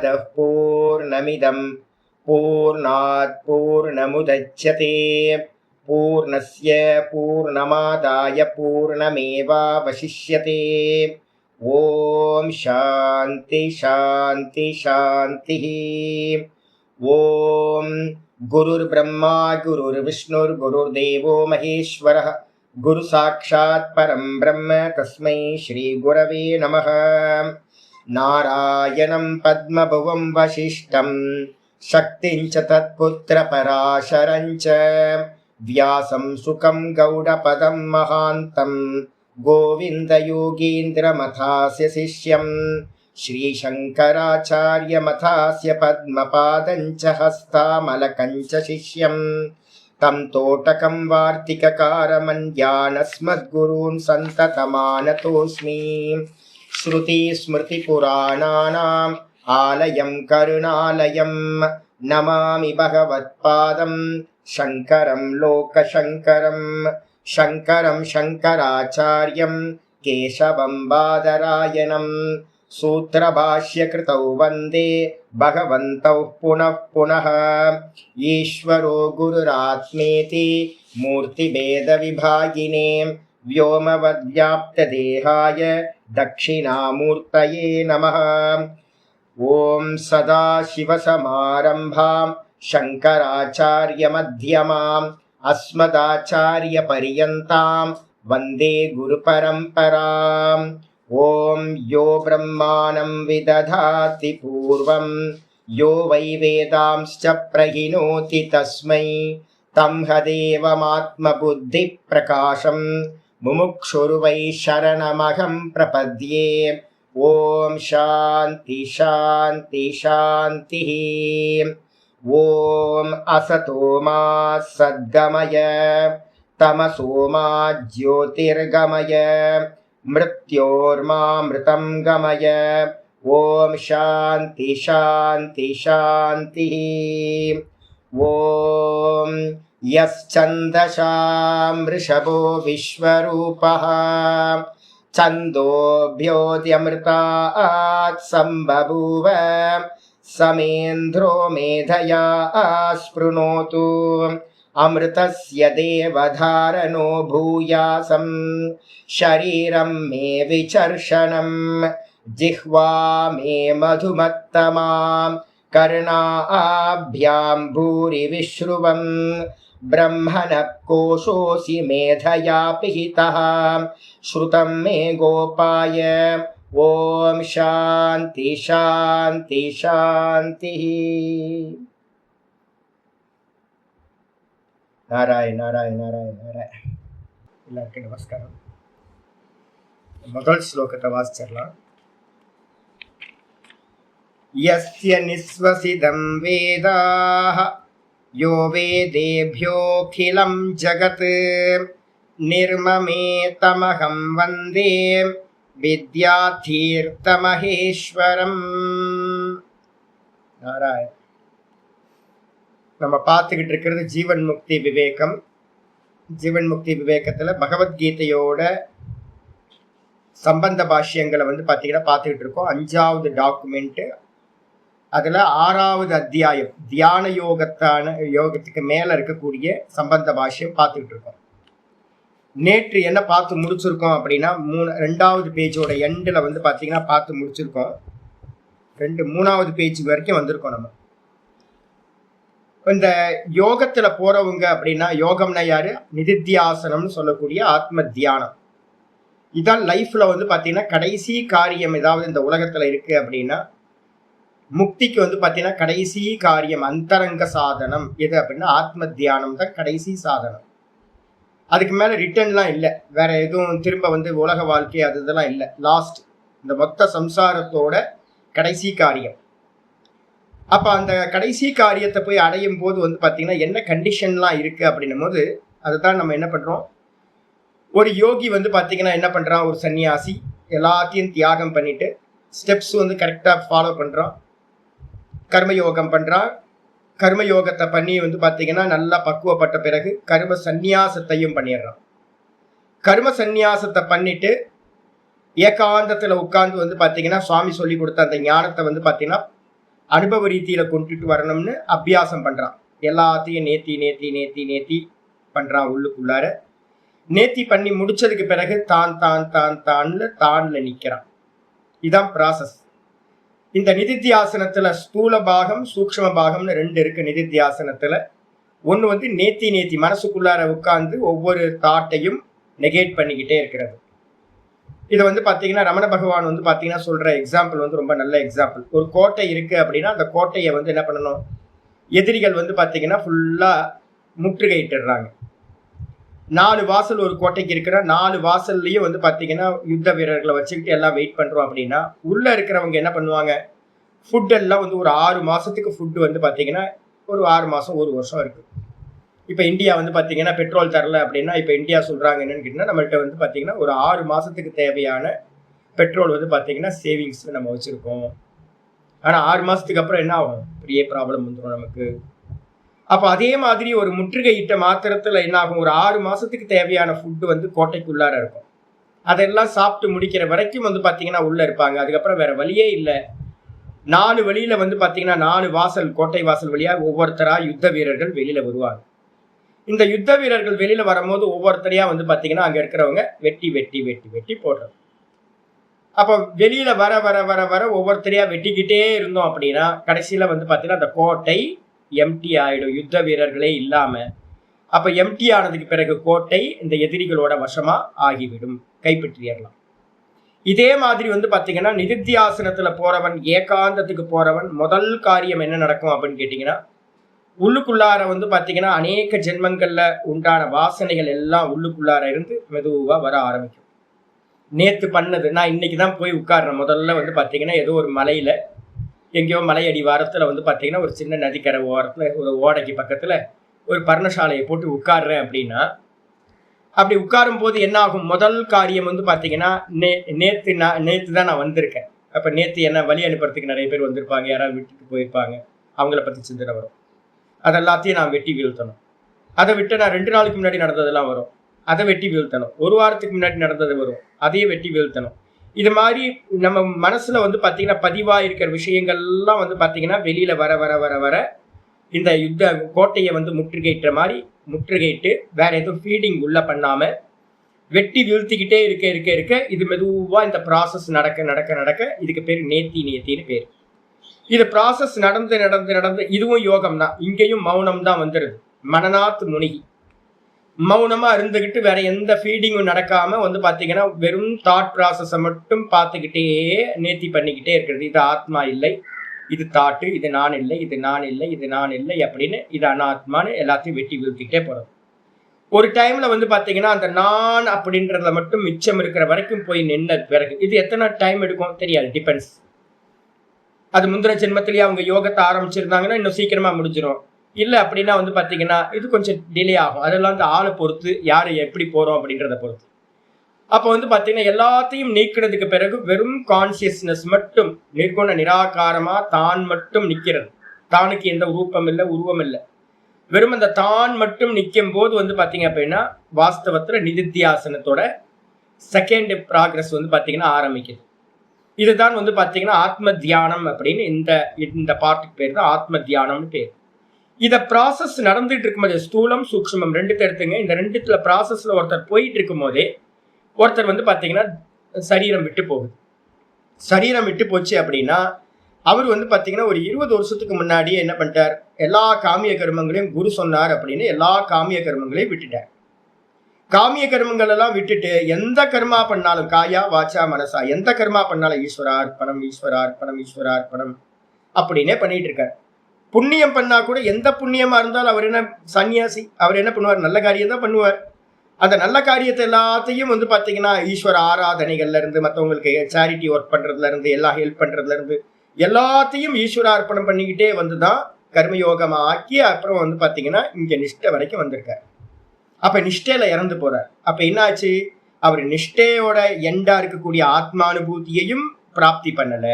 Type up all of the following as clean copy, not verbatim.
पूर्णमदः पूर्णमिदं पूर्णात् पूर्णमुदच्यते पूर्णस्य पूर्णमादाय पूर्णमेवावशिष्यते। ओम शांति शांति शांतिः। ओम गुरुर्ब्रह्मा गुरुर्विष्णुर्गुरुर्देवो महेश्वरः गुरु साक्षात् परं ब्रह्म तस्मै श्री गुरवे नमः। नारायणं पद्मभुवं वसिष्ठं शक्तिं च तत्पुत्र पराशरं च व्यासं सुकं गौडपदं महान्तं गोविन्द योगीन्द्रमथास्य शिष्यं श्रीशङ्कराचार्यमथास्य पद्मपादं च हस्तामलकं च शिष्यं तं तोटकं वार्तिककारमन्यानस्मद्गुरून् सन्ततमानतोऽस्मि। श्रुतिस्मृतिपुराणानाम् आलयं करुणालयं नमामि भगवत्पादं शङ्करं लोकशङ्करं शङ्करं शङ्कराचार्यं केशवं बादरायणं सूत्रभाष्यकृतौ वन्दे भगवन्तौ पुनः पुनः। ईश्वरो गुरुरात्मेति मूर्तिभेदविभागिने व्योमवद्व्याप्तदेहाय दक्षिणामूर्तये नमः। ॐ सदाशिवसमारम्भां शङ्कराचार्यमध्यमाम् अस्मदाचार्यपर्यन्तां वन्दे गुरुपरम्पराम्। ॐ यो ब्रह्माणं विदधाति पूर्वं यो वै वेदांश्च प्रहिणोति तस्मै तं हदेवमात्मबुद्धिप्रकाशं मुमुक्षुर्वै शरणमहं प्रपद्ये। ॐ शान्ति शान्ति शान्तिः। ॐ असतो मा सद्गमय तमसो मा ज्योतिर्गमय मृत्योर्मामृतं गमय। ॐ शान्ति शान्ति शान्तिः। ॐ यश्चन्दसां वृषभो विश्वरूपः छन्दोभ्योऽध्यमृतात् सम्बभूव समेन्द्रो मेधया स्पृणोतु अमृतस्य देवधारणो भूयासं शरीरं मे विचर्षणं जिह्वा मे मधुमत्तमां कर्णाभ्यां भूरि विश्रुवं ब्रह्मणः कोशोऽसि मेधया पिहितः श्रुतं मे गोपाय। ॐ शान्ति शान्ति शान्तिः। नारायण नारायण नारायण नारायण। எல்லாருக்கும் நமஸ்காரம். முதல் ஸ்லோகத்தை வாசிச்சிடலாம். यस्य निःश्वसितं वेदाः यो वेदेभ्योऽखिलं जगत् निर्ममेतमहं वन्दे विद्यातीर्थमहेश्वरम्। நாராயண். நம்ம பார்த்துக்கிட்டு இருக்கிறது ஜீவன் முக்தி விவேகம். ஜீவன் முக்தி விவேகத்துல பகவத்கீதையோட சம்பந்த பாஷ்யங்களை பார்த்தீங்கன்னா பார்த்துக்கிட்டு இருக்கோம். 5வது டாக்குமெண்ட். அதுல 6வது அத்தியாயம் தியான யோகத்துக்கு மேல இருக்கக்கூடிய சம்பந்த பாஷ்யம் பார்த்துக்கிட்டு இருக்கோம். நேற்று என்ன பார்த்து முடிச்சிருக்கோம் அப்படின்னா 2வது பேஜோட எண்டில் பார்த்தீங்கன்னா பார்த்து முடிச்சிருக்கோம். 3வது பேஜ் வரைக்கும் வந்திருக்கோம். நம்ம இந்த யோகத்துல போறவங்க அப்படின்னா யோகம்னா யாரு? நிதித்தியாசனம்னு சொல்லக்கூடிய ஆத்ம தியானம். இதான் லைஃப்ல பார்த்தீங்கன்னா கடைசி காரியம் ஏதாவது இந்த உலகத்துல இருக்கு அப்படின்னா முக்திக்கு பார்த்தீங்கன்னா கடைசி காரியம் அந்தரங்க சாதனம் எது அப்படின்னா ஆத்ம தியானம் தான் கடைசி சாதனம். அதுக்கு மேல ரிட்டர்ன்லாம் இல்லை. வேற எதுவும் திரும்ப உலக வாழ்க்கை அது இதெல்லாம் இல்லை. லாஸ்ட் இந்த மொத்த சம்சாரத்தோட கடைசி காரியம். அப்ப அந்த கடைசி காரியத்தை போய் அடையும் போது பார்த்தீங்கன்னா என்ன கண்டிஷன்லாம் இருக்கு அப்படின்னும் போது அதுதான் நம்ம என்ன பண்றோம். ஒரு யோகி பார்த்தீங்கன்னா என்ன பண்றான், ஒரு சன்னியாசி எல்லாத்தையும் தியாகம் பண்ணிட்டு ஸ்டெப்ஸ் கரெக்டா ஃபாலோ பண்றான். கர்மயோகம் பண்றான். கர்மயோகத்தை பண்ணி பார்த்தீங்கன்னா நல்லா பக்குவப்பட்ட பிறகு கர்ம சந்நியாசத்தையும் பண்ணிடுறான். கர்ம சந்நியாசத்தை பண்ணிட்டு ஏகாந்தத்துல உட்கார்ந்து பார்த்தீங்கன்னா சுவாமி சொல்லி கொடுத்த அந்த ஞானத்தை பார்த்தீங்கன்னா அனுபவ ரீதியில கொண்டுட்டு வரணும்னு அபியாசம் பண்றான். எல்லாத்தையும் நேத்தி நேத்தி நேத்தி நேத்தி பண்றான் உள்ளுக்குள்ளார. நேத்தி பண்ணி முடிச்சதுக்கு பிறகு தான் தான் தான் தான்ல நிக்கிறான். இதான் ப்ராசஸ். இந்த நிதித்தியாசனத்துல ஸ்தூல பாகம் சூக்ஷ்ம பாகம்னு 2 இருக்கு. நிதித்தியாசனத்துல ஒண்ணு வந்து நேத்தி மனசுக்குள்ளார உட்கார்ந்து ஒவ்வொரு தாட்டையும் நெகேட் பண்ணிக்கிட்டே இருக்கிறது. இதை வந்து பாத்தீங்கன்னா ரமண பகவான் வந்து பாத்தீங்கன்னா சொல்ற எக்ஸாம்பிள் வந்து ரொம்ப நல்ல எக்ஸாம்பிள். ஒரு கோட்டை இருக்கு அப்படின்னா அந்த கோட்டையை வந்து என்ன பண்ணணும், எதிரிகள் வந்து பாத்தீங்கன்னா ஃபுல்லா முற்றுகையிட்டுறாங்க. 4 வாசல் ஒரு கோட்டைக்கு இருக்கிற 4 வாசல்லையும் வந்து பாத்தீங்கன்னா யுத்த வீரர்களை வச்சுக்கிட்டு எல்லாம் வெயிட் பண்றோம் அப்படின்னா உள்ள இருக்கிறவங்க என்ன பண்ணுவாங்க, ஃபுட் எல்லாம் வந்து ஒரு 6 மாசத்துக்கு ஃபுட் வந்து பாத்தீங்கன்னா ஒரு 6 மாசம் 1 வருஷம் இருக்கு. இப்ப இந்தியா வந்து பாத்தீங்கன்னா பெட்ரோல் தரல அப்படின்னா இப்ப இந்தியா சொல்றாங்க என்னன்னு கேட்டீங்கன்னா நம்மள்ட்ட வந்து பாத்தீங்கன்னா ஒரு 6 மாசத்துக்கு தேவையான பெட்ரோல் வந்து பாத்தீங்கன்னா சேவிங்ஸ்ல நம்ம வச்சிருக்கோம். ஆனா 6 மாசத்துக்கு அப்புறம் என்ன ஆகும், பெரிய ப்ராப்ளம் வந்துடும் நமக்கு. அப்ப அதே மாதிரி ஒரு முற்றுகையிட்ட மாத்திரத்துல என்ன ஆகும், ஒரு 6 மாசத்துக்கு தேவையான ஃபுட்டு வந்து கோட்டைக்குள்ளார இருக்கும். அதெல்லாம் சாப்பிட்டு முடிக்கிற வரைக்கும் வந்து பாத்தீங்கன்னா உள்ள இருப்பாங்க. அதுக்கப்புறம் வேற வழியே இல்லை. 4 வழியில வந்து பாத்தீங்கன்னா 4 வாசல் கோட்டை வாசல் வழியா ஒவ்வொருத்தரா யுத்த வீரர்கள் வெளியில வருவாங்க. இந்த யுத்த வீரர்கள் வெளியில வரும்போது ஒவ்வொருத்தரையா வந்து பாத்தீங்கன்னா அங்க இருக்கிறவங்க வெட்டி வெட்டி வெட்டி வெட்டி போடுறது. அப்ப வெளியில வர வர வர வர ஒவ்வொருத்தரையா வெட்டிக்கிட்டே இருந்தோம் அப்படின்னா கடைசியில வந்து பாத்தீங்கன்னா அந்த கோட்டை எம்டி ஆயிடும், யுத்த வீரர்களே இல்லாம. அப்ப எம்டி ஆனதுக்கு பிறகு கோட்டை இந்த எதிரிகளோட வசமா ஆகிவிடும், கைப்பற்றிடலாம். இதே மாதிரி வந்து பாத்தீங்கன்னா நிதித்தியாசனத்துல போறவன், ஏகாந்தத்துக்கு போறவன் முதல் காரியம் என்ன நடக்கும் அப்படின்னு கேட்டீங்கன்னா உள்ளுக்குள்ளார வந்து பாத்தீங்கன்னா அநேக ஜென்மங்கள்ல உண்டான வாசனைகள் எல்லாம் உள்ளுக்குள்ளார இருந்து மெதுவா வர ஆரம்பிக்கும். நேத்து பண்ணது நான் இன்னைக்குதான் போய் உட்கார்றேன். முதல்ல வந்து பாத்தீங்கன்னா ஏதோ ஒரு மலையில எங்கேயோ மலையடி வாரத்துல வந்து பாத்தீங்கன்னா ஒரு சின்ன நதிக்கரை ஓரத்துல ஒரு ஓடைக்கு பக்கத்துல ஒரு பர்ணசாலையை போட்டு உட்கார்றேன் அப்படின்னா அப்படி உட்காரும் போது என்ன ஆகும், முதல் காரியம் வந்து பாத்தீங்கன்னா நேத்து தான் நான் வந்திருக்கேன். அப்ப நேத்து என்ன வழி அனுப்புறதுக்கு நிறைய பேர் வந்திருப்பாங்க, யாராவது விட்டுட்டு போயிருப்பாங்க, அவங்கள பத்தி சிந்தனை வரும். அதெல்லாத்தையும் நான் வெட்டி வீழ்த்தணும். அதை விட்டு நான் 2 நாளுக்கு முன்னாடி நடந்ததெல்லாம் வரும், அதை வெட்டி வீழ்த்தணும். 1 வாரத்துக்கு முன்னாடி நடந்தது வரும், அதையே வெட்டி வீழ்த்தணும். இது மாதிரி நம்ம மனசுல வந்து பாத்தீங்கன்னா பதிவா இருக்கிற விஷயங்கள்லாம் வந்து பாத்தீங்கன்னா வெளியில வர வர வர வர இந்த யுத்த கோட்டையை வந்து முற்றுகையிட்ட மாதிரி முற்றுகையிட்டு வேற எதுவும் ஃபீடிங் உள்ள பண்ணாம வெட்டி வீழ்த்திக்கிட்டே இருக்க இருக்க இருக்க இது மெதுவா இந்த ப்ராசஸ் நடக்க நடக்க நடக்க இதுக்கு பேர் நேத்தின்னு பேர். இது ப்ராசஸ் நடந்து நடந்து நடந்து இதுவும் யோகம் தான். இங்கேயும் மௌனம் தான் வந்துடுது. மனநாத் முனிகி மௌனமா இருந்துகிட்டு வேற எந்த ஃபீடிங்கும் நடக்காம வந்து பாத்தீங்கன்னா வெறும் தாட் ப்ராசஸை மட்டும் பார்த்துக்கிட்டே நேத்தி பண்ணிக்கிட்டே இருக்கிறது. இது ஆத்மா இல்லை, இது தாட்டு, இது நான் இல்லை, இது நான் இல்லை, இது நான் இல்லை அப்படின்னு இது அனாத்மான்னு எல்லாத்தையும் வெட்டி வீழ்த்திக்கிட்டே போறது. ஒரு டைம்ல வந்து பாத்தீங்கன்னா அந்த நான் அப்படின்றதுல மட்டும் மிச்சம் இருக்கிற வரைக்கும் போய் நின்ன பிறகு இது எத்தனை டைம் எடுக்கும் தெரியாது, டிபெண்ட்ஸ். அது முந்தின ஜென்மத்திலேயே அவங்க யோகத்தை ஆரம்பிச்சிருந்தாங்கன்னா இன்னும் சீக்கிரமா முடிஞ்சிடும். இல்லை அப்படின்னா வந்து பாத்தீங்கன்னா இது கொஞ்சம் டிலே ஆகும். அதெல்லாம் அந்த ஆளை பொறுத்து, யாரு எப்படி போறோம் அப்படின்றத பொறுத்து. அப்போ வந்து பாத்தீங்கன்னா எல்லாத்தையும் நீக்கினதுக்கு பிறகு வெறும் கான்சியஸ்னஸ் மட்டும் நிர்குண நிராகாரமா தான் மட்டும் நிக்கிறது. தானுக்கு எந்த ரூபம் இல்லை, உருவம் இல்லை, வெறும் அந்த தான் மட்டும் நிற்கும் போது வந்து பாத்தீங்க அப்படின்னா வாஸ்தவத்துல நிதித்தியாசனத்தோட செகண்ட் ப்ராக்ரஸ் வந்து பாத்தீங்கன்னா ஆரம்பிக்குது. இதுதான் வந்து பாத்தீங்கன்னா ஆத்ம தியானம் அப்படின்னு இந்த பார்ட்டுக்கு பேர் தான் ஆத்ம தியானம்னு பேர். இத ப்ராசஸ் நடந்துட்டு இருக்கும்போது ஸ்தூலம் சூக்ஷ்மம் 2 எடுத்துங்க. இந்த 2த்துல ப்ராசஸ்ல ஒருத்தர் போயிட்டு இருக்கும் போதே ஒருத்தர் வந்து பாத்தீங்கன்னா சரீரம் விட்டு போகுது. சரீரம் விட்டு போச்சு அப்படின்னா அவர் வந்து பாத்தீங்கன்னா ஒரு 20 வருஷத்துக்கு முன்னாடியே என்ன பண்ணிட்டார், எல்லா காமிய கர்மங்களையும் குரு சொன்னார் அப்படின்னு எல்லா காமிய கர்மங்களையும் விட்டுட்டார். காமிய கர்மங்கள் எல்லாம் விட்டுட்டு எந்த கர்மா பண்ணாலும் காயா வாச்சா மனசா எந்த கர்மா பண்ணாலும் ஈஸ்வரார்ப்பணம் ஈஸ்வரார்ப்பணம் ஈஸ்வரார்ப்பணம் அப்படின்னே பண்ணிட்டு இருக்காரு. புண்ணியம் பண்ணா கூட எந்த புண்ணியமா இருந்தாலும் அவர் என்ன சன்னியாசி, அவர் என்ன பண்ணுவார், நல்ல காரியம் தான் பண்ணுவார். அந்த நல்ல காரியத்தை எல்லாத்தையும் வந்து பாத்தீங்கன்னா ஈஸ்வர ஆராதனைகள்ல இருந்து மற்றவங்களுக்கு சேரிட்டி ஒர்க் பண்றதுல இருந்து எல்லாம் ஹெல்ப் பண்றதுல இருந்து எல்லாத்தையும் ஈஸ்வரார்ப்பணம் பண்ணிக்கிட்டே வந்துதான் கர்மயோகமா ஆக்கி அப்புறம் வந்து பாத்தீங்கன்னா இங்க நிஷ்டை வரைக்கும் வந்திருக்காரு. அப்ப நிஷ்டையில இறந்து போறார். அப்ப என்னாச்சு, அவர் நிஷ்டையோட எண்டா இருக்கக்கூடிய ஆத்மானுபூதியையும் பிராப்தி பண்ணல.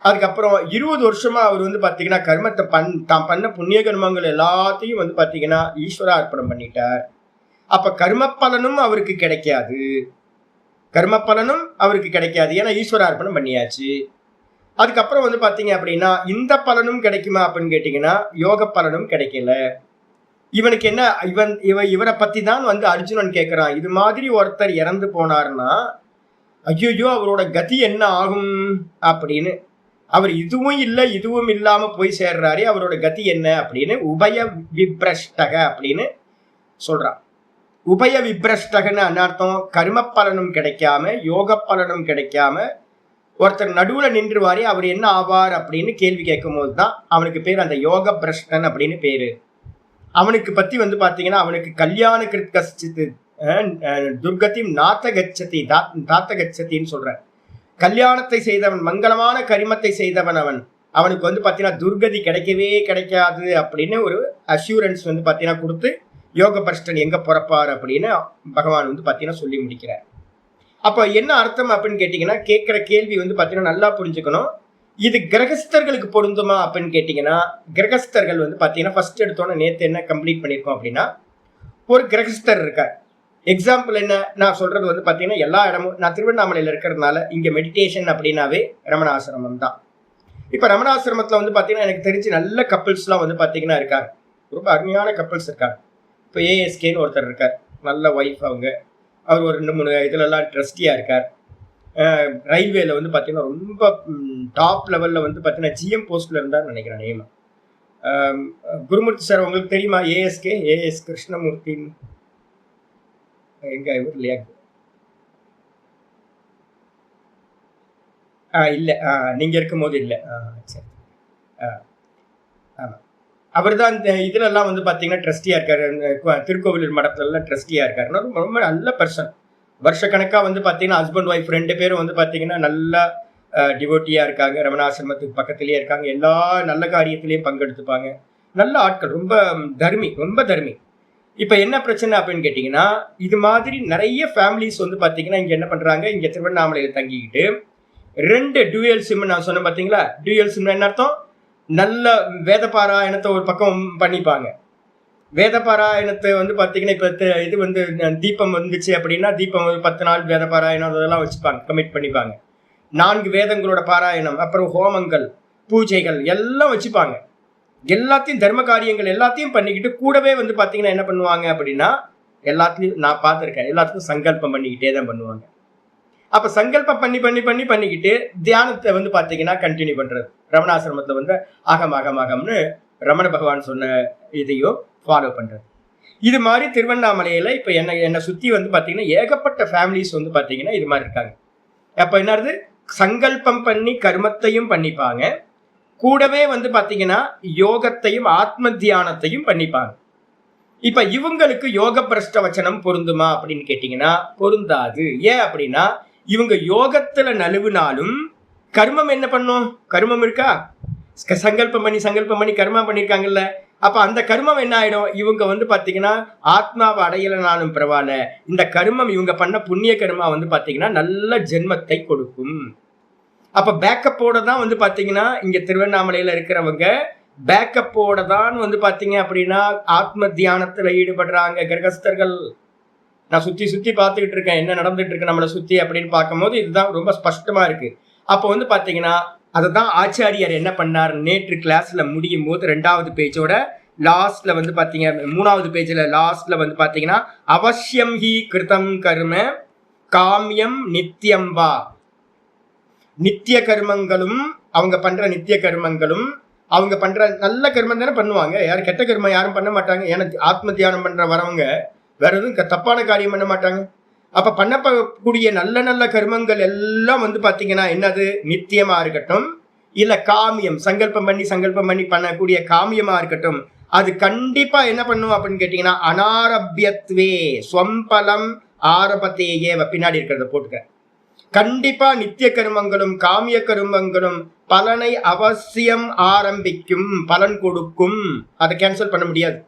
அதுக்கப்புறம் 20 வருஷமா அவர் வந்து பாத்தீங்கன்னா கர்மத்தை தான் பண்ண புண்ணிய கர்மங்கள் எல்லாத்தையும் வந்து பாத்தீங்கன்னா ஈஸ்வர அர்ப்பணம் பண்ணிட்டார். அப்ப கர்ம பலனும் அவருக்கு கிடைக்காது, கர்ம பலனும் அவருக்கு கிடைக்காது. ஏன்னா ஈஸ்வர அர்ப்பணம் பண்ணியாச்சு. அதுக்கப்புறம் வந்து பாத்தீங்க அப்படின்னா இந்த பலனும் கிடைக்குமா அப்படின்னு கேட்டீங்கன்னா யோக பலனும் கிடைக்கல. இவனுக்கு என்ன, இவரை பத்தி தான் வந்து அர்ஜுனன் கேட்கிறான். இது மாதிரி ஒருத்தர் இறந்து போனார்னா ஐயோ அவரோட கதி என்ன ஆகும் அப்படின்னு. அவர் இதுவும் இல்லை இதுவும் இல்லாம போய் சேர்றாரு, அவரோட கதி என்ன அப்படின்னு உபய விப்ரஷ்டக அப்படின்னு சொல்றான். உபய விப்ரஷ்டகன்னு அர்த்தம் கர்ம பலனும் கிடைக்காம யோக பலனும் கிடைக்காம ஒருத்தர் நடுவுல நின்றுவாரு, அவர் என்ன ஆவார் அப்படின்னு கேள்வி கேட்கும் போதுதான் அவனுக்கு பேர் அந்த யோக பிரஷ்டன் அப்படின்னு பேரு. அவனுக்கு பத்தி வந்து பாத்தீங்கன்னா அவனுக்கு கல்யாண கிருத்கசித்து துர்கதி தாத்தகச்சத்தின்னு சொல்ற. கல்யாணத்தை செய்தவன், மங்களமான கரிமத்தை செய்தவன் அவனுக்கு வந்து பாத்தீங்கன்னா துர்கதி கிடைக்கவே கிடைக்காது அப்படின்னு ஒரு அஷூரன்ஸ் வந்து பாத்தீங்கன்னா கொடுத்து யோக பிரஷ்டன் எங்க பிறப்பார் அப்படின்னு பகவான் வந்து பாத்தீங்கன்னா சொல்லி முடிக்கிறார். அப்ப என்ன அர்த்தம் அப்படின்னு கேட்டீங்கன்னா, கேட்கிற கேள்வி வந்து பாத்தீங்கன்னா நல்லா புரிஞ்சுக்கணும். இது கிரகஸ்தர்களுக்கு பொருந்துமா அப்படின்னு கேட்டீங்கன்னா, கிரகஸ்தர்கள் வந்து பாத்தீங்கன்னா ஃபர்ஸ்ட் எடுத்தோன்னே நேத்து என்ன கம்ப்ளீட் பண்ணிருக்கோம் அப்படின்னா, ஒரு கிரகஸ்தர் இருக்கார். எக்ஸாம்பிள் என்ன நான் சொல்றது வந்து பாத்தீங்கன்னா எல்லா இடமும் நான் திருவண்ணாமலையில இருக்கிறதுனால இங்க மெடிடேஷன் அப்படின்னாவே ரமணாசிரமம் தான். இப்ப ரமணாசிரமத்துல வந்து பாத்தீங்கன்னா எனக்கு தெரிஞ்சு நல்ல கப்பிள்ஸ் எல்லாம் வந்து பாத்தீங்கன்னா இருக்காங்க, ரொம்ப அருமையான கப்பிள்ஸ் இருக்காங்க. இப்போ ஏஎஸ்கேன்னு ஒருத்தர் இருக்கார், நல்ல ஒய்ஃப் அவங்க, அவர் ஒரு 2-3 இதுலலாம் ட்ரஸ்டியா இருக்கார். ரயில்வேல வந்து பாத்தீங்கன்னா ரொம்ப டாப் லெவல்ல வந்து பாத்தீங்கன்னா ஜிஎம் போஸ்ட்ல இருந்தார் நினைக்கிறேன் நேம். குருமூர்த்தி சார் உங்களுக்கு தெரியுமா? ஏஎஸ் கிருஷ்ணமூர்த்தின்னு எங்க இவர் இல்லையா? இல்ல நீங்க இருக்கும் போது இல்ல. சரி. ஆமா, அவர் தான் இந்த இதுல எல்லாம் வந்து பாத்தீங்கன்னா ட்ரஸ்டியா இருக்காரு, திருக்கோவிலூர் மடத்துல எல்லாம் ட்ரஸ்டியா இருக்காரு. ரொம்ப நல்ல பர்சன். வருஷக்கணக்கா வந்து பாத்தீங்கன்னா ஹஸ்பண்ட் ஒய்ஃப் 2 பேரும் வந்து பாத்தீங்கன்னா நல்லா டிவோட்டியா இருக்காங்க, ரமணாசிரமத்துக்கு பக்கத்திலேயே இருக்காங்க, எல்லா நல்ல காரியத்திலையும் பங்கெடுத்துப்பாங்க, நல்ல ஆட்கள், ரொம்ப தர்மி. இப்ப என்ன பிரச்சனை அப்படின்னு கேட்டீங்கன்னா, இது மாதிரி நிறைய ஃபேமிலிஸ் வந்து பாத்தீங்கன்னா இங்க என்ன பண்றாங்க, இங்க திருவண்ணாமலையில தங்கிக்கிட்டு 2 டூயல் சிம் நான் சொன்ன பாத்தீங்களா, டூயல் சிம் என்ன அர்த்தம், நல்ல வேத பாராயணத்தை ஒரு பக்கம் பண்ணிப்பாங்க. வேத பாராயணத்தை வந்து பாத்தீங்கன்னா இப்ப இது வந்து தீபம் வந்துச்சு அப்படின்னா தீபம் 10 நாள் வேத பாராயணம் அதெல்லாம் வச்சுப்பாங்க, கமிட் பண்ணிப்பாங்க. 4 வேதங்களோட பாராயணம், அப்புறம் ஹோமங்கள், பூஜைகள் எல்லாம் வச்சுப்பாங்க. எல்லாத்தையும் தர்ம காரியங்கள் எல்லாத்தையும் பண்ணிக்கிட்டு கூடவே வந்து பாத்தீங்கன்னா என்ன பண்ணுவாங்க அப்படின்னா, எல்லாத்தையும் நான் பார்த்துருக்கேன், எல்லாத்துக்கும் சங்கல்பம் பண்ணிக்கிட்டே தான் பண்ணுவாங்க. அப்ப சங்கல்பம் பண்ணிக்கிட்டு தியானத்தை வந்து பாத்தீங்கன்னா கண்டினியூ பண்றது. ரமணாசிரமத்துல வந்து அகம்னு ரமண பகவான் சொன்ன இதையும் ஃபாலோ பண்றது. இது மாதிரி திருவண்ணாமலையில இப்ப என்ன சுத்தி வந்து பாத்தீங்கன்னா ஏகப்பட்ட ஃபேமிலிஸ் வந்து பாத்தீங்கன்னா இது மாதிரி இருக்காங்க. அப்ப என்னது, சங்கல்பம் பண்ணி கர்மத்தையும் பண்ணிப்பாங்க, கூடவே வந்து பாத்தீங்கன்னா யோகத்தையும் ஆத்ம தியானத்தையும் பண்ணிப்பாங்க. இப்ப இவங்களுக்கு யோக பிரஷ்ட வச்சனம் பொருந்துமா அப்படின்னு கேட்டீங்கன்னா பொருந்தாது. ஏன் அப்படின்னா இவங்க யோகத்துல நழுவினாலும் கர்மம் என்ன பண்ணும், கர்மம் இருக்கா, சங்கல்பம் பண்ணி கர்மம் பண்ணிருக்காங்கல்ல, அப்ப அந்த கர்மம் என்ன ஆயிடும், இவங்க வந்து பாத்தீங்கன்னா ஆத்மாவை அடையலனாலும் பரவாயில்ல, இந்த கர்மம் இவங்க பண்ண புண்ணிய கர்மா வந்து பாத்தீங்கன்னா நல்ல ஜென்மத்தை கொடுக்கும். அப்ப பேக்கப்போட தான் வந்து பாத்தீங்கன்னா இங்க திருவண்ணாமலையில இருக்கிறவங்க பேக்கப்போட தான் வந்து பாத்தீங்க அப்படின்னா ஆத்ம தியானத்துல ஈடுபடுறாங்க கிரகஸ்தர்கள். நான் சுத்தி பார்த்துக்கிட்டு இருக்கேன் என்ன நடந்துட்டு இருக்கு நம்மளை சுத்தி அப்படின்னு பார்க்கும்போது இதுதான் ரொம்ப ஸ்பஷ்டமா இருக்கு. அப்ப வந்து பாத்தீங்கன்னா அதுதான் ஆச்சாரியார் என்ன பண்ணார், நேற்று கிளாஸ்ல முடியும் போது 2வது பேஜோட லாஸ்ட்ல வந்து பாத்தீங்க, 3வது பேஜ்ல லாஸ்ட்ல வந்து பாத்தீங்கன்னா அவசியம் ஹி கிருதம் கர்ம காமியம் நித்தியம் வா, நித்திய கர்மங்களும் அவங்க பண்ற நித்திய கர்மங்களும் அவங்க பண்ற நல்ல கர்மம் தானே பண்ணுவாங்க, யாரும் கெட்ட கர்மம் யாரும் பண்ண மாட்டாங்க. ஏன்னா ஆத்ம தியானம் பண்ற வரவங்க வேற எதுவும் தப்பான காரியம் பண்ண மாட்டாங்க. அப்ப பண்ணக்கூடிய நல்ல கர்மங்கள் எல்லாம் வந்து பாத்தீங்கன்னா என்னது, நித்தியமா இருக்கட்டும் இல்ல காமியம் சங்கல்பம் பண்ணி பண்ணக்கூடிய காமியமா இருக்கட்டும், அது கண்டிப்பா என்ன பண்ணும் அப்படின்னு கேட்டீங்கன்னா அனாரபியத்வே ஸ்வம்பலம் ஆரபத்தேயே பின்னாடி இருக்கிறத போட்டுக்க. கண்டிப்பா நித்திய கர்மங்களும் காமிய கர்மங்களும் பலனை அவசியம் ஆரம்பிக்கும், பலன் கொடுக்கும், அதை கேன்சல் பண்ண முடியாது.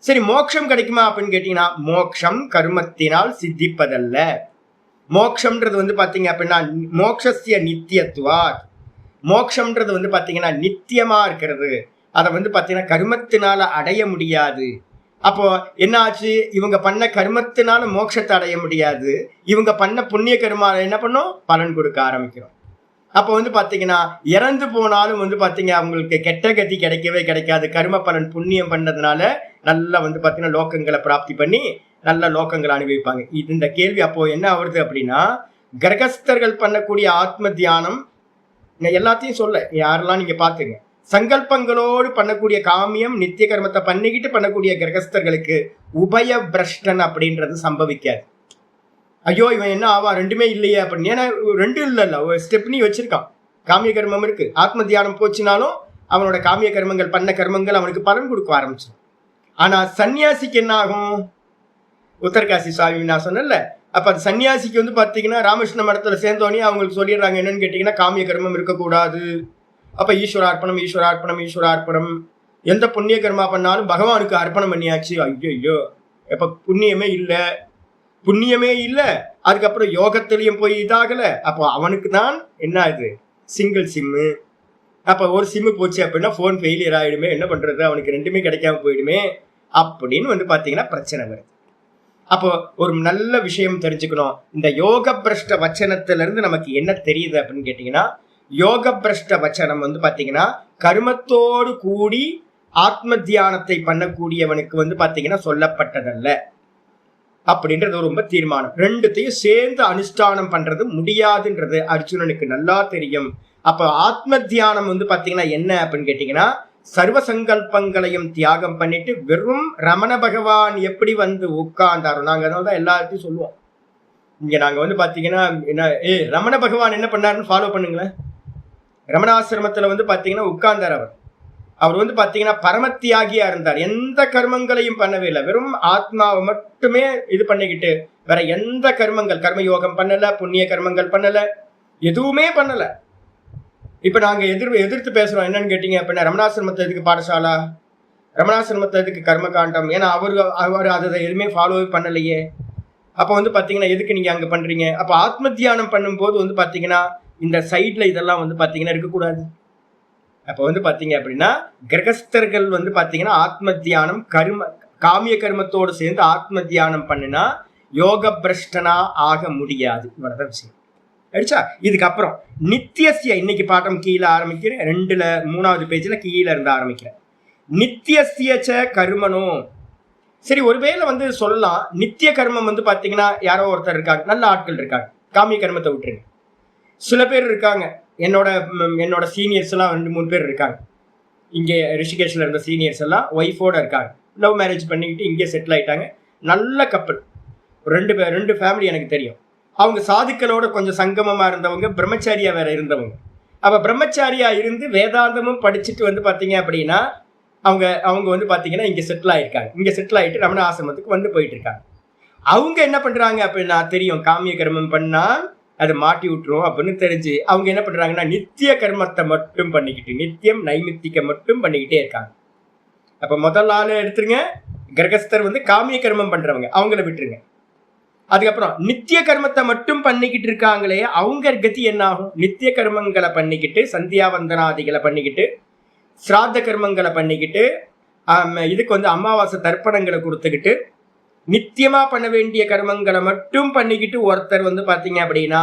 சரி, மோட்சம் கிடைக்குமா அப்படின்னு கேட்டீங்கன்னா மோட்சம் கர்மத்தினால் சித்திப்பதல்ல. மோட்சம்ன்றது வந்து பாத்தீங்க அப்படின்னா மோட்சஸ்ய நித்தியத்துவா, மோட்சம்ன்றது வந்து பாத்தீங்கன்னா நித்தியமா இருக்கிறது, அதை வந்து பாத்தீங்கன்னா கர்மத்தினால அடைய முடியாது. அப்போ என்ன ஆச்சு, இவங்க பண்ண கர்மத்தினால மோட்சத்தை அடைய முடியாது, இவங்க பண்ண புண்ணிய கர்மால என்ன பண்ணும், பலன் கொடுக்க ஆரம்பிக்கிறோம். அப்ப வந்து பாத்தீங்கன்னா இறந்து போனாலும் வந்து பாத்தீங்க அவங்களுக்கு கெட்ட கதி கிடைக்கவே கிடைக்காது. கர்ம பலன் புண்ணியம் பண்ணதுனால நல்லா வந்து பாத்தீங்கன்னா லோகங்களை பிராப்தி பண்ணி நல்ல லோகங்களை அனுபவிப்பாங்க. இந்த கேள்வி அப்போ என்ன ஆகுது அப்படின்னா, கிரகஸ்தர்கள் பண்ணக்கூடிய ஆத்ம தியானம் எல்லாத்தையும் சொல்ல யாரெல்லாம் நீங்க பாத்துங்க, சங்கல்பங்களோடு பண்ணக்கூடிய காமியம் நித்திய கர்மத்தை பண்ணிக்கிட்டு பண்ணக்கூடிய கிரகஸ்தர்களுக்கு உபய பிரஷ்டன் அப்படின்றது சம்பவிக்காது. ஐயோ இவன் என்ன ஆவா ரெண்டுமே இல்லையே அப்படின்னு. ஏன்னா ரெண்டும் இல்லைல்ல, ஒரு ஸ்டெப்னி வச்சிருக்கான். காமிய கர்மம் இருக்கு, ஆத்ம தியானம் போச்சுனாலும் அவனோட காமிய கர்மங்கள் பண்ண கர்மங்கள் அவனுக்கு பலன் கொடுக்க ஆரம்பிச்சிடும். ஆனா சன்னியாசிக்கு என்ன ஆகும்? உத்தரகாசி சுவாமி நான் சொன்னேன்ல, அப்ப அது சன்னியாசிக்கு வந்து பாத்தீங்கன்னா ராமகிருஷ்ண மடத்துல சேர்ந்தோடனே அவங்களுக்கு சொல்லிடுறாங்க என்னன்னு கேட்டீங்கன்னா, காமிய கர்மம் இருக்கக்கூடாது. அப்ப ஈஸ்வரார்ப்பணம் ஈஸ்வரார்ப்பணம் ஈஸ்வரார்ப்பணம். எந்த புண்ணிய கர்மா பண்ணாலும் பகவானுக்கு அர்ப்பணம் பண்ணியாச்சு. ஐயோ இப்ப புண்ணியமே இல்லை, புண்ணியமே இல்லை. அதுக்கப்புறம் யோகத்திலையும் போய் இதாகல. அப்போ அவனுக்கு தான் என்ன ஆகுது? Single sim. அப்ப ஒரு சிம்மு போச்சு அப்படின்னா போன் ஃபெயிலியர் ஆயிடுமே, என்ன பண்றது? அவனுக்கு ரெண்டுமே கிடைக்காம போயிடுமே அப்படின்னு வந்து பாத்தீங்கன்னா பிரச்சனை வருது. அப்போ ஒரு நல்ல விஷயம் தெரிஞ்சுக்கணும். இந்த யோக பிரஷ்ட வச்சனத்துல இருந்து நமக்கு என்ன தெரியுது அப்படின்னு கேட்டீங்கன்னா, யோக பிரஷ்ட வச்சனம் வந்து பாத்தீங்கன்னா கர்மத்தோடு கூடி ஆத்ம தியானத்தை பண்ணக்கூடியவனுக்கு வந்து பாத்தீங்கன்னா சொல்லப்பட்டதல்ல அப்படின்றது ரொம்ப தீர்மானம். ரெண்டுத்தையும் சேர்ந்து அனுஷ்டானம் பண்றது முடியாதுன்றது அர்ஜுனனுக்கு நல்லா தெரியும். அப்ப ஆத்ம தியானம் வந்து பாத்தீங்கன்னா என்ன அப்படின்னு கேட்டீங்கன்னா, சர்வ சங்கல்பங்களையும் தியாகம் பண்ணிட்டு வெறும் ரமண பகவான் எப்படி வந்து உட்கார்ந்தாரோ, நாங்க அதனாலதான் எல்லாத்தையும் சொல்லுவோம். இங்க நாங்க வந்து பாத்தீங்கன்னா என்ன, ரமண பகவான் என்ன பண்ணாருன்னு ஃபாலோ பண்ணுங்களேன். ரமணாசிரமத்துல வந்து பாத்தீங்கன்னா உட்கார்ந்தார். அவர் வந்து பாத்தீங்கன்னா பரமத்தியாகியா இருந்தார். எந்த கர்மங்களையும் பண்ணவே இல்லை, வெறும் ஆத்மாவை மட்டுமே இது பண்ணிக்கிட்டு வேற எந்த கர்மங்கள், கர்மயோகம் பண்ணல, புண்ணிய கர்மங்கள் பண்ணல, எதுவுமே பண்ணல. இப்ப நாங்க எதிர்த்து பேசுறோம் என்னன்னு கேட்டீங்க அப்படின்னா, ரமணாசிரமத்தை எதுக்கு பாடசாலா, ரமணாசிரமத்தை எதுக்கு கர்மகாண்டம், ஏன்னா அவர் அதை எதுவுமே ஃபாலோ பண்ணலையே. அப்ப வந்து பாத்தீங்கன்னா எதுக்கு நீங்க அங்க பண்றீங்க? அப்ப ஆத்ம தியானம் பண்ணும் போது வந்து பாத்தீங்கன்னா இந்த சைட்ல இதெல்லாம் வந்து பாத்தீங்கன்னா இருக்கக்கூடாது. அப்ப வந்து பாத்தீங்க அப்படின்னா கிரகஸ்தர்கள் வந்து பாத்தீங்கன்னா ஆத்ம தியானம் காமிய கர்மத்தோடு சேர்ந்து ஆத்ம தியானம் பண்ணினா யோக பிரஷ்டனா ஆக முடியாது. இவ்வளவுதான் விஷயம். அடிச்சா இதுக்கப்புறம் நித்தியசிய இன்னைக்கு பாட்டம் கீழே ஆரம்பிக்கிறேன். 3வது பேஜ்ல கீழே இருந்து ஆரம்பிக்கிறேன். நித்தியசியச்ச கர்மனோ. சரி, ஒருவேளை வந்து சொல்லலாம் நித்திய கர்மம் வந்து பாத்தீங்கன்னா யாரோ ஒருத்தர் இருக்காங்க, நல்ல ஆட்கள் இருக்காங்க, காமிய கர்மத்தை விட்டுருங்க. சில பேர் இருக்காங்க, என்னோட சீனியர்ஸ் எல்லாம் 2-3 பேர் இருக்காங்க. இங்கே ரிஷிகேஷ்ல இருந்த சீனியர்ஸ் எல்லாம் ஒய்ஃபோட இருக்காங்க, லவ் மேரேஜ் பண்ணிக்கிட்டு இங்கே செட்டில் ஆயிட்டாங்க. நல்ல கப்பல், 2 ஃபேமிலி எனக்கு தெரியும். அவங்க சாதுக்களோட கொஞ்சம் சங்கமமா இருந்தவங்க, பிரம்மச்சாரியா வேற இருந்தவங்க. அப்ப பிரம்மச்சாரியா இருந்து வேதாந்தமும் படிச்சுட்டு வந்து பாத்தீங்க அப்படின்னா அவங்க வந்து பாத்தீங்கன்னா இங்க செட்டில் ஆயிருக்காங்க. இங்க செட்டில் ஆயிட்டு ரமண ஆசிரமத்துக்கு வந்து போயிட்டு இருக்காங்க. அவங்க என்ன பண்றாங்க அப்படின்னா, தெரியும் காமிய கர்மம் பண்ணா அதை மாட்டி விட்டுரும் அப்படின்னு தெரிஞ்சு அவங்க என்ன பண்றாங்கன்னா நித்திய கர்மத்தை மட்டும் பண்ணிக்கிட்டு, நித்தியம் நைமித்திக மட்டும் பண்ணிக்கிட்டே இருக்காங்க. அப்ப முதல் ஆளு எடுத்துருங்க, கிரகஸ்தர் வந்து காமிய கர்மம் பண்றவங்க, அவங்கள விட்டுருங்க. அதுக்கப்புறம் நித்திய கர்மத்தை மட்டும் பண்ணிக்கிட்டு இருக்காங்களே, அவங்க கதி என்ன ஆகும்? நித்திய கர்மங்களை பண்ணிக்கிட்டு, சந்தியாவந்தனாதிகளை பண்ணிக்கிட்டு, சிராத்த கர்மங்களை பண்ணிக்கிட்டு, இதுக்கு வந்து அமாவாசை தர்ப்பணங்களை கொடுத்துக்கிட்டு, நித்தியமா பண்ண வேண்டிய கர்மங்களை மட்டும் பண்ணிக்கிட்டு ஒருத்தர் வந்து பாத்தீங்க அப்படின்னா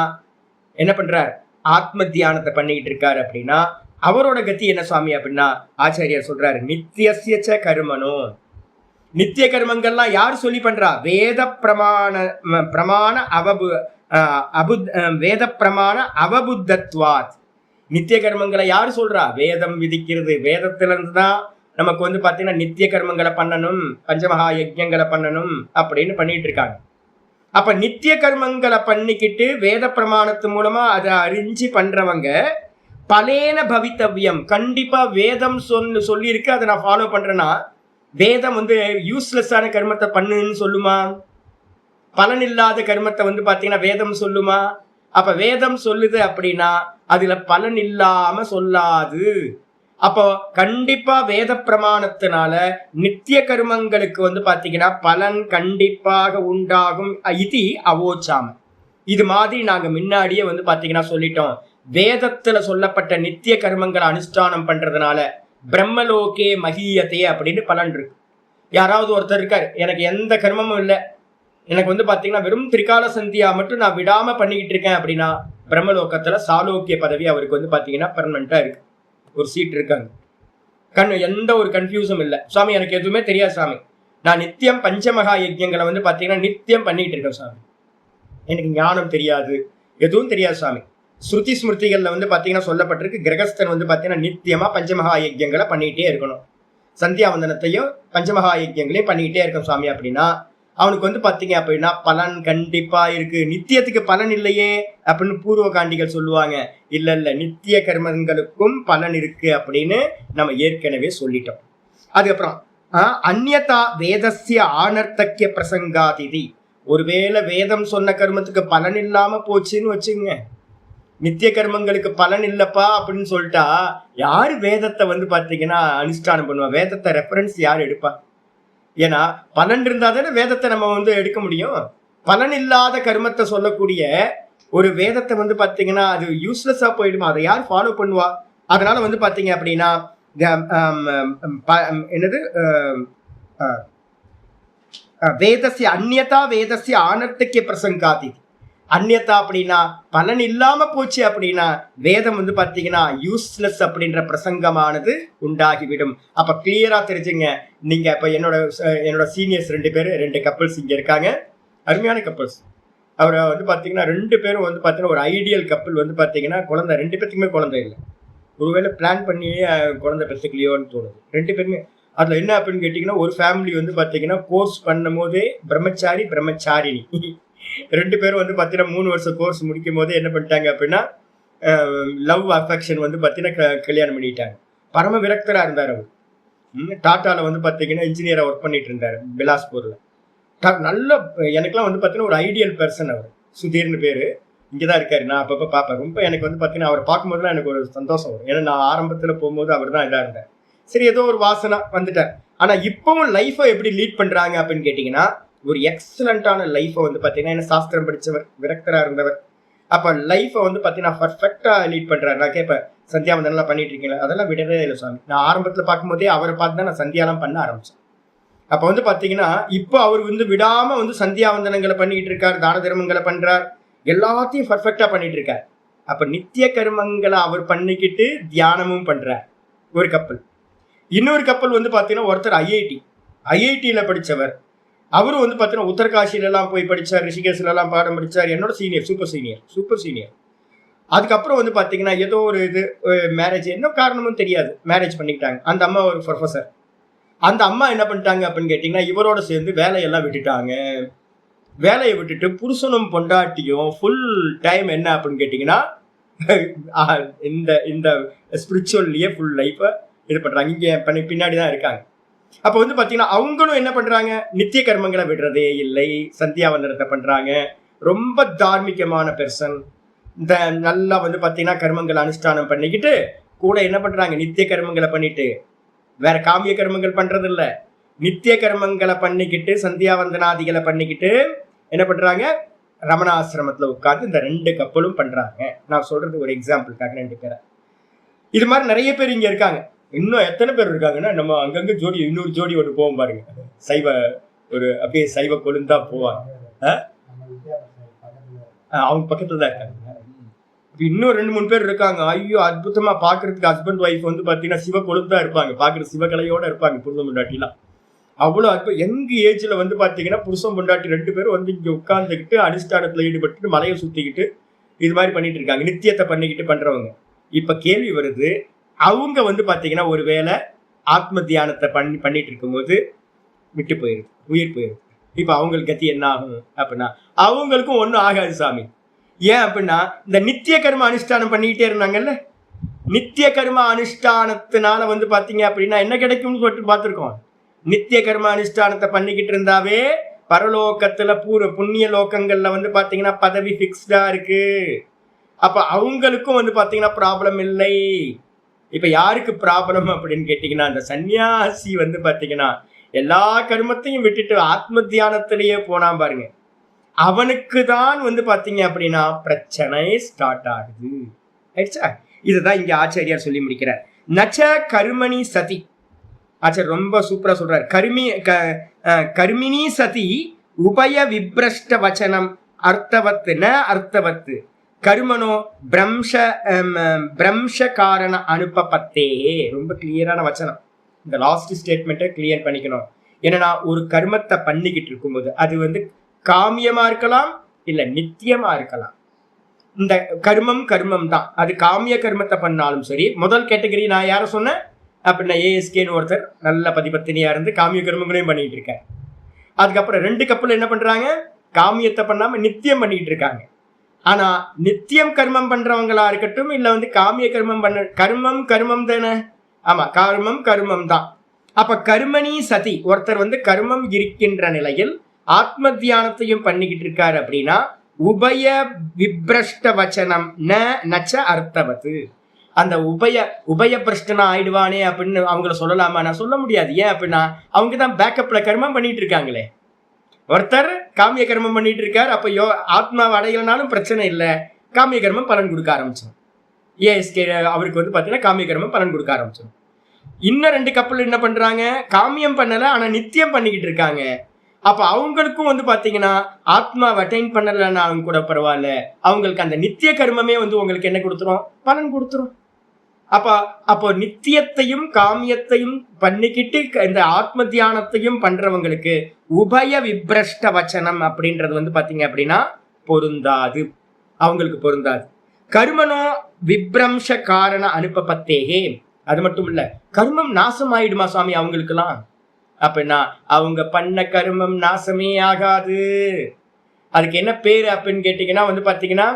என்ன பண்றார்? ஆத்ம தியானத்தை பண்ணிக்கிட்டு இருக்காரு அப்படின்னா அவரோட கதி என்ன சுவாமி அப்படின்னா, ஆச்சாரியார் சொல்றாரு நித்தியசியச்ச கர்மனோ. நித்திய கர்மங்கள்லாம் யார் சொல்லி பண்றா? வேத பிரமாண வேத பிரமாண அவபுத்தத்வாத். நித்திய கர்மங்களை யார் சொல்றா? வேதம் விதிக்கிறது. வேதத்துல இருந்துதான் நமக்கு வந்து பாத்தீங்கன்னா நித்திய கர்மங்களை பண்ணணும், பஞ்சமகா யஜ்யங்களை பண்ணணும் அப்படின்னு பண்ணிட்டு இருக்காங்க. அப்ப நித்திய கர்மங்களை பண்ணிக்கிட்டு வேத பிரமாணத்து மூலமா அதை அறிஞ்சு பண்றவங்க பலேன பவித்தவ்யம். கண்டிப்பா வேதம் சொல்லி இருக்கு, அதை நான் ஃபாலோ பண்றேன்னா வேதம் வந்து யூஸ்லெஸ்ஸான கர்மத்தை பண்ணுன்னு சொல்லுமா? பலன் இல்லாத கர்மத்தை வந்து பாத்தீங்கன்னா வேதம் சொல்லுமா? அப்ப வேதம் சொல்லுது அப்படின்னா அதுல பலன் இல்லாம சொல்லாது. அப்போ கண்டிப்பா வேத பிரமாணத்தினால நித்திய கர்மங்களுக்கு வந்து பாத்தீங்கன்னா பலன் கண்டிப்பாக உண்டாகும். இது அவோச்சாம. இது மாதிரி நாங்க முன்னாடியே வந்து பாத்தீங்கன்னா சொல்லிட்டோம். வேதத்துல சொல்லப்பட்ட நித்திய கர்மங்களை அனுஷ்டானம் பண்றதுனால பிரம்மலோகே மகியத்தே அப்படின்னு பலன் இருக்கு. யாராவது ஒருத்தர் இருக்காரு, எனக்கு எந்த கர்மமும் இல்லை, எனக்கு வந்து பாத்தீங்கன்னா வெறும் திரிகால சந்தியா மட்டும் நான் விடாம பண்ணிக்கிட்டு இருக்கேன் அப்படின்னா பிரம்மலோகத்துல சாலோக்கிய பதவி அவருக்கு வந்து பாத்தீங்கன்னா பெர்மனண்டா இருக்கு, ஒரு சீட் இருக்காங்க. எந்த ஒரு கன்ஃபியூஸும் இல்லை. சுவாமி எனக்கு எதுவுமே தெரியாது சாமி, நான் நித்தியம் பஞ்சமகா யஜ்யங்களை வந்து பாத்தீங்கன்னா நித்தியம் பண்ணிட்டு இருக்கேன் சாமி, எனக்கு ஞானம் தெரியாது, எதுவும் தெரியாது சாமி. ஸ்ருதி ஸ்மிருதிகள்ல வந்து பாத்தீங்கன்னா சொல்லப்பட்டிருக்கு, கிரகஸ்தன் வந்து பாத்தீங்கன்னா நித்தியமா பஞ்சமகா யஜ்யங்களை பண்ணிட்டே இருக்கணும், சந்தியாவந்தனத்தையும் பஞ்சமகா யஜ்யங்களையும் பண்ணிக்கிட்டே இருக்கும் சாமி அப்படின்னா அவனுக்கு வந்து பாத்தீங்க அப்படின்னா பலன் கண்டிப்பா இருக்கு. நித்தியத்துக்கு பலன் இல்லையே அப்படின்னு பூர்வ காண்டிகள் சொல்லுவாங்க. இல்ல இல்ல, நித்திய கர்மங்களுக்கும் பலன் இருக்கு அப்படின்னு நம்ம ஏற்கனவே சொல்லிட்டோம். அதுக்கப்புறம் அந்யதா வேதஸ்ய ஆனர்த்தக்கிய பிரசங்காதிதி. ஒருவேளை வேதம் சொன்ன கர்மத்துக்கு பலன் இல்லாம போச்சுன்னு வச்சுங்க, நித்திய கர்மங்களுக்கு பலன் இல்லப்பா அப்படின்னு சொல்லிட்டா யாரு வேதத்தை வந்து பாத்தீங்கன்னா அனுஷ்டானம் பண்ணுவா? வேதத்தை ரெஃபரன்ஸ் யார் எடுப்பா? ஏன்னா பலன் இருந்தா தானே வேதத்தை நம்ம வந்து எடுக்க முடியும். பலன் இல்லாத கர்மத்தை சொல்லக்கூடிய ஒரு வேதத்தை வந்து பாத்தீங்கன்னா அது யூஸ்லெஸ்ஸா போயிடுமா? அதை யார் ஃபாலோ பண்ணுவா? அதனால வந்து பாத்தீங்க அப்படின்னா என்னது வேதஸ்ய அந்யதா வேதஸ்ய ஆனர்த்தக்கிய பிரசங்காதி. அந்யதா அப்படின்னா பலன் இல்லாம போச்சு அப்படின்னா வேதம் வந்து பாத்தீங்கன்னா யூஸ்லெஸ் அப்படின்ற பிரசங்கமானது உண்டாகிவிடும். அப்ப கிளியரா தெரிஞ்சுங்க. நீங்க இப்ப என்னோட சீனியர்ஸ் 2 பேரு, 2 கப்பல்ஸ் இங்க இருக்காங்க, அருமையான கப்பல்ஸ். அவரை வந்து பாத்தீங்கன்னா 2 பேரும் வந்து பாத்தீங்கன்னா ஒரு ஐடியல் கப்பல். வந்து பாத்தீங்கன்னா குழந்தை 2 பேத்துக்குமே குழந்தை இல்லை, ஒருவேளை பிளான் பண்ணியே குழந்தை பெற்றுக்கலையோன்னு தோணுது 2 பேருமே. அதுல என்ன அப்படின்னு கேட்டீங்கன்னா, ஒரு ஃபேமிலி வந்து பாத்தீங்கன்னா கோர்ஸ் பண்ணும் போதே பிரம்மச்சாரி பிரம்மச்சாரிணி 2 பேரும் வந்து பாத்தீங்கன்னா 3 வருஷம் கோர்ஸ் முடிக்கும் போதே என்ன பண்ணிட்டாங்க அப்படின்னா லவ் அஃபெக்ஷன் வந்து பாத்தீங்கன்னா கல்யாணம் பண்ணிட்டாங்க. பரம விரக்தரா இருந்தார் அவர். டாட்டால வந்து பாத்தீங்கன்னா இன்ஜினியரா ஒர்க் பண்ணிட்டு இருந்தாரு பிலாஸ்பூர்ல. நல்ல எனக்குலாம் வந்து பாத்தீங்கன்னா ஒரு ஐடியல் பர்சன் அவர். சுதீர்னு பேரு, இங்கதான் இருக்காரு. நான் அப்பப்ப பார்ப்பேன். ரொம்ப எனக்கு வந்து பாத்தீங்கன்னா அவரை பார்க்கும்போதுலாம் எனக்கு ஒரு சந்தோஷம் வரும். ஏன்னா நான் ஆரம்பத்துல போகும்போது அவர் தான் இதா இருந்தார். சரி, ஏதோ ஒரு வாசனை வந்துட்டார். ஆனா இப்பவும் லைஃபை எப்படி லீட் பண்றாங்க அப்படின்னு கேட்டீங்கன்னா ஒரு எக்ஸலண்டான லைஃபை வந்து பாத்தீங்கன்னா என்ன சாஸ்திரம் படிச்சவர், விரக்தரா இருந்தவர். அப்ப லைஃபை வந்து பாத்தீங்கன்னா பர்ஃபெக்டா லீட் பண்றாரு. நான் கேட்பேன், சந்தியாவந்தனம் பண்ணிட்டு இருக்கீங்களா? அதெல்லாம் விடவே இல்லை சுவாமி. நான் ஆரம்பத்துல பார்க்கும்போதே அவரை பார்த்து தான் நான் சந்தியாலாம் பண்ண ஆரம்பிச்சேன். அப்ப வந்து பாத்தீங்கன்னா இப்போ அவர் வந்து விடாம வந்து சந்தியாவந்தனங்களை பண்ணிட்டு இருக்காரு, தான தர்மங்களை பண்றார், எல்லாத்தையும் பர்ஃபெக்டா பண்ணிட்டு இருக்காரு. அப்ப நித்திய கர்மங்களை அவர் பண்ணிக்கிட்டு தியானமும் பண்றார் ஒரு கப்பல். இன்னொரு கப்பல் வந்து பாத்தீங்கன்னா ஒருத்தர் ஐஐடியில படிச்சவர். அவரும் வந்து பாத்தீங்கன்னா உத்தரகாசியில எல்லாம் போய் படிச்சார், ரிஷிகேஷ்ல எல்லாம் பாடம் படிச்சார். என்னோட சீனியர், சூப்பர் சீனியர். அதுக்கப்புறம் வந்து பாத்தீங்கன்னா ஏதோ ஒரு இது மேரேஜ், என்ன காரணமும் தெரியாது, மேரேஜ் பண்ணிக்கிட்டாங்க. அந்த அம்மா ஒரு ப்ரொஃபசர். அந்த அம்மா என்ன பண்ணிட்டாங்க அப்படின்னு கேட்டீங்கன்னா இவரோட சேர்ந்து வேலையெல்லாம் விட்டுட்டாங்க. வேலையை விட்டுட்டு புருஷனும் பொண்டாட்டியும் ஃபுல் டைம் என்ன அப்படின்னு கேட்டீங்கன்னா இந்த ஸ்பிரிச்சுவல்லையே ஃபுல் லைஃபை இது பண்றாங்க. இங்க பின்னாடிதான் இருக்காங்க. அப்ப வந்து பாத்தீங்கன்னா அவங்களும் என்ன பண்றாங்க, நித்திய கர்மங்களை விடுறதே இல்லை, சந்தியாவந்தனத்தை பண்றாங்க. ரொம்ப தார்மீகமான பெர்சன். இந்த நல்லா வந்து பாத்தீங்கன்னா கர்மங்களை அனுஷ்டானம் பண்ணிக்கிட்டு கூட என்ன பண்றாங்க, நித்திய கர்மங்களை பண்ணிட்டு வேற காமிய கர்மங்கள் பண்றது இல்ல, நித்திய கர்மங்களை பண்ணிக்கிட்டு சந்தியாவந்தனாதிகளை பண்ணிக்கிட்டு என்ன பண்றாங்க, ரமணாசிரமத்துல உட்கார்ந்து இந்த 2 கப்பலும் பண்றாங்க. நான் சொல்றது ஒரு எக்ஸாம்பிளுக்காக 2 பேரை. இது மாதிரி நிறைய பேர் இங்க இருக்காங்க. இன்னும் எத்தனை பேர் இருக்காங்கன்னா நம்ம அங்கங்க ஜோடி, இன்னொரு ஜோடி ஒன்று போவோம் பாருங்க, சைவ ஒரு அப்படியே சைவ கொழுந்தா போவாங்க. அவங்க பக்கத்துல தான் இருக்காங்க. இன்னும் 2-3 பேர் இருக்காங்க. ஐயோ அற்புதமா பாக்குறதுக்கு ஹஸ்பண்ட் ஒய்ஃப் வந்து பாத்தீங்கன்னா சிவ கொழுந்தா இருப்பாங்க, பாக்குற சிவகலையோட இருப்பாங்க. புருஷன் பொண்டாட்டிலாம் அவ்வளவு அற்புதம். யங் ஏஜ்ல வந்து பாத்தீங்கன்னா புருஷன் பொண்டாட்டி 2 பேரும் வந்து இங்க உட்கார்ந்துக்கிட்டு அனுஷ்டானத்துல ஈடுபட்டு மலையை சுத்திக்கிட்டு இது மாதிரி பண்ணிட்டு இருக்காங்க, நித்தியத்தை பண்ணிக்கிட்டு பண்றவங்க. இப்ப கேள்வி வருது, அவங்க வந்து பாத்தீங்கன்னா ஒருவேளை ஆத்ம தியானத்தை பண்ணிட்டு இருக்கும்போது விட்டு போயிருது, உயிர் போயிருது. இப்ப அவங்களுக்கு கத்தி என்ன ஆகும் அப்படின்னா அவங்களுக்கும் ஒன்றும் ஆகாது சாமி. ஏன் அப்படின்னா இந்த நித்திய கர்ம அனுஷ்டானம் பண்ணிக்கிட்டே இருந்தாங்கல்ல, நித்திய கர்ம அனுஷ்டானத்தினால வந்து பாத்தீங்க அப்படின்னா என்ன கிடைக்கும்னு சொல்லிட்டு பார்த்துருக்கோம். நித்திய கர்ம அனுஷ்டானத்தை பண்ணிக்கிட்டு இருந்தாவே பரலோகத்துல புண்ணிய லோகங்கள்ல வந்து பாத்தீங்கன்னா பதவி பிக்ஸ்டா இருக்கு. அப்ப அவங்களுக்கும் வந்து பாத்தீங்கன்னா ப்ராப்ளம் இல்லை. இப்ப யாருக்கு ப்ராப்ளம் அப்படின்னு கேட்டீங்கன்னா அந்த சன்னியாசி வந்து பாத்தீங்கன்னா எல்லா கர்மத்தையும் விட்டுட்டு ஆத்ம தியானத்திலேயே போனா பாருங்க, அவனுக்கு தான் வந்து பாத்தீங்க அப்படின்னா பிரச்சனை ஸ்டார்ட் ஆகுது. ஆயிடுச்சா? இதுதான் இங்க ஆச்சாரியார் சொல்லி முடிக்கிறார். நச்ச கர்மணி சதி. ஆச்சார் ரொம்ப சூப்பரா சொல்றாரு. கர்மிணி சதி உபய விப்ரஷ்ட வச்சனம் அர்த்தவத்து ந அர்த்தவத்து கருமனோ பிரம்ச காரண அனுப்பப்பத்தே. ரொம்ப கிளியரான வச்சனம். இந்த லாஸ்ட் ஸ்டேட்மெண்ட்டை கிளியர் பண்ணிக்கணும். ஏன்னா ஒரு கர்மத்தை பண்ணிக்கிட்டு இருக்கும்போது அது காமியமா இருக்கலாம், இல்ல நித்தியமா இருக்கலாம். இந்த கர்மம் தான். அது காமிய கர்மத்தை பண்ணாலும் சரி. முதல் கேட்டகரி நான் யார சொன்னேன் அப்படின்னா ஏஎஸ்கேன்னு ஒருத்தர் நல்ல பதிபத்தினியா இருந்து காமிய கர்மங்களையும் பண்ணிட்டு இருக்காரு. அதுக்கப்புறம் 2 கப்பல் என்ன பண்றாங்க, காமியத்தை பண்ணாம நித்தியம் பண்ணிட்டு இருக்காங்க. ஆனா நித்தியம் கர்மம் பண்றவங்களா இருக்கட்டும், இல்ல காமிய கர்மம் பண்ண கர்மம் தானே. ஆமா, கர்மம் தான். அப்ப கர்மணி சதி ஒருத்தர் கர்மம் இருக்கின்ற நிலையில் ஆத்ம தியானத்தையும் பண்ணிக்கிட்டு இருக்காரு அப்படின்னா உபய விப்ரஷ்ட வச்சனம் நச்ச அர்த்தவத்து. அந்த உபய பிரஷ்டனா ஆயிடுவானே அப்படின்னு அவங்கள சொல்லலாமா? நான் சொல்ல முடியாது. ஏன் அப்படின்னா அவங்க தான் பேக்கப்ல கர்மம் பண்ணிட்டு இருக்காங்களே. ஒருத்தர் காமிய கர்மம் பண்ணிட்டு இருக்காரு, அப்ப ஆத்மாவை அடையலனாலும் பிரச்சனை இல்லை, காமிய கர்மம் பலன் கொடுக்க ஆரம்பிச்சோம். ஏஎஸ்கே அவருக்கு பாத்தீங்கன்னா காமிய கர்மம் பலன் கொடுக்க ஆரம்பிச்சோம். இன்னும் 2 கப்பல் என்ன பண்றாங்க, காமியம் பண்ணல ஆனா நித்தியம் பண்ணிக்கிட்டு இருக்காங்க. அப்ப அவங்களுக்கும் பாத்தீங்கன்னா ஆத்மாவை அட்டைன் பண்ணலன்னா அவங்க கூட பரவாயில்ல, அவங்களுக்கு அந்த நித்திய கர்மமே உங்களுக்கு என்ன கொடுத்துரும், பலன் கொடுத்துரும். அப்போ நித்தியத்தையும் காமியத்தையும் பண்ணிக்கிட்டு இந்த ஆத்ம தியானத்தையும் பண்றவங்களுக்கு உபய விப்ரஷ்ட வச்சனம் அப்படின்றது பாத்தீங்க அப்படின்னா பொருந்தாது, அவங்களுக்கு பொருந்தாது. கர்மனோ விப்ரம்ச காரண அனுப்பப்பத்தேகே. அது மட்டும் இல்ல, கர்மம் நாசம் ஆயிடுமா சுவாமி அவங்களுக்குலாம் அப்படின்னா அவங்க பண்ண கர்மம் நாசமே ஆகாது. அதுக்கு என்ன பேரு அப்படின்னு கேட்டீங்கன்னா பாத்தீங்கன்னா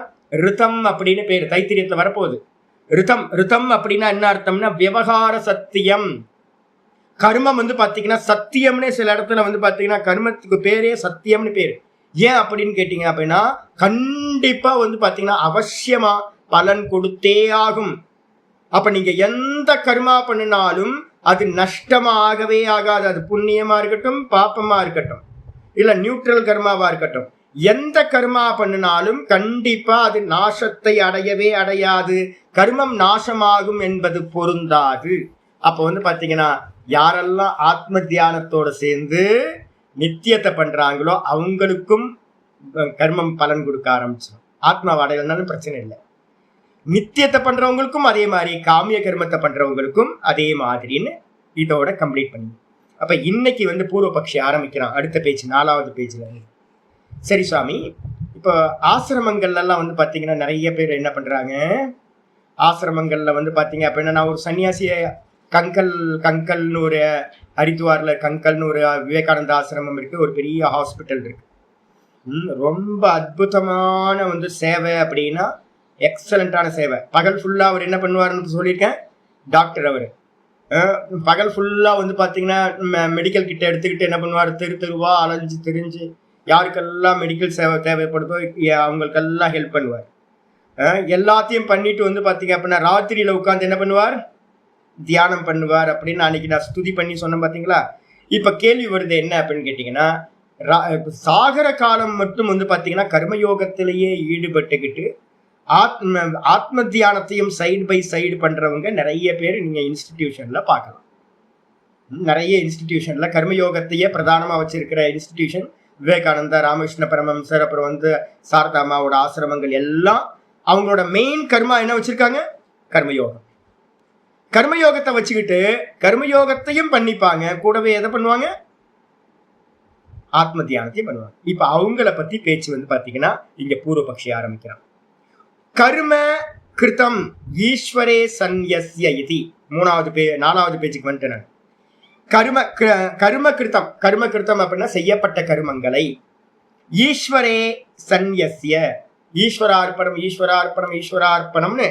ரிதம் அப்படின்னு பேரு. தைத்திரியத்துல வரப்போகுது. ரிதம் அப்படின்னா என்ன அர்த்தம்னா விவகார சத்தியம். கர்மம் பாத்தீங்கன்னா சத்தியம்னு சில இடத்துல பாத்தீங்கன்னா கர்மத்துக்கு பேரே சத்தியம்னு பேரு. ஏன் அப்படின்னு கேட்டீங்க அப்படின்னா கண்டிப்பா பாத்தீங்கன்னா அவசியமா பலன் கொடுத்தே ஆகும். அப்ப நீங்க எந்த கர்மா பண்ணினாலும் அது நஷ்டமா ஆகவே ஆகாது. அது புண்ணியமா இருக்கட்டும், பாப்பமா இருக்கட்டும், இல்ல நியூட்ரல் கர்மாவா இருக்கட்டும், எந்த கர்மா பண்ணினாலும் கண்டிப்பா அது நாசத்தை அடையவே அடையாது. கர்மம் நாசமாகும் என்பது பொருந்தாது. அப்போ பாத்தீங்கன்னா யாரெல்லாம் ஆத்ம தியானத்தோட சேர்ந்து நித்தியத்தை பண்றாங்களோ அவங்களுக்கும் கர்மம் பலன் கொடுக்க ஆரம்பிச்சிடும். ஆத்மாவை அடையலனாலும் பிரச்சனை இல்லை. நித்தியத்தை பண்றவங்களுக்கும் அதே மாதிரி, காமிய கர்மத்தை பண்றவங்களுக்கும் அதே மாதிரின்னு இதோட கம்ப்ளீட் பண்ணி. அப்ப இன்னைக்கு பூர்வபக்ஷி ஆரம்பிக்கிறான். அடுத்த பேஜ் 4வது பேஜ்ல. சரி சுவாமி, இப்போ ஆசிரமங்கள்ல எல்லாம் பாத்தீங்கன்னா நிறைய பேர் என்ன பண்றாங்க, ஆசிரமங்கள்ல பாத்தீங்க அப்படின்னா நான் ஒரு சன்னியாசிய கங்கல்னு ஒரு ஹரித்வார்ல கங்கல்னு ஒரு விவேகானந்த ஆசிரமம் இருக்கு, ஒரு பெரிய ஹாஸ்பிட்டல் இருக்கு. ரொம்ப அற்புதமான சேவை அப்படின்னா எக்ஸலண்டான சேவை. பகல் ஃபுல்லா அவர் என்ன பண்ணுவாருன்னு சொல்லியிருக்கேன், டாக்டர் அவரு பகல் ஃபுல்லா பாத்தீங்கன்னா மெடிக்கல் கிட்ட எடுத்துக்கிட்டு என்ன பண்ணுவார், தெருவா அலைஞ்சு தெரிஞ்சு யாருக்கெல்லாம் மெடிக்கல் சேவை தேவைப்படுதோ அவங்களுக்கெல்லாம் ஹெல்ப் பண்ணுவார். எல்லாத்தையும் பண்ணிட்டு பாத்தீங்க அப்படின்னா ராத்திரியில உட்காந்து என்ன பண்ணுவார், தியானம் பண்ணுவார் அப்படின்னு அன்னைக்கு நான் ஸ்துதி பண்ணி சொன்னேன் பாத்தீங்களா. இப்ப கேள்வி வருது என்ன அப்படின்னு கேட்டீங்கன்னா, சாகர காலம் மட்டும் பாத்தீங்கன்னா கர்மயோகத்திலேயே ஈடுபட்டுக்கிட்டு ஆத்ம தியானத்தையும் சைடு பை சைடு பண்றவங்க நிறைய பேர் நீங்க இன்ஸ்டிடியூஷன்ல பார்க்கலாம். நிறைய இன்ஸ்டிடியூஷன்ல கர்மயோகத்தையே பிரதானமா வச்சிருக்கிற இன்ஸ்டிடியூஷன் விவேகானந்தா, ராமகிருஷ்ண பரமஹம்சர், அப்புறம் சாரதாமாவோட ஆசிரமங்கள் எல்லாம் அவங்களோட மெயின் கர்மா என்ன வச்சிருக்காங்க, கர்மயோகம். கர்மயோகத்தை வச்சுக்கிட்டு கர்மயோகத்தையும் பண்ணிப்பாங்க, கூடவே எதை பண்ணுவாங்க, ஆத்ம தியானத்தையும் பண்ணுவாங்க. இப்ப அவங்கள பத்தி பேச்சு பாத்தீங்கன்னா இங்க பூர்வபக்ஷி ஆரம்பிக்கிறான். கர்ம கிருத்தம் ஈஸ்வரே சந்யஸ்ய இதி. 4வது பேஜுக்கு வந்துட்டு நான் கர்ம கிருத்தம் அப்படின்னா செய்யப்பட்ட கர்மங்களை ஈஸ்வரே சந்யஸ்ய, ஈஸ்வரார்ப்பணம்னு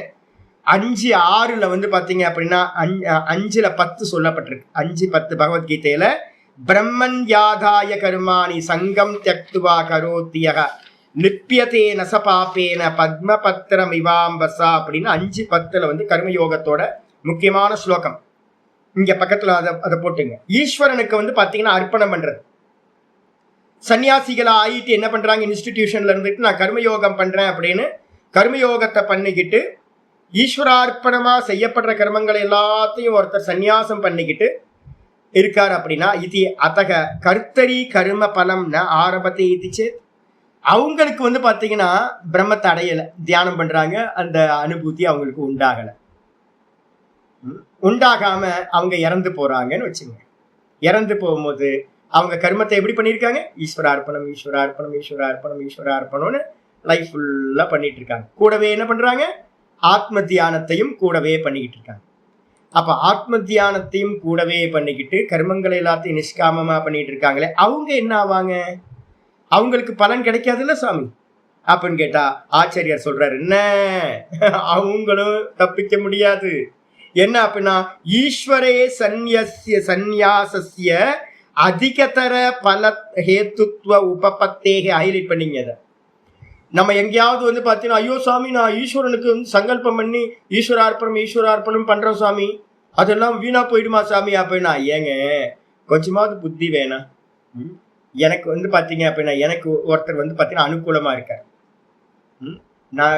5:6 பாத்தீங்க அப்படின்னா 5:10 சொல்லப்பட்டிருக்கு. 5:10 பகவத்கீதையில பிரம்மன் யாதாய கர்மாணி சங்கம் தியக்துவா கரோத்தியக லிப்பியதே நசபாப்பேன பத்மபத்திரம் இவாம்பசா அப்படின்னு 5:10 கர்மயோகத்தோட முக்கியமான ஸ்லோகம். இங்க பக்கத்துல அதை போட்டுங்க. ஈஸ்வரனுக்கு பாத்தீங்கன்னா அர்ப்பணம் பண்றது. சன்னியாசிகளா ஆயிட்டு என்ன பண்றாங்க, இன்ஸ்டிடியூஷன்ல இருந்துட்டு நான் கர்மயோகம் பண்றேன் அப்படின்னு கர்மயோகத்தை பண்ணிக்கிட்டு ஈஸ்வரார்ப்பணமா செய்யப்படுற கர்மங்களை எல்லாத்தையும் ஒருத்தர் சன்னியாசம் பண்ணிக்கிட்டு இருக்காரு அப்படின்னா இது அத்தக கர்த்தரி கர்ம பலம் ந ஆரம்பத்தை இதிச்சு. அவங்களுக்கு வந்து பாத்தீங்கன்னா பிரம்மத்தை அடையல, தியானம் பண்றாங்க, அந்த அனுபூதி அவங்களுக்கு உண்டாகல. உண்டாகாம அவங்க இறந்து போறாங்கன்னு வச்சுங்க. இறந்து போகும்போது அவங்க கர்மத்தை எப்படி பண்ணியிருக்காங்க? ஈஸ்வரார்ப்பணம், ஈஸ்வரார்ப்பணம், ஈஸ்வரார்ப்பணம், ஈஸ்வரார்ப்பணம்னு லைஃப் ஃபுல்லா பண்ணிட்டு இருக்காங்க. கூடவே என்ன பண்றாங்க? ஆத்ம தியானத்தையும் கூடவே பண்ணிக்கிட்டு இருக்காங்க. அப்ப ஆத்ம தியானத்தையும் கூடவே பண்ணிக்கிட்டு கர்மங்களை எல்லாத்தையும் நிஷ்காமமா பண்ணிட்டு இருக்காங்களே, அவங்க என்ன ஆவாங்க? அவங்களுக்கு பலன் கிடைக்காதுல்ல சாமி அப்படின்னு கேட்டா ஆச்சாரியார் சொல்றாரு, என்ன அவங்களும் தப்பிக்க முடியாது. என்ன அப்படின்னா, ஈஸ்வரே சந்நியாசஸ்ய அதிகதர பல ஹேத்துத்வ உபபத்தேக ஹைலைட் பண்ணீங்க. அதை நம்ம எங்கேயாவது வந்து பார்த்தீங்கன்னா, ஐயோ சாமி நான் ஈஸ்வரனுக்கு வந்து சங்கல்பம் பண்ணி ஈஸ்வரார்ப்பணம் பண்றோம் சாமி, அதெல்லாம் வீணா போயிடுமா சாமி அப்படின்னா, ஏங்க கொஞ்சமாவது புத்தி வேணாம். எனக்கு வந்து பார்த்தீங்க அப்படின்னா, எனக்கு ஒருத்தர் வந்து பார்த்தீங்கன்னா அனுகூலமா இருக்கார். நான்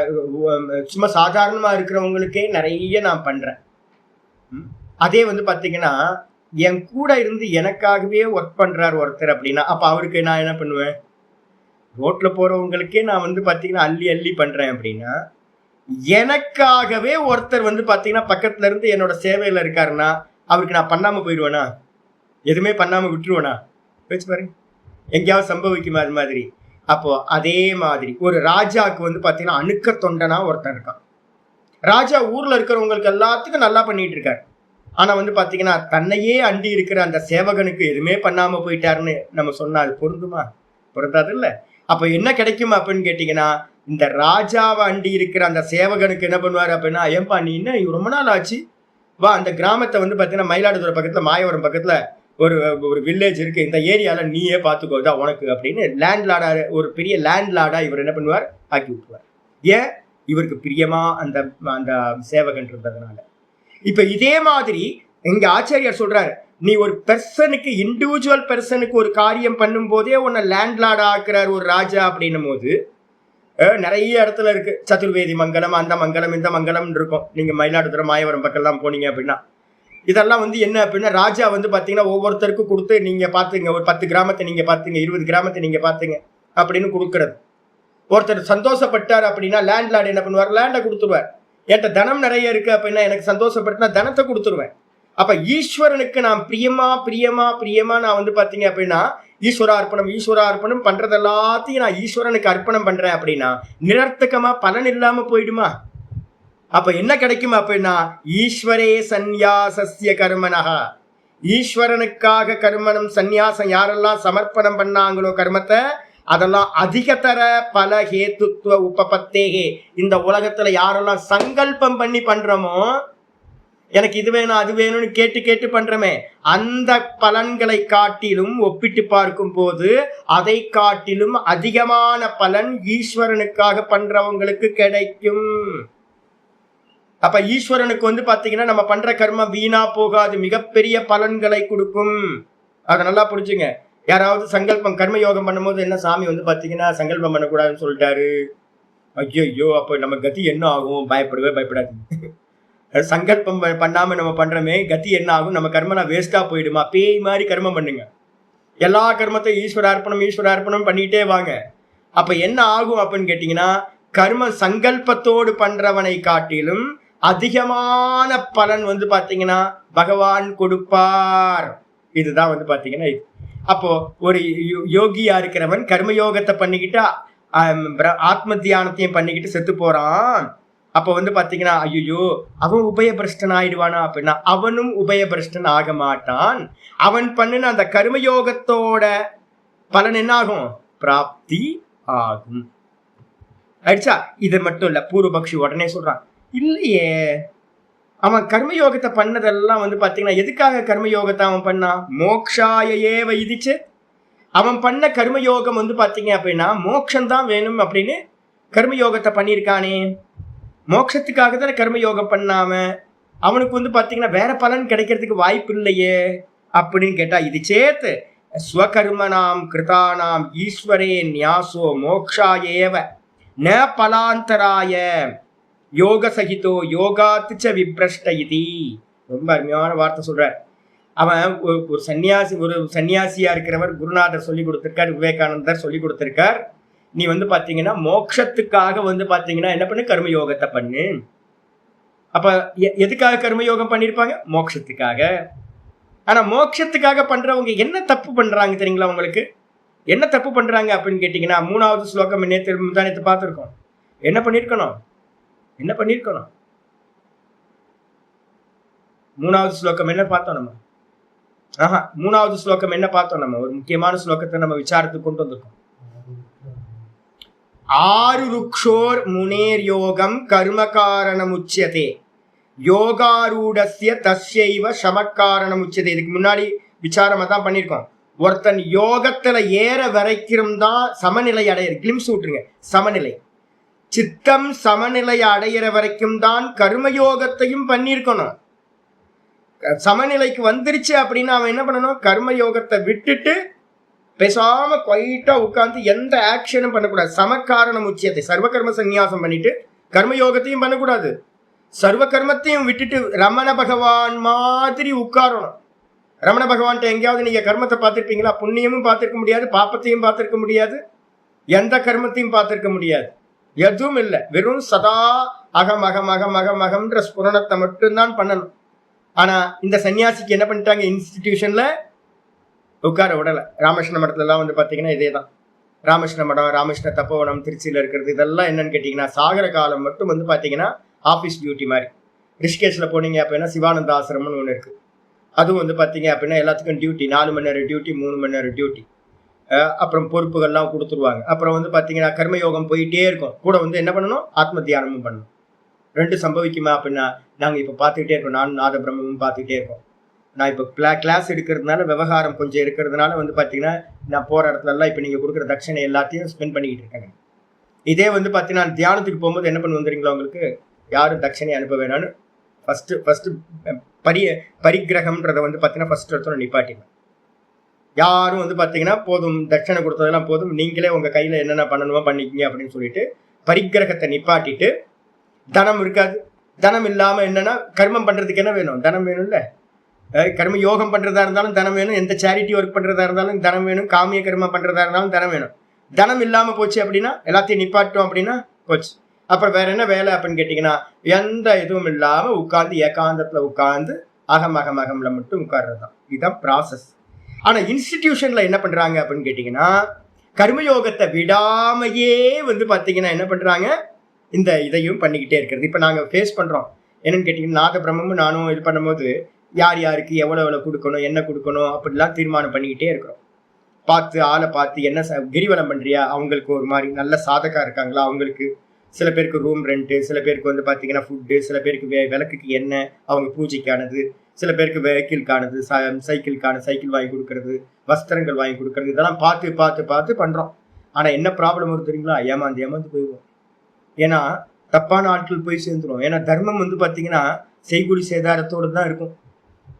சும்மா சாதாரணமா இருக்கிறவங்களுக்கே நிறைய நான் பண்றேன். அதே வந்து பார்த்தீங்கன்னா என் கூட இருந்து எனக்காகவே ஒர்க் பண்றாரு ஒருத்தர் அப்படின்னா, அப்ப அவருக்கு நான் என்ன பண்ணுவேன்? ரோட்ல போறவங்களுக்கே நான் வந்து பாத்தீங்கன்னா அள்ளி அள்ளி பண்றேன் அப்படின்னா, எனக்காகவே ஒருத்தர் வந்து பாத்தீங்கன்னா பக்கத்துல இருந்து என்னோட சேவையில இருக்காருன்னா அவருக்கு நான் பண்ணாம போயிடுவேனா? எதுவுமே பண்ணாம விட்டுருவேனா? வச்சு பாருங்க, எங்கேயாவது சம்பவிக்குமா அது மாதிரி? அப்போ அதே மாதிரி ஒரு ராஜாவுக்கு வந்து பாத்தீங்கன்னா அணுக்க தொண்டனா ஒருத்தர் இருக்கான். ராஜா ஊர்ல இருக்கிறவங்களுக்கு எல்லாத்துக்கும் நல்லா பண்ணிட்டு இருக்காரு. ஆனா வந்து பாத்தீங்கன்னா தன்னையே அண்டி இருக்கிற அந்த சேவகனுக்கு எதுவுமே பண்ணாம போயிட்டாருன்னு நம்ம சொன்னா அது பொருந்துமா? பொருந்தாது இல்ல. அப்ப என்ன கிடைக்கும் அப்படின்னு கேட்டீங்கன்னா, இந்த ராஜாவை அண்டி இருக்கிற அந்த சேவகனுக்கு என்ன பண்ணுவாரு அப்படின்னா, ஏன்பா நீ என்ன ரொம்ப நாள் ஆச்சு, வா அந்த கிராமத்தை வந்து பாத்தீங்கன்னா மயிலாடுதுறை பக்கத்துல மாயவரம் பக்கத்துல ஒரு ஒரு வில்லேஜ் இருக்கு, இந்த ஏரியால நீயே பாத்துக்கோ தான் உனக்கு அப்படின்னு லேண்ட்லார்டா, ஒரு பெரிய லேண்ட்லார்டா இவர் என்ன பண்ணுவார்? ஆக்கி விட்டுருவார். ஏன்? இவருக்கு பிரியமா அந்த அந்த சேவகன் இருந்ததுனால. இப்ப இதே மாதிரி இங்க ஆச்சாரியார் சொல்றாரு, நீ ஒரு பெர்சனுக்கு, இண்டிவிஜுவல் பெர்சனுக்கு ஒரு காரியம் பண்ணும் போதே உன்னை லேண்ட்லார்ட் ஆக்குறாரு ஒரு ராஜா அப்படின்னும் போது, நிறைய இடத்துல இருக்கு, சதுர்வேதி மங்கலம், அந்த மங்கலம், இந்த மங்கலம் இருக்கும். நீங்க மயிலாடுதுறை மாயவரம் பக்கம்லாம் போனீங்க அப்படின்னா இதெல்லாம் வந்து என்ன அப்படின்னா, ராஜா வந்து பாத்தீங்கன்னா ஒவ்வொருத்தருக்கும் கொடுத்து நீங்க பாத்துங்க, ஒரு 10 கிராமத்தை நீங்க பாத்துங்க, 20 கிராமத்தை நீங்க பாத்துங்க அப்படின்னு கொடுக்கறது. ஒருத்தர் சந்தோஷப்பட்டார் அப்படின்னா லேண்ட்லார்டு என்ன பண்ணுவார்? லேண்டை கொடுத்துருவார். என்கிட்ட தனம் நிறைய இருக்கு அப்படின்னா எனக்கு சந்தோஷப்பட்டுனா தனத்தை கொடுத்துருவேன். அப்ப ஈஸ்வரனுக்கு நான் பிரியமா நான் வந்து பாத்தீங்க அப்படின்னா ஈஸ்வரார்ப்பணம் பண்றது எல்லாத்தையும் நான் ஈஸ்வரனுக்கு அர்ப்பணம் பண்றேன் அப்படின்னா நிரர்த்தகமா பலன் இல்லாம போயிடுமா? அப்ப என்ன கிடைக்கும் அப்படின்னா, ஈஸ்வரே சந்நியாசஸ்ய கர்மனஹா, ஈஸ்வரனுக்காக கர்மனம் சந்நியாசம் யாரெல்லாம் சமர்ப்பணம் பண்ணாங்களோ கர்மத்தை, அதெல்லாம் அதிகதர பல ஹேத்துத்வ உபபத்தேகே, இந்த உலகத்துல யாரெல்லாம் சங்கல்பம் பண்ணி பண்றோமோ, எனக்கு இது வேணும் அது வேணும்னு கேட்டு பண்றமே, அந்த பலன்களை காட்டிலும் ஒப்பிட்டு பார்க்கும் போது அதை காட்டிலும் அதிகமான பலன் ஈஸ்வரனுக்காக பண்றவங்களுக்கு கிடைக்கும். அப்ப ஈஸ்வரனுக்கு வந்து பாத்தீங்கன்னா நம்ம பண்ற கர்மம் வீணா போகாது, மிகப்பெரிய பலன்களை கொடுக்கும். அதை நல்லா புரிஞ்சுங்க. யாராவது சங்கல்பம் கர்மயோகம் பண்ணும்போது என்ன, சாமி வந்து பாத்தீங்கன்னா சங்கல்பம் பண்ணக்கூடாதுன்னு சொல்லிட்டாரு, ஐயோ அப்ப நம்ம கதி என்ன ஆகும்? பயப்படவே பயப்படாது. சங்கல்பம் பண்ணாம நம்ம பண்றோமே, கதி என்ன ஆகும்? நம்ம கர்மம் வேஸ்டா போயிடுமா? பேய் மாதிரி கர்மம் பண்ணுங்க, எல்லா கர்மத்தையும் ஈஸ்வரார்ப்பணம் பண்ணிட்டே வாங்க. அப்ப என்ன ஆகும் அப்படின்னு கேட்டீங்கன்னா, கர்ம சங்கல்பத்தோடு பண்றவனை காட்டிலும் அதிகமான பலன் வந்து பாத்தீங்கன்னா பகவான் கொடுப்பார். இதுதான் வந்து பாத்தீங்கன்னா இது. அப்போ ஒரு யோகியா இருக்கிறவன் கர்மயோகத்தை பண்ணிக்கிட்டு ஆத்ம தியானத்தையும் பண்ணிக்கிட்டு செத்து போறான். அப்ப வந்து பாத்தீங்கன்னா ஐயோ அவன் உபயபிரஷ்டன் ஆயிடுவானா அப்படின்னா, அவனும் உபயபிரஷ்டன் ஆக மாட்டான். அவன் பண்ணின அந்த கர்மயோகத்தோட பலன் என்ன ஆகும்? பிராப்தி ஆகும். ஆயிடுச்சா? இது மட்டும் இல்ல, பூர்வபக்ஷி உடனே சொல்றான், இல்லையே அவன் கர்மயோகத்தை பண்ணதெல்லாம் வந்து பாத்தீங்கன்னா எதுக்காக கர்மயோகத்தை அவன் பண்ணான்? மோக்ஷாயே வைதிச்சு. அவன் பண்ண கர்மயோகம் வந்து பாத்தீங்க அப்படின்னா மோட்சம்தான் வேணும் அப்படின்னு கர்மயோகத்தை பண்ணியிருக்கானே, மோட்சத்துக்காக தானே கர்மயோகம் பண்ணாம, அவனுக்கு வந்து பாத்தீங்கன்னா வேற பலன் கிடைக்கிறதுக்கு வாய்ப்பு இல்லையே அப்படின்னு கேட்டா, இது சேத்து ஸ்வகர்மனாம் கிருதானாம் ஈஸ்வரே நியாசோ மோக்ஷாயேவ ந பலாந்தராய யோக சகிதோ யோகாத்துச்ச விப்ரஷ்ட இதி. ரொம்ப அருமையான வார்த்தை சொல்ற. அவன் ஒரு சன்னியாசியா இருக்கிறவர் குருநாதர் சொல்லி கொடுத்திருக்கார், விவேகானந்தர் சொல்லி கொடுத்திருக்கார். நீ வந்து பாத்தீங்கன்னா மோட்சத்துக்காக வந்து பாத்தீங்கன்னா என்ன பண்ணு, கர்மயோகத்தை பண்ணு. அப்ப எதுக்காக கர்மயோகம் பண்ணிருப்பாங்க? மோட்சத்துக்காக. ஆனா மோட்சத்துக்காக பண்றவங்க என்ன தப்பு பண்றாங்க தெரியுங்களா உங்களுக்கு? என்ன தப்பு பண்றாங்க அப்படின்னு கேட்டீங்கன்னா, 3வது ஸ்லோகம் முந்தானத்து பார்த்திருக்கோம். என்ன பண்ணிருக்கணும்? என்ன பண்ணிருக்கணும்? 3வது ஸ்லோகம் என்ன பார்த்தோம் நம்ம? 3வது ஸ்லோகம் என்ன பார்த்தோம் நம்ம? ஒரு முக்கியமான ஸ்லோகத்தை நம்ம விசாரத்துக்கு கொண்டு வந்திருக்கோம். ஆருருக்ஷோர் முனேர் யோகம் கர்மகாரணம் உச்சியதே யோகாரூடஸ்ய தஸ்யைவ சமக்காரணம் உச்சியதே. இதுக்கு முன்னாடி விசாரமா தான் பண்ணியிருக்கோம். ஒருத்தன் யோகத்துல ஏற வரைக்கும் தான் சமநிலை அடையிற, கிளிம்ஸ் விட்டுருங்க, சமநிலை சித்தம் சமநிலை அடையிற வரைக்கும் தான் கர்மயோகத்தையும் பண்ணியிருக்கணும். சமநிலைக்கு வந்துருச்சு அப்படின்னா அவன் என்ன பண்ணணும்? கர்மயோகத்தை விட்டுட்டு பேசாம குவைட்டா உட்காந்து எந்த ஆக்ஷனும் பண்ணக்கூடாது. சமக்காரணம் உச்சியத்தை, சர்வ கர்ம சந்நியாசம் பண்ணிட்டு கர்மயோகத்தையும் பண்ணக்கூடாது, சர்வ கர்மத்தையும் விட்டுட்டு ரமண பகவான் மாதிரி உட்காரணும். ரமண பகவான்கிட்ட எங்கேயாவது நீங்க கர்மத்தை பார்த்திருப்பீங்களா? புண்ணியமும் பார்த்திருக்க முடியாது, பாப்பத்தையும் பார்த்திருக்க முடியாது, எந்த கர்மத்தையும் பார்த்திருக்க முடியாது, எதுவும் இல்லை. வெறும் சதா அகம் அகம் அகம் அகம் அகம்ன்ற ஸ்புரணத்தை மட்டும்தான் பண்ணணும். ஆனா இந்த சன்னியாசிக்கு என்ன பண்ணிட்டாங்க? இன்ஸ்டிடியூஷன்ல உட்கார விடலை. ராமகிருஷ்ண மடத்துல எல்லாம் வந்து பாத்தீங்கன்னா இதே தான். ராமகிருஷ்ண மடம், ராமகிருஷ்ண தப்போவனம் திருச்சியில இருக்கிறது, இதெல்லாம் என்னன்னு கேட்டீங்கன்னா சாகர காலம் மட்டும் வந்து பாத்தீங்கன்னா ஆஃபீஸ் டியூட்டி மாதிரி. ரிஷிகேஷ்ல போனீங்க அப்படின்னா சிவானந்த ஆசிரமம்னு ஒன்று இருக்கு. அதுவும் வந்து பாத்தீங்க அப்படின்னா எல்லாத்துக்கும் டியூட்டி, 4 மணி நேரம் டியூட்டி, 3 மணி நேரம் டியூட்டி. அப்புறம் பொறுப்புகள்லாம் கொடுத்துருவாங்க. அப்புறம் வந்து பாத்தீங்கன்னா கர்மயோகம் போயிட்டே இருக்கும். கூட வந்து என்ன பண்ணணும்? ஆத்ம தியானமும் பண்ணணும். 2 சம்பவிக்குமா அப்படின்னா நாங்கள் இப்போ பார்த்துக்கிட்டே இருக்கோம். நானும் நாத பிரம்மமும் பார்த்துக்கிட்டே இருக்கோம். நான் இப்போ கிளாஸ் எடுக்கிறதுனால, விவகாரம் கொஞ்சம் இருக்கிறதுனால வந்து பார்த்தீங்கன்னா நான் போகிற இடத்துலலாம் இப்போ நீங்கள் கொடுக்குற தட்சணை எல்லாத்தையும் ஸ்பெண்ட் பண்ணிக்கிட்டு இருக்கேங்க. இதே வந்து பார்த்தீங்கன்னா தியானத்துக்கு போகும்போது என்ன பண்ண வந்துறீங்களா? உங்களுக்கு யாரும் தட்சணை அனுப்ப வேணான்னு ஃபஸ்ட்டு பரிகிரகம்ன்றதை வந்து பார்த்தீங்கன்னா ஃபஸ்ட் இடத்துல நிப்பாட்டிடுவேன். யாரும் வந்து பார்த்தீங்கன்னா போதும், தட்சணை கொடுத்ததெல்லாம் போதும், நீங்களே உங்கள் கையில் என்னென்ன பண்ணணுமோ பண்ணிக்கிங்க அப்படின்னு சொல்லிட்டு பரிகிரகத்தை நிப்பாட்டிட்டு, தனம் இருக்காது. தனம் இல்லாம என்னன்னா கர்மம் பண்றதுக்கு என்ன வேணும்? தனம் வேணும்ல. கர்ம யோகம் பண்றதா இருந்தாலும் தனம் வேணும், எந்த சேரிட்டி ஒர்க் பண்றதா இருந்தாலும் தனம் வேணும், காமிய கர்மம் பண்றதா இருந்தாலும் தனம் வேணும். தனம் இல்லாம போச்சு அப்படின்னா எல்லாத்தையும் நிப்பாட்டோம் அப்படின்னா போச்சு. அப்புறம் வேற என்ன வேலை அப்படின்னு கேட்டீங்கன்னா எந்த இதுவும் இல்லாம உட்கார்ந்து ஏகாந்தத்துல உட்கார்ந்து அகம் அகம் அகம்ல மட்டும் உட்கார்றது தான். இதுதான் ப்ராசஸ். ஆனா இன்ஸ்டிடியூஷன்ல என்ன பண்றாங்க அப்படின்னு கேட்டீங்கன்னா கர்மயோகத்தை விடாமையே வந்து பாத்தீங்கன்னா என்ன பண்றாங்க? இந்த இதையும் பண்ணிக்கிட்டே இருக்கிறது. இப்போ நாங்கள் ஃபேஸ் பண்ணுறோம். என்னன்னு கேட்டிங்கன்னா நாத பிரம்மமும் நானும் இது பண்ணும்போது யார் யாருக்கு எவ்வளோ கொடுக்கணும், என்ன கொடுக்கணும் அப்படிலாம் தீர்மானம் பண்ணிக்கிட்டே இருக்கிறோம். ஆளை பார்த்து என்ன கிரிவலம் பண்ணுறியா, அவங்களுக்கு ஒரு மாதிரி நல்ல சாதகா இருக்காங்களா, அவங்களுக்கு சில பேருக்கு ரூம் ரெண்ட்டு, சில பேருக்கு வந்து பார்த்தீங்கன்னா ஃபுட்டு, சில பேருக்கு விளக்குக்கு எண்ணெய், அவங்க பூஜைக்கானது, சில பேருக்கு வெஹிக்கிள்கானது, சைக்கிள் வாங்கி கொடுக்கறது, வஸ்திரங்கள் வாங்கி கொடுக்கறது, இதெல்லாம் பார்த்து பார்த்து பார்த்து பண்ணுறோம். ஆனால் என்ன ப்ராப்ளம் வரும் தெரியுங்களா? ஏமாந்து போயிடுவோம். ஏன்னா தப்பான ஆட்கள் போய் சேர்ந்துடும். ஏன்னா தர்மம் வந்து பார்த்தீங்கன்னா செய்கூலி சேதாரத்தோடு தான் இருக்கும்.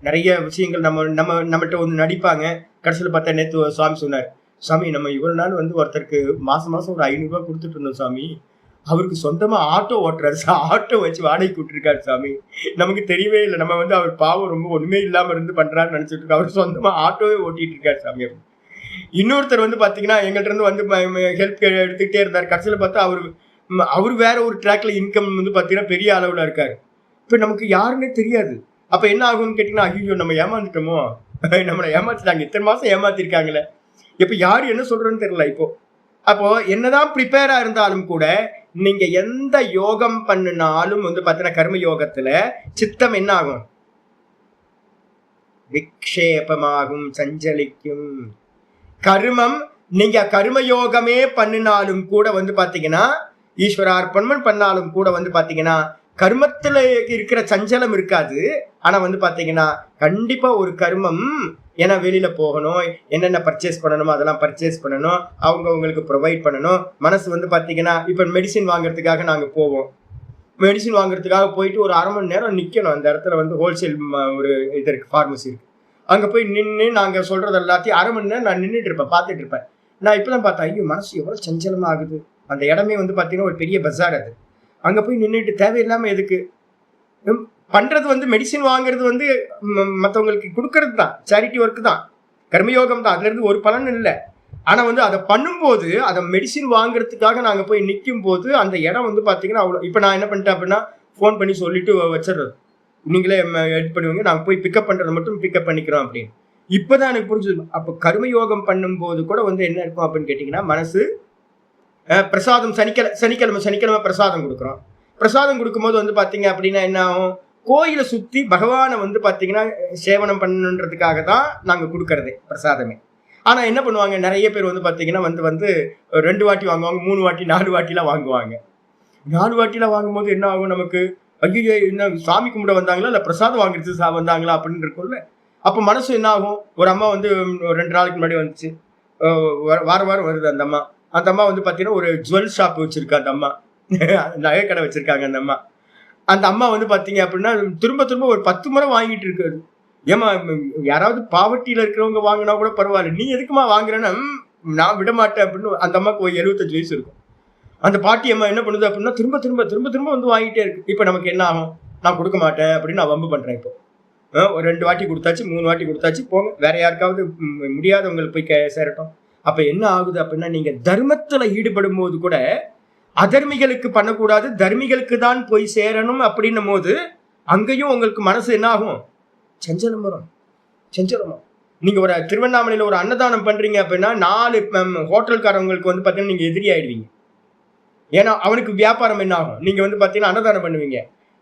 நிறைய விஷயங்கள் நம்மகிட்ட ஒன்று நடிப்பாங்க. கடைசியில் பார்த்தா நேற்று சுவாமி சொன்னார், சாமி நம்ம இவ்வளவு நாள் வந்து ஒருத்தருக்கு மாசம் ஒரு 500 ரூபாய் கொடுத்துட்டு இருந்தோம் சாமி, அவருக்கு சொந்தமா ஆட்டோ ஓட்டுறாரு, ஆட்டோ வச்சு வாடகைக்கு விட்டுருக்காரு சாமி, நமக்கு தெரியவே இல்லை. நம்ம வந்து அவர் பாவம் ரொம்ப ஒண்ணுமே இல்லாம இருந்து பண்றாருன்னு நினைச்சிட்டு இருக்கோம். அவர் சொந்தமா ஆட்டோவே ஓட்டிட்டு இருக்காரு சாமி. இன்னொருத்தர் வந்து பாத்தீங்கன்னா எங்கள்கிட்ட இருந்து வந்து ஹெல்ப் எடுத்துக்கிட்டே இருந்தார். கடைசியில் பார்த்தா அவர் வேற ஒரு ட்ராக்ல இன்கம் வந்து பாத்தீங்கன்னா பெரிய அளவுல இருக்காரு. இப்ப நமக்கு யாருன்னே தெரியாது. அப்ப என்ன ஆகும்னு கேட்டீங்கன்னா, ஐயோ நம்ம ஏமாந்துட்டோமோ, நம்மளை ஏமாத்திட்டாங்க, இத்தனை மாசம் ஏமாத்திருக்காங்களே, இப்ப யாரு என்ன சொல்றேன்னு தெரியல. அப்போ என்னதான் ப்ரிப்பேரா இருந்தாலும் கூட நீங்க எந்த யோகம் பண்ணினாலும் வந்து பாத்தீங்கன்னா கர்ம யோகத்துல சித்தம் என்ன ஆகும்? விக்ஷேபமாகும், சஞ்சலிக்கும். கர்மம் நீங்க கர்மயோகமே பண்ணினாலும் கூட வந்து பாத்தீங்கன்னா ஈஸ்வரார்ப்பணம் பண்ணாலும் கூட வந்து பாத்தீங்கன்னா கர்மத்துல இருக்கிற சஞ்சலம் இருக்காது. ஆனா வந்து பாத்தீங்கன்னா கண்டிப்பா ஒரு கர்மம், ஏன்னா வெளியில போகணும், என்னென்ன பர்ச்சேஸ் பண்ணணுமோ அதெல்லாம் பர்ச்சேஸ் பண்ணணும், அவங்களுக்கு ப்ரொவைட் பண்ணணும். மனசு வந்து பாத்தீங்கன்னா இப்ப மெடிசின் வாங்குறதுக்காக நாங்க போவோம். மெடிசின் வாங்குறதுக்காக போயிட்டு ஒரு 1/2 மணி நேரம் நிக்கணும். அந்த இடத்துல வந்து ஹோல்சேல் ஒரு இது இருக்கு, ஃபார்மசி இருக்கு. அங்க போய் நின்று நாங்க சொல்றது எல்லாத்தையும் 1/2 மணி நேரம் நான் நின்றுட்டு இருப்பேன், பார்த்துட்டு இருப்பேன். நான் இப்பதான் பார்த்தேன், ஐயோ மனசு எவ்வளவு சஞ்சலமா ஆகுது. அந்த இடமே வந்து பாத்தீங்கன்னா ஒரு பெரிய பஜார். அது அங்க போய் நின்றுட்டு தேவையில்லாம எதுக்கு பண்றது? வந்து மெடிசின் வாங்குறது வந்து மற்றவங்களுக்கு கொடுக்கறது தான், சேரிட்டி ஒர்க் தான், கர்மயோகம் தான். அதுல இருந்து ஒரு பலன் இல்லை. ஆனா வந்து அதை பண்ணும்போது அதை மெடிசின் வாங்குறதுக்காக நாங்க போய் நிற்கும் போது அந்த இடம் வந்து பாத்தீங்கன்னா அவ்வளோ. இப்போ நான் என்ன பண்ணிட்டேன் அப்படின்னா ஃபோன் பண்ணி சொல்லிட்டு வச்சிடுறது, நீங்களே எடிட் பண்ணுவீங்க, நாங்க போய் பிக்கப் பண்றதை மட்டும் பிக்கப் பண்ணிக்கிறோம் அப்படின்னு. இப்பதான் எனக்கு புரிஞ்சது. அப்போ கர்மயோகம் பண்ணும்போது கூட வந்து என்ன இருக்கும் அப்படின்னு கேட்டீங்கன்னா, மனசு பிரசாதம் சனிக்கிழமை பிரசாதம் கொடுக்குறோம். பிரசாதம் கொடுக்கும்போது வந்து பாத்தீங்க அப்படின்னா என்ன ஆகும், கோயிலை சுத்தி பகவானை வந்து பாத்தீங்கன்னா சேவனம் பண்ணணுன்றதுக்காக தான் நாங்க கொடுக்கறதே பிரசாதமே. ஆனா என்ன பண்ணுவாங்க, நிறைய பேர் வந்து பாத்தீங்கன்னா வந்து 2 வாட்டி வாங்குவாங்க, 3 வாட்டி 4 வாட்டிலாம் வாங்குவாங்க. 4 வாட்டிலாம் வாங்கும்போது என்ன ஆகும் நமக்கு, ஐயோ என்ன சாமி கும்பிட வந்தாங்களா இல்ல பிரசாதம் வாங்குறது வந்தாங்களா அப்படின்னு இருக்கும்ல. அப்ப மனசு என்ன ஆகும், ஒரு அம்மா வந்து 2 நாளைக்கு முன்னாடி வந்துச்சு, வாரம் வருது அந்த அம்மா. அந்த அம்மா வந்து பாத்தீங்கன்னா ஒரு ஜுவல் ஷாப் வச்சிருக்கா அந்த அம்மா, நகை கடை வச்சிருக்காங்க அந்த அம்மா. அந்த அம்மா வந்து பாத்தீங்க அப்படின்னா திரும்ப ஒரு 10 முறை வாங்கிட்டு இருக்காரு. ஏமா யாராவது பாவர்ட்டியில இருக்கிறவங்க வாங்கினா கூட பரவாயில்ல, நீ எதுக்குமா வாங்குறேன்னா நான் விட மாட்டேன் அப்படின்னு. அந்த அம்மாவுக்கு 75 வயசு இருக்கும். அந்த பாட்டி அம்மா என்ன பண்ணுது அப்படின்னா திரும்ப வந்து வாங்கிட்டே இருக்கு. இப்ப நமக்கு என்ன ஆகும், நான் கொடுக்க மாட்டேன் அப்படின்னு நான் வம்பு பண்றேன். இப்போ ஒரு 2 வாட்டி கொடுத்தாச்சு, 3 வாட்டி கொடுத்தாச்சு, போங்க வேற யாருக்காவது முடியாதவங்களுக்கு போய் சேரட்டும். அப்ப என்ன ஆகுது அப்படின்னா, நீங்க தர்மத்துல ஈடுபடும் போது கூட அதர்மிகளுக்கு பண்ணக்கூடாது, தர்மிகளுக்கு தான் போய் சேரணும் அப்படின்னும் போது அங்கேயும் உங்களுக்கு மனசு என்ன ஆகும், செஞ்சலம் வரும். நீங்க ஒரு திருவண்ணாமலையில ஒரு அன்னதானம் பண்றீங்க அப்படின்னா 4 ஹோட்டல்காரங்களுக்கு வந்து பாத்தீங்கன்னா நீங்க எதிரி ஆயிடுவீங்க. ஏன்னா அவனுக்கு வியாபாரம் என்ன ஆகும், நீங்க வந்து பாத்தீங்கன்னா அன்னதானம் பண்ணுவீங்க,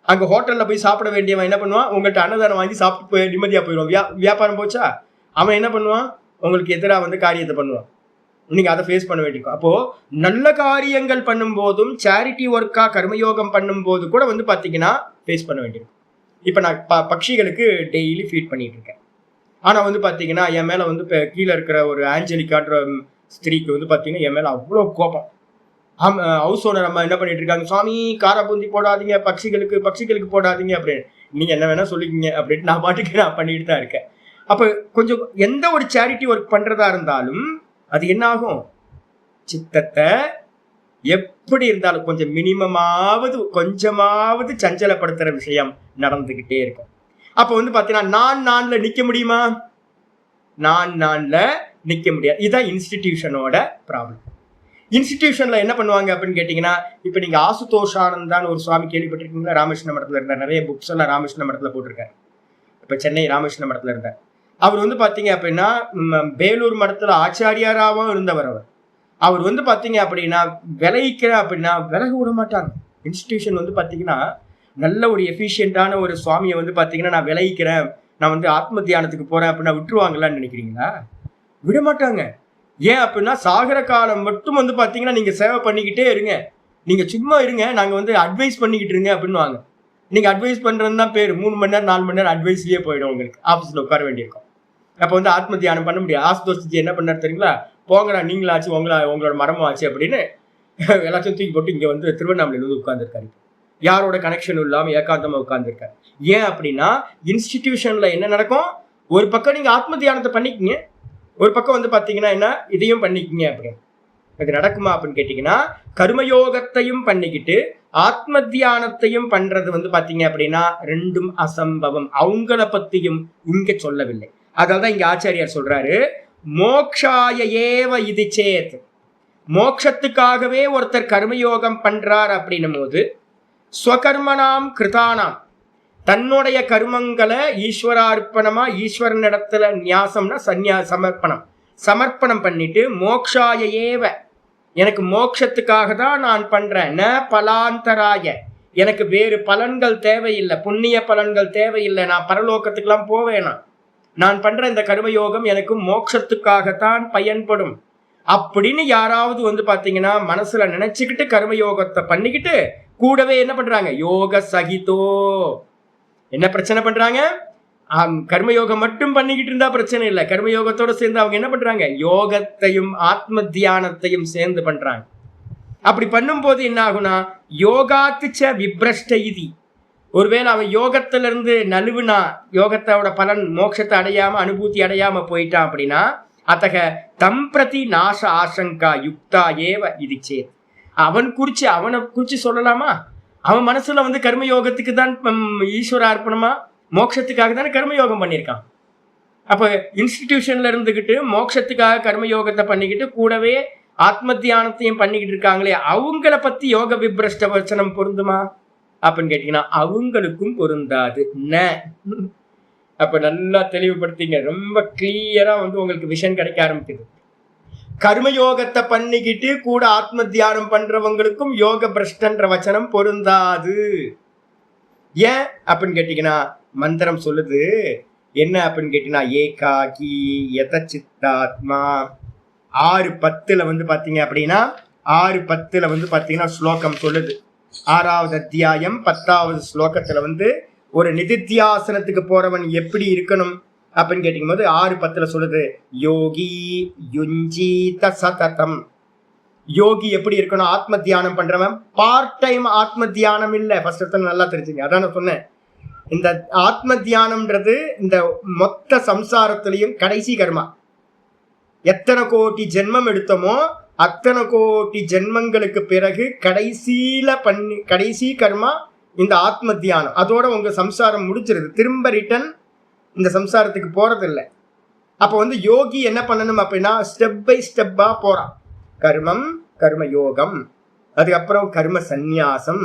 அங்க ஹோட்டல்ல போய் சாப்பிட வேண்டியவன் என்ன பண்ணுவான், உங்கள்கிட்ட அன்னதானம் வாங்கி சாப்பிட்டு போய் நிம்மதியா போயிடுவான். வியாபாரம் போச்சா, அவன் என்ன பண்ணுவான், உங்களுக்கு எதிராக வந்து காரியத்தை பண்ணுவான். நீங்க அதை ஃபேஸ் பண்ண வேண்டியிருக்கும். அப்போ நல்ல காரியங்கள் பண்ணும் போதும் சேரிட்டி ஒர்க்கா கர்மயோகம் பண்ணும் போது கூட வந்து பாத்தீங்கன்னா ஃபேஸ் பண்ண வேண்டியிருக்கும். இப்ப நான் பட்சிகளுக்கு டெய்லி ஃபீட் பண்ணிட்டு இருக்கேன். ஆனா வந்து பாத்தீங்கன்னா என் மேல வந்து கீழே இருக்கிற ஒரு ஆஞ்சலிக்கான்ற ஸ்திரீக்கு வந்து பாத்தீங்கன்னா என் மேல அவ்வளவு கோபம். ஹவுஸ் ஓனர் அம்மா என்ன பண்ணிட்டு இருக்காங்க, சுவாமி காரா பூந்தி போடாதீங்க, பட்சிகளுக்கு போடாதீங்க அப்படின்னு. நீங்க என்ன வேணா சொல்லிக்கிங்க அப்படின்னு நான் பாட்டுக்கு நான் பண்ணிட்டு தான் இருக்கேன். அப்ப கொஞ்சம் எந்த ஒரு சேரிட்டி ஒர்க் பண்றதா இருந்தாலும் அது என்ன ஆகும், சித்தத்தை எப்படி இருந்தாலும் கொஞ்சம் மினிமமாவது கொஞ்சமாவது சஞ்சலப்படுத்துற விஷயம் நடந்துகிட்டே இருக்கும். அப்ப வந்து பாத்தீங்கன்னா நான்ல நிக்க முடியுமா, நான்ல நிக்க முடியாது. இதுதான் இன்ஸ்டிடியூஷனோட ப்ராப்ளம். இன்ஸ்டிடியூஷன்ல என்ன பண்ணுவாங்க அப்படின்னு கேட்டீங்கன்னா, இப்ப நீங்க ஆசுதோஷானந்தான்னு ஒரு சுவாமி கேள்விப்பட்டிருக்கீங்களா, ராமகிருஷ்ண மடத்துல இருந்தார். நிறைய புக்ஸ் எல்லாம் ராமகிருஷ்ண மடத்துல போட்டிருக்காரு. இப்ப சென்னை ராமகிருஷ்ண மடத்துல இருந்தார். அவர் வந்து பாத்தீங்க அப்படின்னா வேலூர் மடத்துல ஆச்சாரியாராவும் இருந்தவர். அவர் வந்து பாத்தீங்க அப்படின்னா விளைவிக்கிறேன் அப்படின்னா விலக விட மாட்டாங்க. இன்ஸ்டிடியூஷன் வந்து பாத்தீங்கன்னா நல்ல ஒரு எஃபிஷியன்டான ஒரு சுவாமியை வந்து பாத்தீங்கன்னா நான் விளைவிக்கிறேன், நான் வந்து ஆத்ம தியானத்துக்கு போறேன் அப்படின்னா விட்டுருவாங்களான்னு நினைக்கிறீங்களா? விட மாட்டாங்க. ஏன் அப்படின்னா சாகர காலம் மட்டும் வந்து பாத்தீங்கன்னா நீங்க சேவை பண்ணிக்கிட்டே இருங்க, நீங்க சும்மா இருங்க, நாங்க வந்து அட்வைஸ் பண்ணிக்கிட்டு இருங்க அப்படின்னுவாங்க. நீங்க அட்வைஸ் பண்றதுன்னா பேர் 3 மணி நேரம் 4 மணி நேரம் அட்வைஸ்லயே போயிடும், உங்களுக்கு ஆஃபீஸ்ல உட்கார வேண்டியிருக்கும். அப்ப வந்து ஆத்ம தியானம் பண்ண முடியாது. ஆசுதோஷி என்ன பண்ணாரு தெரியுங்களா, போங்கடா நீங்களாச்சு உங்களோட மரமும் ஆச்சு அப்படின்னு எல்லாத்தையும் தூக்கி போட்டு இங்க வந்து திருவண்ணாமலையில வந்து உட்கார்ந்துருக்காரு. யாரோட கனெக்ஷன் இல்லாம ஏகாந்தமா உட்கார்ந்துருக்காரு. ஏன் அப்படின்னா இன்ஸ்டிடியூஷன்ல என்ன நடக்கும், ஒரு பக்கம் நீங்க ஆத்ம தியானத்தை பண்ணிக்கிங்க, ஒரு பக்கம் வந்து பாத்தீங்கன்னா என்ன இதையும் பண்ணிக்கிங்க அப்படின்னு. இது நடக்குமா அப்படின்னு கேட்டீங்கன்னா, கர்மயோகத்தையும் பண்ணிக்கிட்டு ஆத்ம தியானத்தையும் பண்றது வந்து பாத்தீங்க அப்படின்னா ரெண்டும் அசம்பவம். அவங்கள பத்தியும் இங்க சொல்லவில்லை. அதனால்தான் இங்க ஆச்சாரியார் சொல்றாரு, மோக்ஷாய ஏவ இது சேத். மோட்சத்துக்காகவே ஒருத்தர் கர்மயோகம் பண்றார் அப்படின்னும் போது ஸ்வகர்மனாம் கிருதானாம், தன்னுடைய கர்மங்களை ஈஸ்வரார்ப்பணமா ஈஸ்வரனிடத்துல நியாசம்னா சமர்ப்பணம் பண்ணிட்டு மோக்ஷாய ஏவ, எனக்கு மோட்சத்துக்காக தான் நான் பண்றேன், ந பலாந்தராய, எனக்கு வேறு பலன்கள் தேவையில்லை, புண்ணிய பலன்கள் தேவையில்லை, நான் பரலோகத்துக்கெல்லாம் போவேனா, நான் பண்ற இந்த கர்மயோகம் எனக்கு மோட்சத்துக்காகத்தான் பயன்படும் அப்படின்னு யாராவது வந்து பாத்தீங்கன்னா மனசுல நினைச்சுக்கிட்டு கர்மயோகத்தை பண்ணிக்கிட்டு கூடவே என்ன பண்றாங்க, யோக சகிதோ, என்ன பிரச்சனை பண்றாங்க, கர்மயோகம் மட்டும் பண்ணிக்கிட்டு இருந்தா பிரச்சனை இல்லை, கர்மயோகத்தோட சேர்ந்து அவங்க என்ன பண்றாங்க, யோகத்தையும் ஆத்ம தியானத்தையும் சேர்ந்து பண்றாங்க. அப்படி பண்ணும்போது என்ன ஆகுனா, யோகாத்துச்ச விப்ரஷ்ட இதி, ஒருவேளை அவன் யோகத்திலிருந்து நழுவுனா, யோகத்தோட பலன் மோட்சத்தை அடையாம அனுபூதி அடையாம போயிட்டான் அப்படின்னா, அத்தக தம்பிரதி நாச ஆசங்கா யுக்தா ஏவ இது சேத். அவனை குறிச்சு சொல்லலாமா, அவன் மனசுல வந்து கர்மயோகத்துக்கு தான் ஈஸ்வர அர்ப்பணமா மோட்சத்துக்காக தானே கர்மயோகம் பண்ணியிருக்கான். அப்ப இன்ஸ்டிடியூஷன்ல இருந்துகிட்டு மோட்சத்துக்காக கர்மயோகத்தை பண்ணிக்கிட்டு கூடவே ஆத்ம தியானத்தையும் பண்ணிக்கிட்டு இருக்காங்களே, அவங்கள பத்தி யோக விப்ரஷ்ட வச்சனம் பொருந்துமா அப்படின்னு கேட்டீங்கன்னா அவங்களுக்கும் பொருந்தாது. அப்ப நல்லா தெளிவுபடுத்திங்க. ரொம்ப கிளியரா உங்களுக்கு விஷன் கிடைக்க ஆரம்பிக்குது. கர்மயோகத்தை பண்ணிக்கிட்டு கூட ஆத்ம தியானம் பண்றவங்களுக்கும் யோக பிரஷ்டன்ற வச்சனம் பொருந்தாது. ஏன் அப்படின்னு கேட்டீங்கன்னா மந்திரம் சொல்லுது என்ன அப்படின்னு கேட்டீங்கன்னா, ஏகாகி யதசித்தாத்மா 6:10 பாத்தீங்க அப்படின்னா 6:10 பாத்தீங்கன்னா ஸ்லோகம் சொல்லுது. 6வது அத்தியாயம் 10வது ஸ்லோகத்துல ஒரு நிதித்தியாசனத்துக்கு போறவன் எப்படி இருக்கணும் அப்படின்னு கேட்கும் போது 6:10 சொல்லுது, யோகி யுஞ்சீத சததம். யோகி எப்படி இருக்கணும்? ஆத்ம தியானம் பண்றவன். பார்ட் டைம் ஆத்ம தியானம் இல்ல. ஃபர்ஸ்ட் நல்லா தெரிஞ்சுங்க. அதான் நான் சொன்னேன், இந்த ஆத்ம தியானம்ன்றது இந்த மொத்த சம்சாரத்திலையும் கடைசி கர்மா. எத்தனை கோடி ஜென்மம் எடுத்தோமோ அத்தனை கோடி ஜென்மங்களுக்கு பிறகு கடைசி கர்மா இந்த ஆத்ம தியானம். அதோட உங்க சம்சாரம் முடிச்சிருது. திரும்ப ரிட்டன் இந்த சம்சாரத்துக்கு போறது இல்லை. அப்ப யோகி என்ன பண்ணணும் அப்படின்னா ஸ்டெப் பை ஸ்டெப்பா போறான். கர்மம், கர்ம யோகம், அதுக்கப்புறம் கர்ம சந்நியாசம்,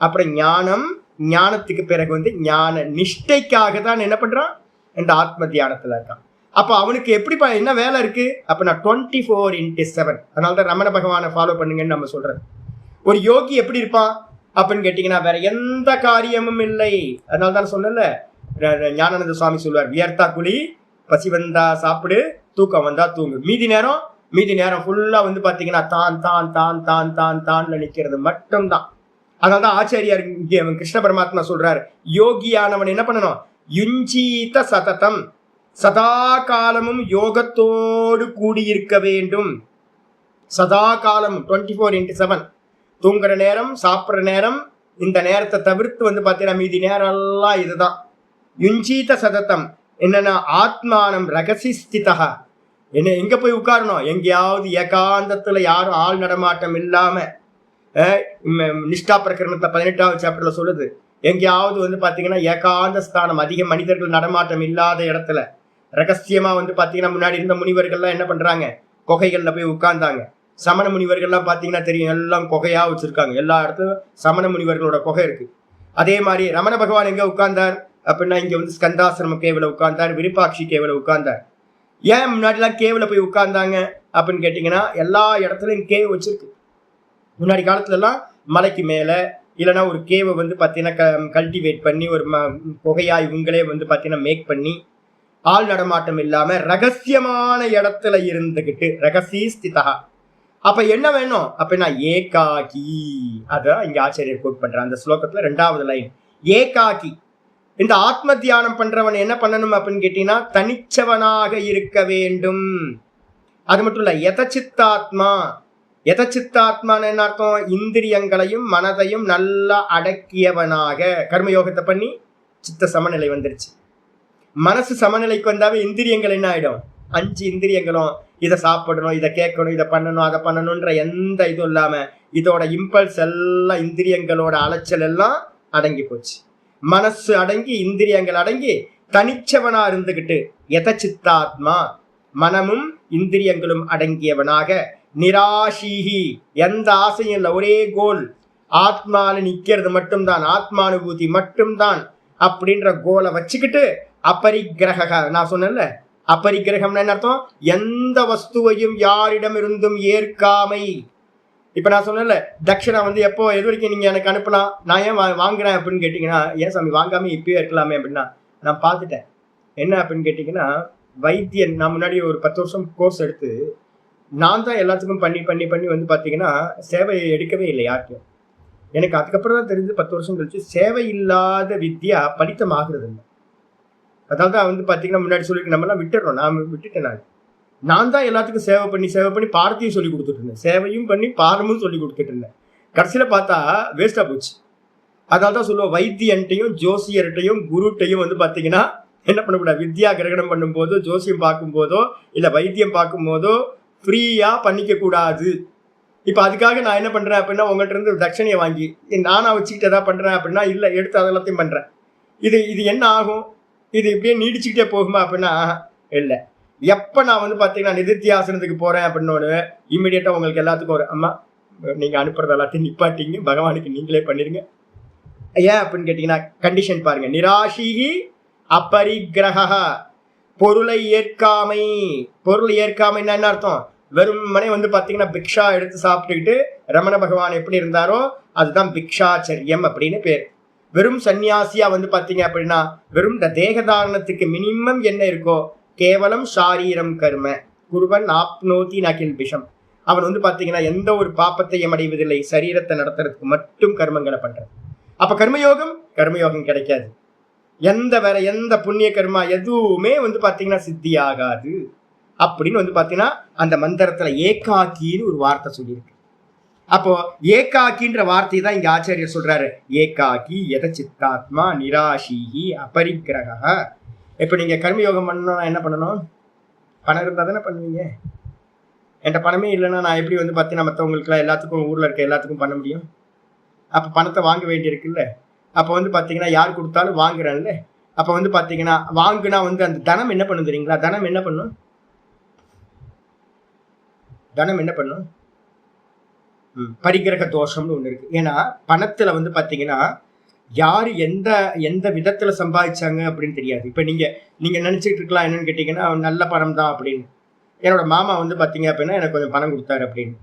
அப்புறம் ஞானம். ஞானத்துக்கு பிறகு ஞான நிஷ்டைக்காக தான் என்ன பண்றான், இந்த ஆத்ம தியானத்துல இருக்கான். அப்ப அவனுக்கு எப்படி என்ன வேலை இருக்கு அப்படின்னா 24/7. அதனாலதான் ரமண பகவானை ஃபாலோ பண்ணுங்கன்னு நம்ம சொல்றது. ஒரு யோகி எப்படி இருப்பான் அப்படின்னு கேட்டீங்கன்னா வேற எந்த காரியமும் இல்லை. அதனால்தான் சொன்னல, ஞானானந்த சுவாமி சொல்லுவார், வியர்த்தா குழி, பசி வந்தா சாப்பிடு, தூக்கம் வந்தா தூங்கு, மீதி நேரம் ஃபுல்லா பாத்தீங்கன்னா தான் தான் தான் தான் தான் தான் நினைக்கிறது மட்டும்தான். அதனால்தான் ஆச்சாரியார் கிருஷ்ண பரமாத்மா சொல்றாரு, யோகியானவன் என்ன பண்ணணும், யுஞ்சீத சததம், சதா காலமும் யோகத்தோடு கூடியிருக்க வேண்டும். சதா காலம் 24/7. தூங்குற நேரம், சாப்பிட்ற நேரம், இந்த நேரத்தை தவிர்த்து பாத்தீங்கன்னா மீதி நேரம் எல்லாம் இதுதான். யுஞ்சீத சததம் என்னன்னா ஆத்மானம் ரகசி ஸ்திதா. என்ன எங்க போய் உட்காரணும், எங்கேயாவது ஏகாந்தத்துல யாரும் ஆள் நடமாட்டம் இல்லாம. நிஷ்டா பிரகரணத்துல 18வது சாப்டர்ல சொல்லுது, எங்கேயாவது பாத்தீங்கன்னா ஏகாந்த ஸ்தானம், அதிக மனிதர்கள் நடமாட்டம் இல்லாத இடத்துல ரகசியமா பாத்தீங்கன்னா முன்னாடி இருந்த முனிவர்கள்லாம் என்ன பண்றாங்க, குகைகள்ல போய் உட்கார்ந்தாங்க. சமண முனிவர்கள்லாம் பாத்தீங்கன்னா தெரியும், எல்லாம் குகையா வச்சிருக்காங்க. எல்லா இடத்துலயும் சமண முனிவர்களோட குகை இருக்கு. அதே மாதிரி ரமண பகவான் எங்க உட்கார்ந்தார் அப்படின்னா இங்க ஸ்கந்தாசிரம கேவில உட்கார்ந்தார், விருப்பாட்சி கேவில உட்கார்ந்தார். ஏன் முன்னாடிலாம் கேவில போய் உட்கார்ந்தாங்க அப்படின்னு கேட்டீங்கன்னா எல்லா இடத்துலயும் கேவ் வச்சிருக்கு. முன்னாடி காலத்துல எல்லாம் மலைக்கு மேல இல்லைன்னா ஒரு கேவை பாத்தீங்கன்னா கல்டிவேட் பண்ணி ஒரு புகையா இவங்களே பாத்தீங்கன்னா மேக் பண்ணி ஆள் நடமாட்டம் இல்லாம ரகசியமான இடத்துல இருந்துகிட்டு ரகசி ஸ்திதா. அப்ப என்ன வேணும் அப்படின்னா ஏகாகி. அதான் இங்க ஆச்சரியர் கோட் பண்றான் அந்த ஸ்லோகத்துல 2வது லைன், ஏகாகி. இந்த ஆத்ம தியானம் பண்றவன் என்ன பண்ணணும் அப்படின்னு கேட்டீங்கன்னா தனிச்சவனாக இருக்க வேண்டும். அது மட்டும் இல்ல, யதசித்தாத்மா. யதசித்தாத்மான்னு என்ன அர்த்தம், இந்திரியங்களையும் மனதையும் நல்லா அடக்கியவனாக. கர்மயோகத்தை பண்ணி சித்த சமநிலை வந்துருச்சு. மனசு சமநிலைக்கு வந்தாவே இந்திரியங்கள் என்ன ஆயிடும், 5 இந்திரியங்களும் இதை சாப்பிடணும், இதை கேட்கணும், இதை பண்ணணும், அதை பண்ணணும்ன்ற எந்த இதுவும் இல்லாம இதோட இம்பல்ஸ் எல்லாம், இந்திரியங்களோட அலைச்சல் எல்லாம் அடங்கி போச்சு. மனசு அடங்கி இந்திரியங்கள் அடங்கி தனிச்சவனா இருந்துகிட்டு யதசித்தாத்மா, மனமும் இந்திரியங்களும் அடங்கியவனாக, நிராசீகி, எந்த ஆசையும் இல்லை, ஒரே கோல், ஆத்மால நிக்கிறது மட்டும்தான், ஆத்மானுபூதி மட்டும்தான் அப்படின்ற கோலை வச்சுக்கிட்டு அபரிக்கிரக. நான் சொன்னேன்ல, அபரிக்கிரகம்னா என்ன அர்த்தம், எந்த வஸ்துவையும் யாரிடம் இருந்தும் ஏற்காமை. இப்ப நான் சொன்னேன்ல, தட்சிணா எப்போ எது வரைக்கும் நீங்க எனக்கு அனுப்பலாம், நான் ஏன் வாங்குறேன் அப்படின்னு கேட்டீங்கன்னா, ஏன் சாமி வாங்காம இப்பயே இருக்கலாமே அப்படின்னா, நான் பார்த்துட்டேன் என்ன அப்படின்னு கேட்டீங்கன்னா, வைத்தியன் நான் முன்னாடி ஒரு 10 வருஷம் கோர்ஸ் எடுத்து நான் தான் எல்லாத்துக்கும் பண்ணி பண்ணி பண்ணி பாத்தீங்கன்னா சேவையை எடுக்கவே இல்லை யாருக்கும். எனக்கு அதுக்கப்புறம் தான் தெரிஞ்சு 10 வருஷம் கழிச்சு சேவை இல்லாத வித்யா பலித்தம் ஆகுறது இல்லை. அதாவது பாத்தீங்கன்னா முன்னாடி சொல்லி நம்ம எல்லாம் விட்டுறோம், நான் விட்டுட்டேன். நான் தான் எல்லாத்துக்கும் சேவை பண்ணி பாடத்தையும் சொல்லி கொடுத்துட்டு இருந்தேன், சேவையும் பண்ணி பாடமும் சொல்லி கொடுத்துட்டு இருந்தேன். கடைசியில பார்த்தா வேஸ்டா போச்சு. அதனால தான் சொல்லுவோம், வைத்தியன்ட்டையும் ஜோசியர்கிட்டையும் குருட்டையும் பாத்தீங்கன்னா என்ன பண்ணக்கூடாது, வித்யா கிரகணம் பண்ணும் போதோ ஜோசியம் பார்க்கும் போதோ இல்ல வைத்தியம் பார்க்கும் போதோ ஃப்ரீயா பண்ணிக்க கூடாது. இப்ப அதுக்காக நான் என்ன பண்றேன் அப்படின்னா, உங்கள்கிட்ட இருந்து தட்சணையை வாங்கி நானா வச்சுக்கிட்டு எதாவது பண்றேன் அப்படின்னா இல்ல, எடுத்து அதெல்லாத்தையும் பண்றேன். இது என்ன ஆகும், இது இப்படியே நீடிச்சுக்கிட்டே போகுமா அப்படின்னா இல்லை. எப்ப நான் வந்து பாத்தீங்கன்னா நிதித்தியாசனத்துக்கு போறேன் அப்படின்னு இம்மிடியட்டா உங்களுக்கு எல்லாத்துக்கும் ஒரு அம்மா நீங்க அனுப்புறது எல்லாத்தையும் நிப்பாட்டிங்க, பகவானுக்கு நீங்களே பண்ணிருங்க. ஏன் அப்படின்னு கேட்டீங்கன்னா கண்டிஷன் பாருங்க. நிராஷிகி அபரிக்கிரக, பொருளை ஏற்காமை. பொருளை ஏற்காமைன்னா என்ன அர்த்தம்? வெறுமனே வந்து பாத்தீங்கன்னா பிக்ஷா எடுத்து சாப்பிட்டுக்கிட்டு ரமண பகவான் எப்படி இருந்தாரோ அதுதான் பிக்ஷாச்சரியம் அப்படின்னு பேர். வெறும் சன்னியாசியா வந்து பாத்தீங்க அப்படின்னா வெறும் இந்த தேகதாரணத்துக்கு மினிமம் என்ன இருக்கோ, கேவலம் ஷாரீரம் கர்ம குருவன் ஆப்னோதி நகில் விஷம். அவன் வந்து பாத்தீங்கன்னா எந்த ஒரு பாப்பத்தையும் அடைவதில்லை, சரீரத்தை நடத்துறதுக்கு மட்டும் கர்மங்களை பண்றான். அப்ப கர்மயோகம் கிடைக்காது. வேற எந்த புண்ணிய கர்மா எதுவுமே வந்து பாத்தீங்கன்னா சித்தி ஆகாது அப்படின்னு வந்து பாத்தீங்கன்னா அந்த மந்திரத்துல ஏகாக்கின்னு ஒரு வார்த்தை சொல்லியிருக்கு. அப்போ ஏகாக்கின்ற வார்த்தை தான் இங்க ஆச்சாரியர் சொல்றாரு. ஏகாக்கி எத சித்தாத்மா நிராஷிஹி அபரிக்கிரக. இப்ப நீங்க கர்மயோகம் பண்ணணும்னா என்ன பண்ணணும்? பணம் இருந்தா தானே பண்ணுவீங்க. என்கிட்ட பணமே இல்லைன்னா நான் எப்படி வந்து பாத்தீங்கன்னா மற்றவங்களுக்குலாம் எல்லாத்துக்கும் ஊர்ல இருக்க எல்லாத்துக்கும் பண்ண முடியும்? அப்ப பணத்தை வாங்க வேண்டியிருக்குல்ல. அப்ப வந்து பாத்தீங்கன்னா யார் கொடுத்தாலும் வாங்குறேன்ல. அப்ப வந்து பாத்தீங்கன்னா வாங்குனா வந்து அந்த தனம் என்ன பண்ணும் தெரியுங்களா? தனம் என்ன பண்ணும்? பரிகிரக தோஷம்னு ஒண்ணு இருக்கு. ஏன்னா பணத்துல வந்து பாத்தீங்கன்னா யாரு எந்த எந்த விதத்துல சம்பாதிச்சாங்க அப்படின்னு தெரியாது. இப்ப நீங்க நினைச்சிட்டு இருக்கலாம் என்னன்னு கேட்டீங்கன்னா நல்ல பணம் தான் அப்படின்னு. என்னோட மாமா வந்து பாத்தீங்க அப்படின்னா எனக்கு கொஞ்சம் பணம் கொடுத்தாரு அப்படின்னு.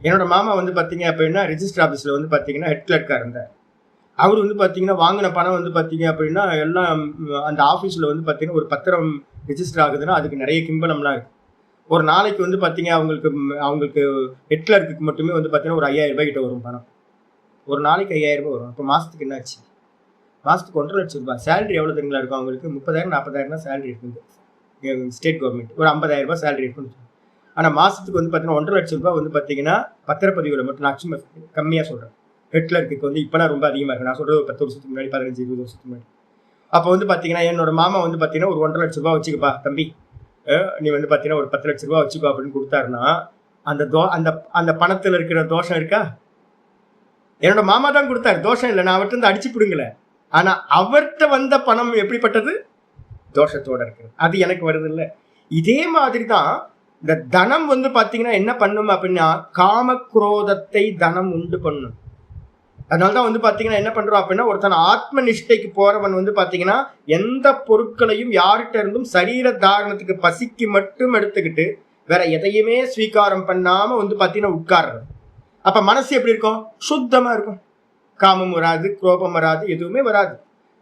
என்னோட மாமா வந்து பாத்தீங்க அப்படின்னா ரிஜிஸ்டர் ஆஃபீஸ்ல வந்து பாத்தீங்கன்னா ஹெட் கிளர்க்கா இருந்தார். அவர் வந்து பாத்தீங்கன்னா வாங்கின பணம் வந்து பாத்தீங்க அப்படின்னா எல்லாம் அந்த ஆஃபீஸ்ல வந்து பாத்தீங்கன்னா ஒரு பத்திரம் ரிஜிஸ்டர் ஆகுதுன்னா அதுக்கு நிறைய கிம்பளம்லாம் இருக்கு. ஒரு நாளைக்கு வந்து பாத்தீங்க அவங்களுக்கு ஹெட் கிளர்க்கு மட்டுமே வந்து பாத்தீங்கன்னா ஒரு 5000 ரூபாய் கிட்ட வரும் பணம். ஒரு நாளைக்கு 5000 ரூபாய் வரும். இப்போ மாசத்துக்கு என்னாச்சு? மாசத்துக்கு 1.5 லட்சம் ரூபாய். சேலரி எவ்வளவு தெரியுங்களா இருக்கும் அவங்களுக்கு? 30,000 40,000 தான் சேலரி இருக்குது. ஸ்டேட் கவர்மெண்ட் ஒரு 50,000 ரூபாய் சேலரி இருக்குன்னு. ஆனா மாசத்துக்கு வந்து பாத்தீங்கன்னா 1.5 லட்சம் ரூபாய் வந்து பாத்தீங்கன்னா பத்திரப்பதிவுல மட்டும் நான் கம்மியா சொல்றேன். ஹெட் கிளர்க்கு வந்து இப்பெல்லாம் ரொம்ப அதிகமா இருக்கு. நான் சொல்றது 10 வருஷத்துக்கு முன்னாடி 15-20 வருஷத்துக்கு முன்னாடி. அப்போ வந்து பாத்தீங்கன்னா என்னோட மாமா வந்து பாத்தீங்கன்னா ஒரு 1.5 லட்சம் ரூபாய் வச்சுக்கப்பா தம்பி, நீ வந்து பாத்தீங்கன்னா ஒரு 10 லட்சம் ரூபாய் வச்சுக்கோ அப்படின்னு கொடுத்தாருன்னா அந்த பணத்துல இருக்கிற தோஷம் இருக்கா? என்னோட மாமா தான் கொடுத்தாரு, தோஷம் இல்லை. நான் அவர்கிட்ட இருந்து அடிச்சு பிடுங்கல. ஆனா அவர்கிட்ட வந்த பணம் எப்படிப்பட்டது? தோஷத்தோட இருக்கு. அது எனக்கு வருது இல்லை. இதே மாதிரி தான் இந்த தனம் வந்து பாத்தீங்கன்னா என்ன பண்ணும் அப்படின்னா காம குரோதத்தை தனம் உண்டு பண்ணும். அதனாலதான் வந்து பாத்தீங்கன்னா என்ன பண்றோம் அப்படின்னா ஒருத்தன் ஆத்ம நிஷ்டைக்கு போறவன் வந்து பாத்தீங்கன்னா எந்த பொருட்களையும் யார்கிட்ட இருந்தும் சரீர தாரணத்துக்கு பசிக்கு மட்டும் எடுத்துக்கிட்டு வேற எதையுமே ஸ்வீகாரம் பண்ணாம வந்து பாத்தீங்கன்னா உட்கார்றது. அப்ப மனசு எப்படி இருக்கும்? சுத்தமா இருக்கும். காமம் வராது, கோபம் வராது, எதுவுமே வராது.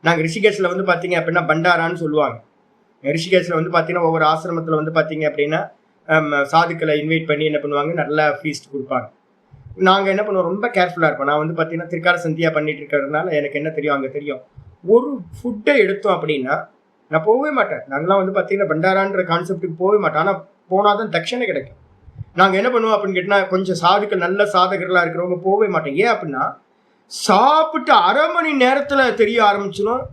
நாங்க ரிஷிகேஷ்ல வந்து பாத்தீங்க அப்படின்னா பண்டாரான்னு சொல்லுவாங்க. ரிஷிகேஷ்ல வந்து பாத்தீங்கன்னா ஒவ்வொரு ஆசிரமத்துல வந்து பாத்தீங்க அப்படின்னா சாதுக்களை இன்வைட் பண்ணி என்ன பண்ணுவாங்க, நல்லா ஃபீஸ்ட் கொடுப்பாங்க. நாங்க என்ன பண்ணுவோம், ரொம்ப கேர்ஃபுல்லா இருப்போம். நான் வந்து பாத்தீங்கன்னா திருக்கால சந்தியா பண்ணிட்டு இருக்கிறதுனால எனக்கு என்ன தெரியும் அங்க தெரியும். ஒரு ஃபுட்டை எடுத்தோம் அப்படின்னா நான் போகவே மாட்டேன். நாங்களாம் வந்து பாத்தீங்கன்னா பண்டாரான்ற கான்செப்டுக்கு போகவே மாட்டோம். ஆனா போனாதான் தட்சணை கிடைக்கும். நாங்க என்ன பண்ணுவோம் அப்படின்னு கேட்டா கொஞ்சம் சாதுக்கள் நல்ல சாதகர்களா இருக்கிறவங்க போகவே மாட்டோம். ஏன் அப்படின்னா சாப்பிட்டு 1/2 மணி நேரத்துல தெரிய ஆரம்பிச்சிடும்,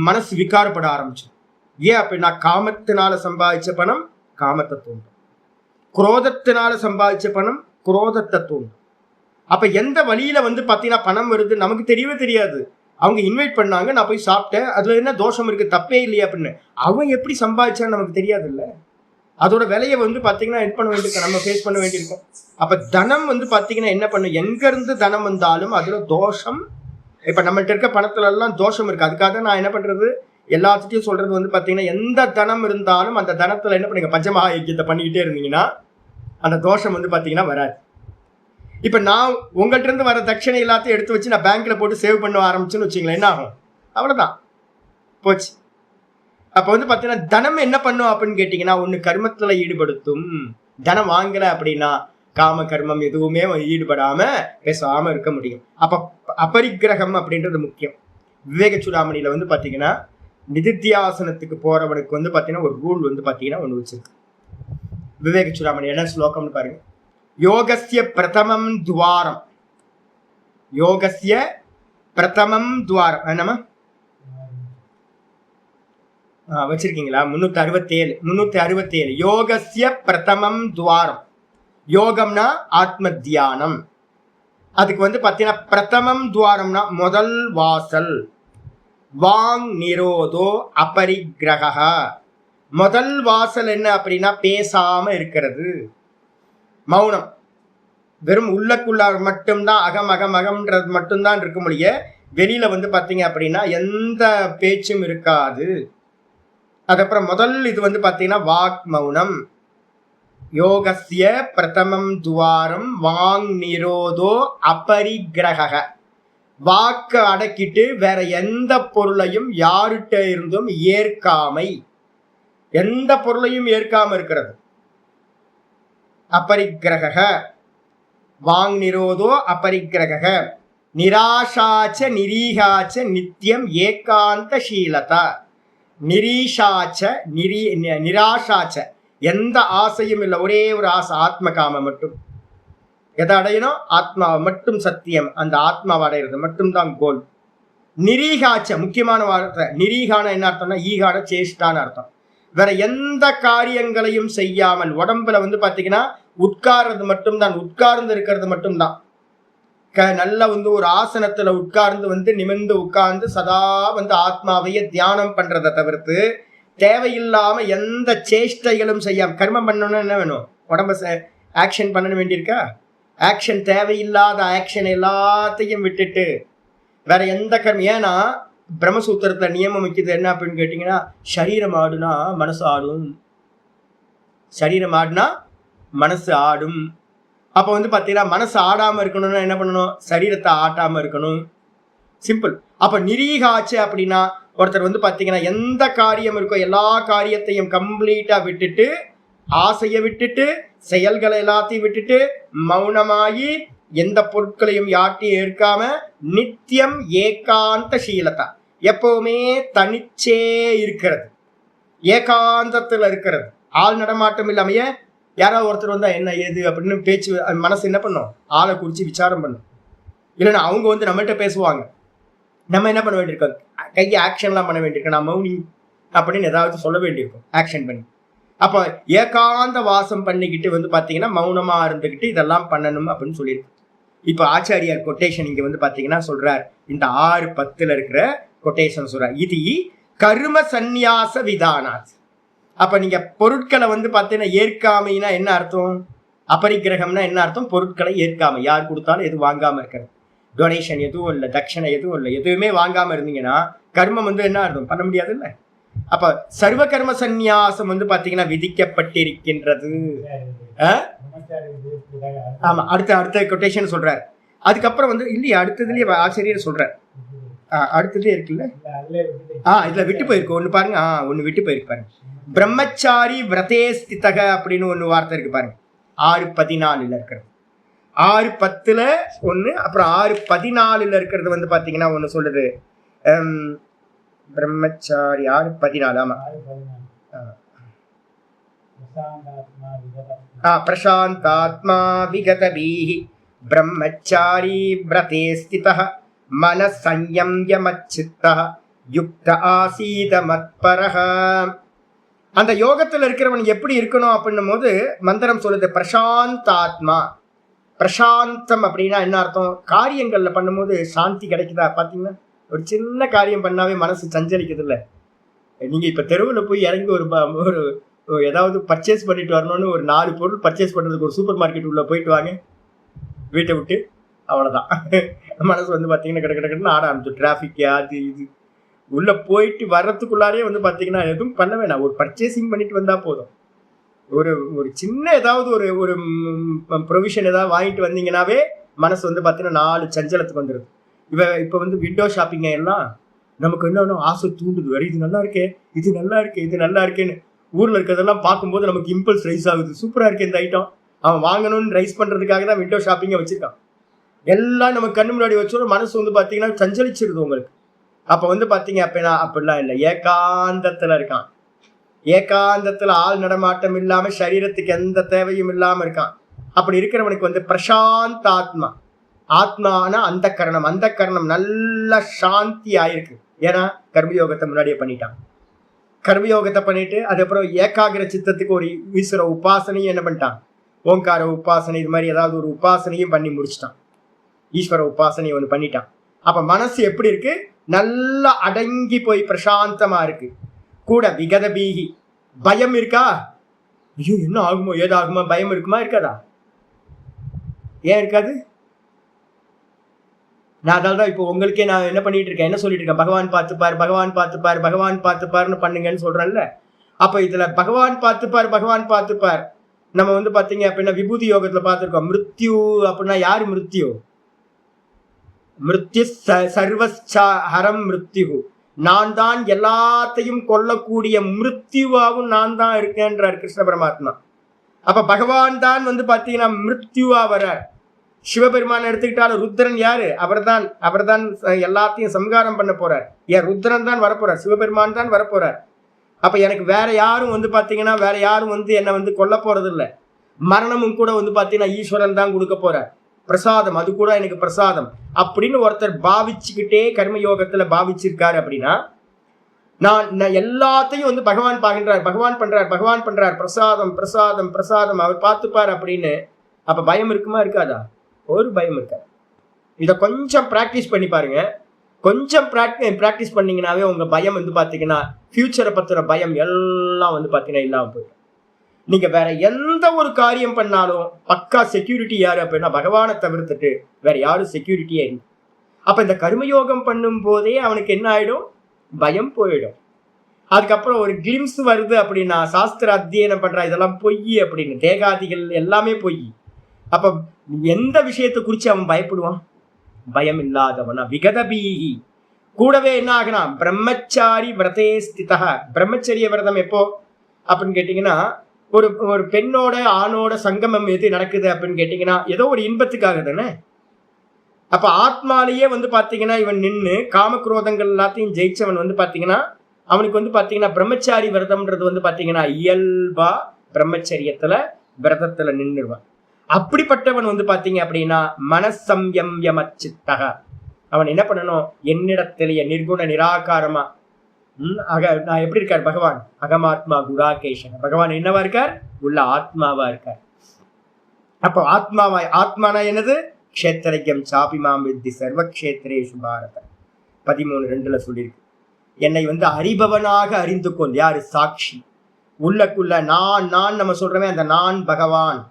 மனசு விகாரப்பட ஆரம்பிச்சிடும். ஏன் அப்படின்னா காமத்தினால சம்பாதிச்ச பணம் காமத்தை தூண்டும், குரோதத்தினால சம்பாதிச்ச பணம் குரோதத்தை தூண்டும். அப்ப எந்த வழியில வந்து பாத்தீங்கன்னா பணம் வருது நமக்கு தெரியவே தெரியாது. அவங்க இன்வைட் பண்ணாங்க, நான் போய் சாப்பிட்டேன், அதுல என்ன தோஷம் இருக்கு, தப்பே இல்லையா அப்படின்னு. அவன் எப்படி சம்பாதிச்சான்னு நமக்கு தெரியாது இல்ல. அதோட விலையை வந்து பாத்தீங்கன்னா இது பண்ண வேண்டியிருக்கும், நம்ம ஃபேஸ் பண்ண வேண்டியிருக்கும். அப்ப தனம் வந்து பாத்தீங்கன்னா என்ன பண்ணும், எங்க இருந்து தனம் வந்தாலும் அதுல தோஷம். இப்ப நம்மள்ட்ட இருக்க பணத்துல எல்லாம் தோஷம் இருக்கு. அதுக்காக நான் என்ன பண்றது, எல்லாத்துட்டையும் சொல்றது வந்து பாத்தீங்கன்னா எந்த தனம் இருந்தாலும் அந்த தனத்துல என்ன பண்ணுங்க, பஞ்சமகா யஜ்யத்தை பண்ணிக்கிட்டே இருந்தீங்கன்னா அந்த தோஷம் வந்து பாத்தீங்கன்னா வராது. இப்ப நான் உங்கள்ட்ட இருந்து வர தட்சணை எல்லாத்தையும் எடுத்து வச்சு நான் பேங்க்ல போட்டு சேவ் பண்ண ஆரம்பிச்சுன்னு வச்சுங்களேன், என்ன ஆகும்? அவ்வளவுதான், போச்சு. அப்ப வந்து பாத்தீங்கன்னா தனம் என்ன பண்ணும் அப்படின்னு கேட்டீங்கன்னா ஒண்ணு கர்மத்துல ஈடுபடுத்தும். தனம் வாங்கல அப்படின்னா காம கர்மம் எதுவுமே ஈடுபடாம பேசாம இருக்க முடியும். அப்ப அபரிக்கிரகம் அப்படின்றது முக்கியம். விவேக சூடாமணியில வந்து பாத்தீங்கன்னா நிதித்தியாசனத்துக்கு போறவனுக்கு வந்து பாத்தீங்கன்னா ஒரு ரூல் வந்து பாத்தீங்கன்னா ஒண்ணு வச்சிருக்கு. விவேக சூடாமணி என்ன ஸ்லோகம்னு பாருங்க. யோகஸ்ய பிரதமம் துவாரம், யோகஸ்ய பிரதமம் துவாரம் என்னமா வச்சிருக்கீங்களா? 367 யோகஸ்ய பிரதமம் துவாரம். யோகம்னா ஆத்ம தியானம். அதுக்கு வந்து பாத்தீங்கன்னா பிரதமம் துவாரம்னா முதல் வாசல். வாங் நிரோதோ அபரிக்கிரக, முதல் வாசல் என்ன அப்படின்னா பேசாம இருக்கிறது, மௌனம். வெறும் உள்ளக்குள்ள மட்டும்தான் அகம் அகம் அகம்ன்றது மட்டும்தான் இருக்க முடிய, வெளியில வந்து பாத்தீங்க அப்படின்னா எந்த பேச்சும் இருக்காது. அதுக்கப்புறம் முதல் இது வந்து பாத்தீங்கன்னா வாக் மௌனம். யோகஸ்ய பிரதமம் துவாரம் வாங் நிரோதோ அபரிக்கிரக. வாக்க அடக்கிட்டு வேற எந்த பொருளையும் யாருகிட்ட இருந்தும் ஏற்காமை, எந்த பொருளையும் ஏற்காம இருக்கிறது. அபரிக்கிரக வாங் நிரோதோ அபரிக்கிரக. நிராசாச்ச நிரீகாச்ச நித்தியம் ஏகாந்த சீலதா. நிரீஷாச்ச நிராசாச்ச எந்த ஆசையும் இல்லை, ஒரே ஒரு ஆசை ஆத்ம காமம் மட்டும். எதை அடையணும்? ஆத்மாவை மட்டும் சத்தியம், அந்த ஆத்மாவை அடையிறது மட்டும்தான் கோல். நிரீகாச்ச முக்கியமான வார்த்தை. நிரீகான என்ன அர்த்தம்னா ஈகான சேஷ்டான அர்த்தம். வேற எந்த காரியங்களையும் செய்யாமல் உடம்புல வந்து பாத்தீங்கன்னா உட்கார்றது மட்டும்தான், உட்கார்ந்து இருக்கிறது மட்டும்தான். நல்லா வந்து ஒரு ஆசனத்துல உட்கார்ந்து வந்து நிமிர்ந்து உட்கார்ந்து சதா வந்து ஆத்மாவையே தியானம் பண்றதை தவிர்த்து தேவையில்லாம எந்த சேஷ்டைகளும் செய்யாம. கர்மம் பண்ணணும்னா என்ன வேணும்? உடம்ப ஆக்ஷன் பண்ண வேண்டியிருக்கா? ஆக்ஷன் தேவையில்லாத ஆக்ஷன் எல்லாத்தையும் விட்டுட்டு வேற எந்த கர்மம். ஏன்னா பிரம்மசூத்திரத்துல நியமம் வைக்கிறது என்ன அப்படின்னு கேட்டீங்கன்னா, சரீரம் ஆடுனா மனசு ஆடும், சரீரம் ஆடுனா மனசு ஆடும். அப்ப வந்து பாத்தீங்கன்னா மனசு ஆடாம இருக்கணும்னா என்ன பண்ணணும்? சரீரத்தை ஆட்டாம இருக்கணும். சிம்பிள். அப்ப நிரீகாச்சு அப்படின்னா ஒருத்தர் வந்து பாத்தீங்கன்னா எந்த காரியம் இருக்கோ எல்லா காரியத்தையும் கம்ப்ளீட்டா விட்டுட்டு, ஆசையை விட்டுட்டு, செயல்களை எல்லாத்தையும் விட்டுட்டு, மௌனமாகி எந்த பொருட்களையும் யாட்டையும் ஏற்காம நித்தியம் ஏகாந்த சீலதா, எப்பவுமே தனிச்சே இருக்கிறது, ஏகாந்தத்துல இருக்கிறது, ஆள் நடமாட்டம் இல்லாமைய. யாராவது ஒருத்தர் வந்தா என்ன ஏது அப்படின்னு பேச்சு மனசு என்ன பண்ணும்? ஆளை குறிச்சு விசாரம் பண்ணும். இல்லைன்னா அவங்க வந்து நம்மகிட்ட பேசுவாங்க, நம்ம என்ன பண்ண வேண்டியிருக்கோம்? கையை ஆக்ஷன்லாம் பண்ண வேண்டியிருக்கோம், நான் மௌனி அப்படின்னு ஏதாவது சொல்ல வேண்டியிருக்கும் ஆக்ஷன் பண்ணி. அப்போ ஏகாந்த வாசம் பண்ணிக்கிட்டு வந்து பார்த்தீங்கன்னா மௌனமா இருந்துக்கிட்டு இதெல்லாம் பண்ணணும் அப்படின்னு சொல்லியிருக்கு. இப்போ ஆச்சாரியார் கொட்டேஷன் இங்கே வந்து பார்த்தீங்கன்னா சொல்றார், இந்த 6:10 இருக்கிற கொட்டேஷன் சொல்றார், இது கர்ம சந்நியாச விதானாத். அப்ப நீங்க பொருட்களை வந்து பார்த்தீங்கன்னா ஏற்காமைனா என்ன அர்த்தம்? அபரிக்கிரகம்னா என்ன அர்த்தம்? பொருட்களை ஏற்காம, யார் கொடுத்தாலும் எதுவும் வாங்காம இருக்கிறது. டொனேஷன் எதுவும் இல்லை, தட்சணை எதுவும் இல்லை, எதுவுமே வாங்காம இருந்தீங்கன்னா கர்மம் வந்து என்ன அர்த்தம்? பண்ண முடியாது இல்லை. அப்ப சர்வ கர்ம சந்நியாசம் வந்து பாத்தீங்கன்னா விதிக்கப்பட்டிருக்கின்றது. ஆமா, அடுத்த கொட்டேஷன் சொல்றாரு. அதுக்கப்புறம் வந்து இல்லையா அடுத்ததுலயே ஆசிரியர் சொல்றாரு, அடுத்ததே இருக்குல்ல, இதுல விட்டு போயிருக்கு ஒண்ணு பாருங்க. ஒண்ணு விட்டு போயிருக்கு பாருங்க. பிரம்மச்சாரி விரதே ஸ்திதக அப்படின்னு ஒண்ணு வார்த்தை இருக்கு பாருங்க. 6:14 இருக்கிறது, 6:10 ஒண்ணு, அப்புறம் 6:14 இருக்கிறது வந்து பாத்தீங்கன்னா ஒண்ணு சொல்லுது பிரம்மச்சாரி 6:14. ஆமா, பிரசாந்தாத்மா விகதபீஹி பிரம்மச்சாரி விரதே ஸ்திதः மனசம்யம்யமச்சித்தः யுக்த ஆசீத மத்பரஹ. அந்த யோகத்துல இருக்கிறவன் எப்படி இருக்கணும் அப்படின்னும் போது மந்திரம் சொல்லுது பிரசாந்தாத்மா. பிரசாந்தம் அப்படின்னா என்ன அர்த்தம்? காரியங்கள்ல பண்ணும்போது சாந்தி கிடைக்குதா பாத்தீங்கன்னா? ஒரு சின்ன காரியம் பண்ணாவே மனசு சஞ்சலிக்குது இல்லை? நீங்க இப்ப தெருவில் போய் இறங்கி ஒரு ஏதாவது பர்ச்சேஸ் பண்ணிட்டு வரணும்னு ஒரு 4 பொருள் பர்ச்சேஸ் பண்றதுக்கு ஒரு சூப்பர் மார்க்கெட் உள்ள போயிட்டு வாங்க, வீட்டை விட்டு, அவ்வளவுதான். மனசு வந்து பாத்தீங்கன்னா கிடக்கிடன்னு ஆட ஆரம்பிச்சு. டிராபிக் அது இது உள்ள போயிட்டு வர்றதுக்குள்ளாரே வந்து பாத்தீங்கன்னா எதுவும் பண்ண வேணாம், ஒரு பர்ச்சேசிங் பண்ணிட்டு வந்தா போதும். ஒரு சின்ன ஏதாவது ஒரு ப்ரொவிஷன் ஏதாவது வாங்கிட்டு வந்தீங்கன்னாவே மனசு வந்து பாத்தீங்கன்னா 4 சஞ்சலத்துக்கு வந்துடுது. இப்ப வந்து விண்டோ ஷாப்பிங்க எல்லாம் நமக்கு என்ன ஆசை தூண்டுது, வேற இது நல்லா இருக்கே, இது நல்லா இருக்கு, இது நல்லா இருக்கேன்னு ஊர்ல இருக்கிறதெல்லாம் பார்க்கும்போது நமக்கு இம்பல்ஸ் ரைஸ் ஆகுது. சூப்பரா இருக்கு இந்த ஐட்டம், அவன் வாங்கணும்னு ரைஸ் பண்றதுக்காக தான் விண்டோ ஷாப்பிங்க வச்சிருக்கான். எல்லாம் நம்ம கண்ணு முன்னாடி வச்சோட மனசு வந்து பாத்தீங்கன்னா சஞ்சலிச்சிருது உங்களுக்கு. அப்ப வந்து பாத்தீங்க அப்படிலாம் இல்லை, ஏகாந்தத்துல இருக்கான். ஏகாந்தத்துல ஆள் நடமாட்டம் இல்லாம சரீரத்துக்கு எந்த தேவையும் இல்லாம இருக்கான். அப்படி இருக்கிறவனுக்கு வந்து பிரசாந்த ஆத்மா. ஆத்மானா அந்த கரணம் நல்ல சாந்தி ஆயிருக்கு. ஏன்னா கர்மயோகத்தை முன்னாடியே பண்ணிட்டான். கர்மயோகத்தை பண்ணிட்டு அதுக்கப்புறம் ஏகாகிர சித்தத்துக்கு ஒரு ஈஸ்வர உபாசனையும் என்ன பண்ணிட்டான்? ஓங்கார உபாசனை, இது மாதிரி ஏதாவது ஒரு உபாசனையும் பண்ணி முடிச்சிட்டான். ஈஸ்வர உபாசனையை ஒன்று பண்ணிட்டான். அப்ப மனசு எப்படி இருக்கு? நல்லா அடங்கி போய் பிரசாந்தமா இருக்கு. கூட விகத பீகி பயம் இருக்கா? ஐயோ என்ன ஆகுமோ ஏதாகுமோ பயம் இருக்குமா இருக்காதா? ஏன் இருக்காது? நான் அதனால்தான் இப்போ உங்களுக்கே நான் என்ன பண்ணிட்டு இருக்கேன், என்ன சொல்லிட்டு இருக்கேன், பகவான் பார்த்துப்பார், பகவான் பார்த்துப்பார், பகவான் பார்த்துப்பார்னு பண்ணுங்கன்னு சொல்றேன்ல. அப்ப இதுல பகவான் பார்த்துப்பார், பகவான் பார்த்துப்பார். நம்ம வந்து பாத்தீங்க அப்படின்னா விபூதி யோகத்துல பார்த்திருக்கோம். மிருத்யு அப்படின்னா யாரு மிருத்யு? மிருத்யு சர்வஸ்ச ஹரம் மிருத்யு. நான் தான் எல்லாத்தையும் கொல்லக்கூடிய மிருத்யுவாவும் நான் தான் இருக்கேன்றார் கிருஷ்ண பரமாத்மா. அப்ப பகவான் தான் வந்து பாத்தீங்கன்னா மிருத்யுவா வர்றார். சிவபெருமான் எடுத்துக்கிட்டாலும் ருத்ரன் யாரு? அவர்தான் எல்லாத்தையும் சம்ஹாரம் பண்ண போறார். ஏன் ருத்ரன் தான் வரப்போறார், சிவபெருமான் தான் வரப்போறார். அப்ப எனக்கு வேற யாரும் வந்து பாத்தீங்கன்னா வேற யாரும் வந்து என்ன வந்து கொல்ல போறது இல்லை. மரணமும் கூட வந்து பாத்தீங்கன்னா ஈஸ்வரன் தான் கொடுக்க போறார். பிரசாதம், அது கூட எனக்கு பிரசாதம் அப்படின்னு ஒருத்தர் பாவிச்சுக்கிட்டே கர்மயோகத்துல பாவிச்சிருக்காரு அப்படின்னா, நான் எல்லாத்தையும் வந்து பகவான் பார்க்கின்றார், பகவான் பண்றார், பிரசாதம் பிரசாதம் பிரசாதம் அவர் பார்த்துப்பார் அப்படின்னு. அப்ப பயம் இருக்குமா இருக்காதா? ஒரு பயம் இருக்காது. இதை கொஞ்சம் பிராக்டிஸ் பண்ணி பாருங்க. கொஞ்சம் பிராக்டிஸ் பண்ணீங்கன்னாவே உங்க பயம் வந்து பாத்தீங்கன்னா ஃபியூச்சரை பத்தின பயம் எல்லாம் வந்து பாத்தீங்கன்னா இல்லாம போயிடும். நீங்க வேற எந்த ஒரு காரியம் பண்ணாலும் பக்கா செக்யூரிட்டி யாரு அப்படின்னா பகவானை தவிர்த்துட்டு வேற யாரும் செக்யூரிட்டியே இல்லை. அப்ப இந்த கர்மயோகம் பண்ணும் போதே அவனுக்கு என்ன ஆயிடும்? பயம் போயிடும். அதுக்கப்புறம் ஒரு கிளிம்ஸ் வருது அப்படின்னா சாஸ்திர அத்தியனம் பண்ற இதெல்லாம் பொய் அப்படின்னு, தேகாதிகள் எல்லாமே பொய். அப்ப எந்த விஷயத்தை குறிச்சு அவன் பயப்படுவான்? பயம் இல்லாதவனா விகதபீஹி. கூடவே என்ன ஆகலாம்? பிரம்மச்சாரி விரதே ஸ்திதா. பிரம்மச்சரிய விரதம் எப்போ அப்படின்னு கேட்டீங்கன்னா, ஒரு ஒரு பெண்ணோட ஆணோட சங்கமம் எது நடக்குது அப்படின்னு கேட்டீங்கன்னா ஏதோ ஒரு இன்பத்துக்காக தானே. அப்ப ஆத்மாலேயே வந்து பாத்தீங்கன்னா இவன் நின்று காமக்ரோதங்கள் எல்லாத்தையும் ஜெயிச்சவன் வந்து பாத்தீங்கன்னா அவனுக்கு வந்து பாத்தீங்கன்னா பிரம்மச்சாரி விரதம்ன்றது வந்து பாத்தீங்கன்னா இயல்பா பிரம்மச்சரியத்துல விரதத்துல நின்றுவான். அப்படிப்பட்டவன் வந்து பாத்தீங்க அப்படின்னா மனசம்யமச்சித்தக. அவன் என்ன பண்ணணும்? என்னிடத்திலேயே நிர்குண நிராகாரமா நான் எப்படி இருக்கார் பகவான்? அகமாத்மா குடாகேஷன். பகவான் என்னவா இருக்கார்? உள்ள ஆத்மாவா இருக்கார். அப்போ ஆத்மானா என்னது? க்ஷேத்திரஜம் சாபிமாம் வித்தி சர்வக்ஷேத்திரேஷு பாரத 13:2 சொல்லியிருக்கு. என்னை வந்து அறிபவனாக அறிந்து கொள். யாரு? சாட்சி. உள்ளக்குள்ள நான் நம்ம சொல்றமே அந்த நான் பகவான்.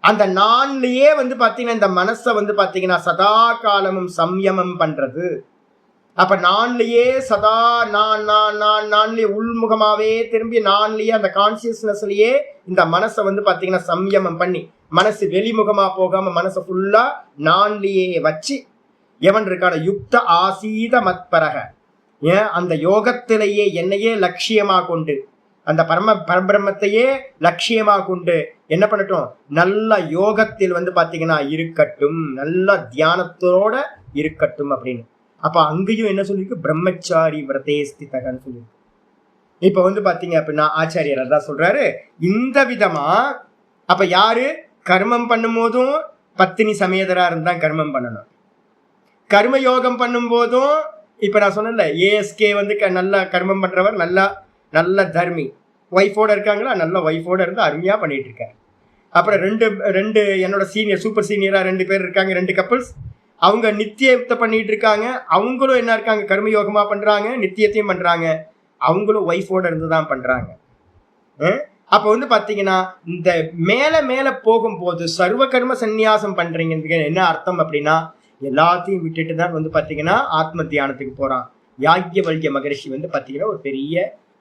அந்த நான்லயே வந்து பாத்தீங்கன்னா இந்த மனசை வந்து பாத்தீங்கன்னா சதா காலமும் சம்யமம் பண்றது. அப்ப நான்லயே சதா நான்லயே உள்முகமாவே திரும்பி நான்லயே அந்த கான்சியஸ்னஸ்லயே இந்த மனசை வந்து பாத்தீங்கன்னா சம்யமம் பண்ணி மனசு வெளிமுகமா போகாம மனசை ஃபுல்லா நான்லயே வச்சு எவன் இருக்கான யுக்த ஆசீத மத்பரக. ஏன் அந்த யோகத்திலேயே என்னையே லட்சியமா கொண்டு அந்த பரபிரம்மத்தையே லட்சியமா கொண்டு என்ன பண்ணட்டும்? நல்ல யோகத்தில் வந்து பாத்தீங்கன்னா இருக்கட்டும், நல்ல தியானத்தோட இருக்கட்டும் அப்படின்னு. அப்ப அங்கேயும் என்ன சொல்லியிருக்கு? பிரம்மச்சாரி விரதே ஸ்திதகன்னு சொல்லியிருக்கு. இப்ப வந்து பாத்தீங்க அப்படின்னா ஆச்சாரியர் அதான் சொல்றாரு இந்த விதமா. அப்ப யாரு கர்மம் பண்ணும் போதும் பத்தினி சமேதரா இருந்தா கர்மம் பண்ணணும். கர்மயோகம் பண்ணும் போதும் இப்ப நான் சொன்னேன்ல ஏஎஸ்கே வந்து நல்ல கர்மம் பண்றவர், நல்ல தர்மி, ஒய்ஃபோட இருக்காங்களா, நல்ல ஒய்ஃபோட இருந்து அருமையா பண்ணிட்டு இருக்காரு. அப்புறம் ரெண்டு என்னோட சீனியர் சூப்பர் சீனியரா 2 பேர் இருக்காங்க, 2 கப்பிள்ஸ். அவங்க நித்தியத்தை பண்ணிட்டு இருக்காங்க. அவங்களும் என்ன இருக்காங்க? கர்மயோகமா பண்றாங்க, நித்தியத்தையும் பண்றாங்க. அவங்களும் ஒய்ஃபோட இருந்துதான் பண்றாங்க. அப்ப வந்து பாத்தீங்கன்னா இந்த மேல போகும்போது சர்வ கர்ம சந்நியாசம் பண்றீங்க என்ன அர்த்தம் அப்படின்னா எல்லாத்தையும் விட்டுட்டு தான் வந்து பாத்தீங்கன்னா ஆத்ம தியானத்துக்கு போறான். யாக்ஞவல்க்ய மகரிஷி வந்து பாத்தீங்கன்னா ஒரு பெரிய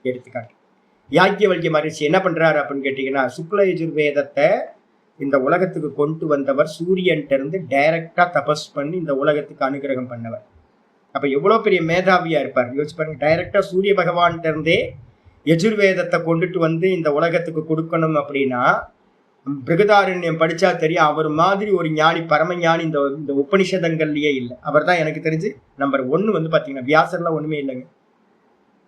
எடுத்துக்காட்டு. யாக்ஞவல்க்ய மகரிஷி என்ன பண்றாரு அப்படின்னு கேட்டீங்கன்னா சுக்ல யஜுர்வேதத்தை இந்த உலகத்துக்கு கொண்டு வந்தவர். சூரியன்ட்ட இருந்து டைரக்டா தபஸ் பண்ணி இந்த உலகத்துக்கு அனுகிரகம் பண்ணவர். அப்ப எவ்வளவு பெரிய மேதாவியா இருப்பார் யோசிச்சு பாருங்க. டைரக்டா சூரிய பகவான்கிட்ட இருந்தே யஜுர்வேதத்தை கொண்டுட்டு வந்து இந்த உலகத்துக்கு கொடுக்கணும் அப்படின்னா பிருகதாரண்யம் படிச்சா தெரியும். அவர் மாதிரி ஒரு ஞானி, பரம ஞானி இந்த உபனிஷதங்கள்லயே இல்லை. அவர் தான் எனக்கு தெரிஞ்சு நம்பர் 1 வந்து பாத்தீங்கன்னா. வியாசர்லாம் ஒண்ணுமே இல்லைங்க.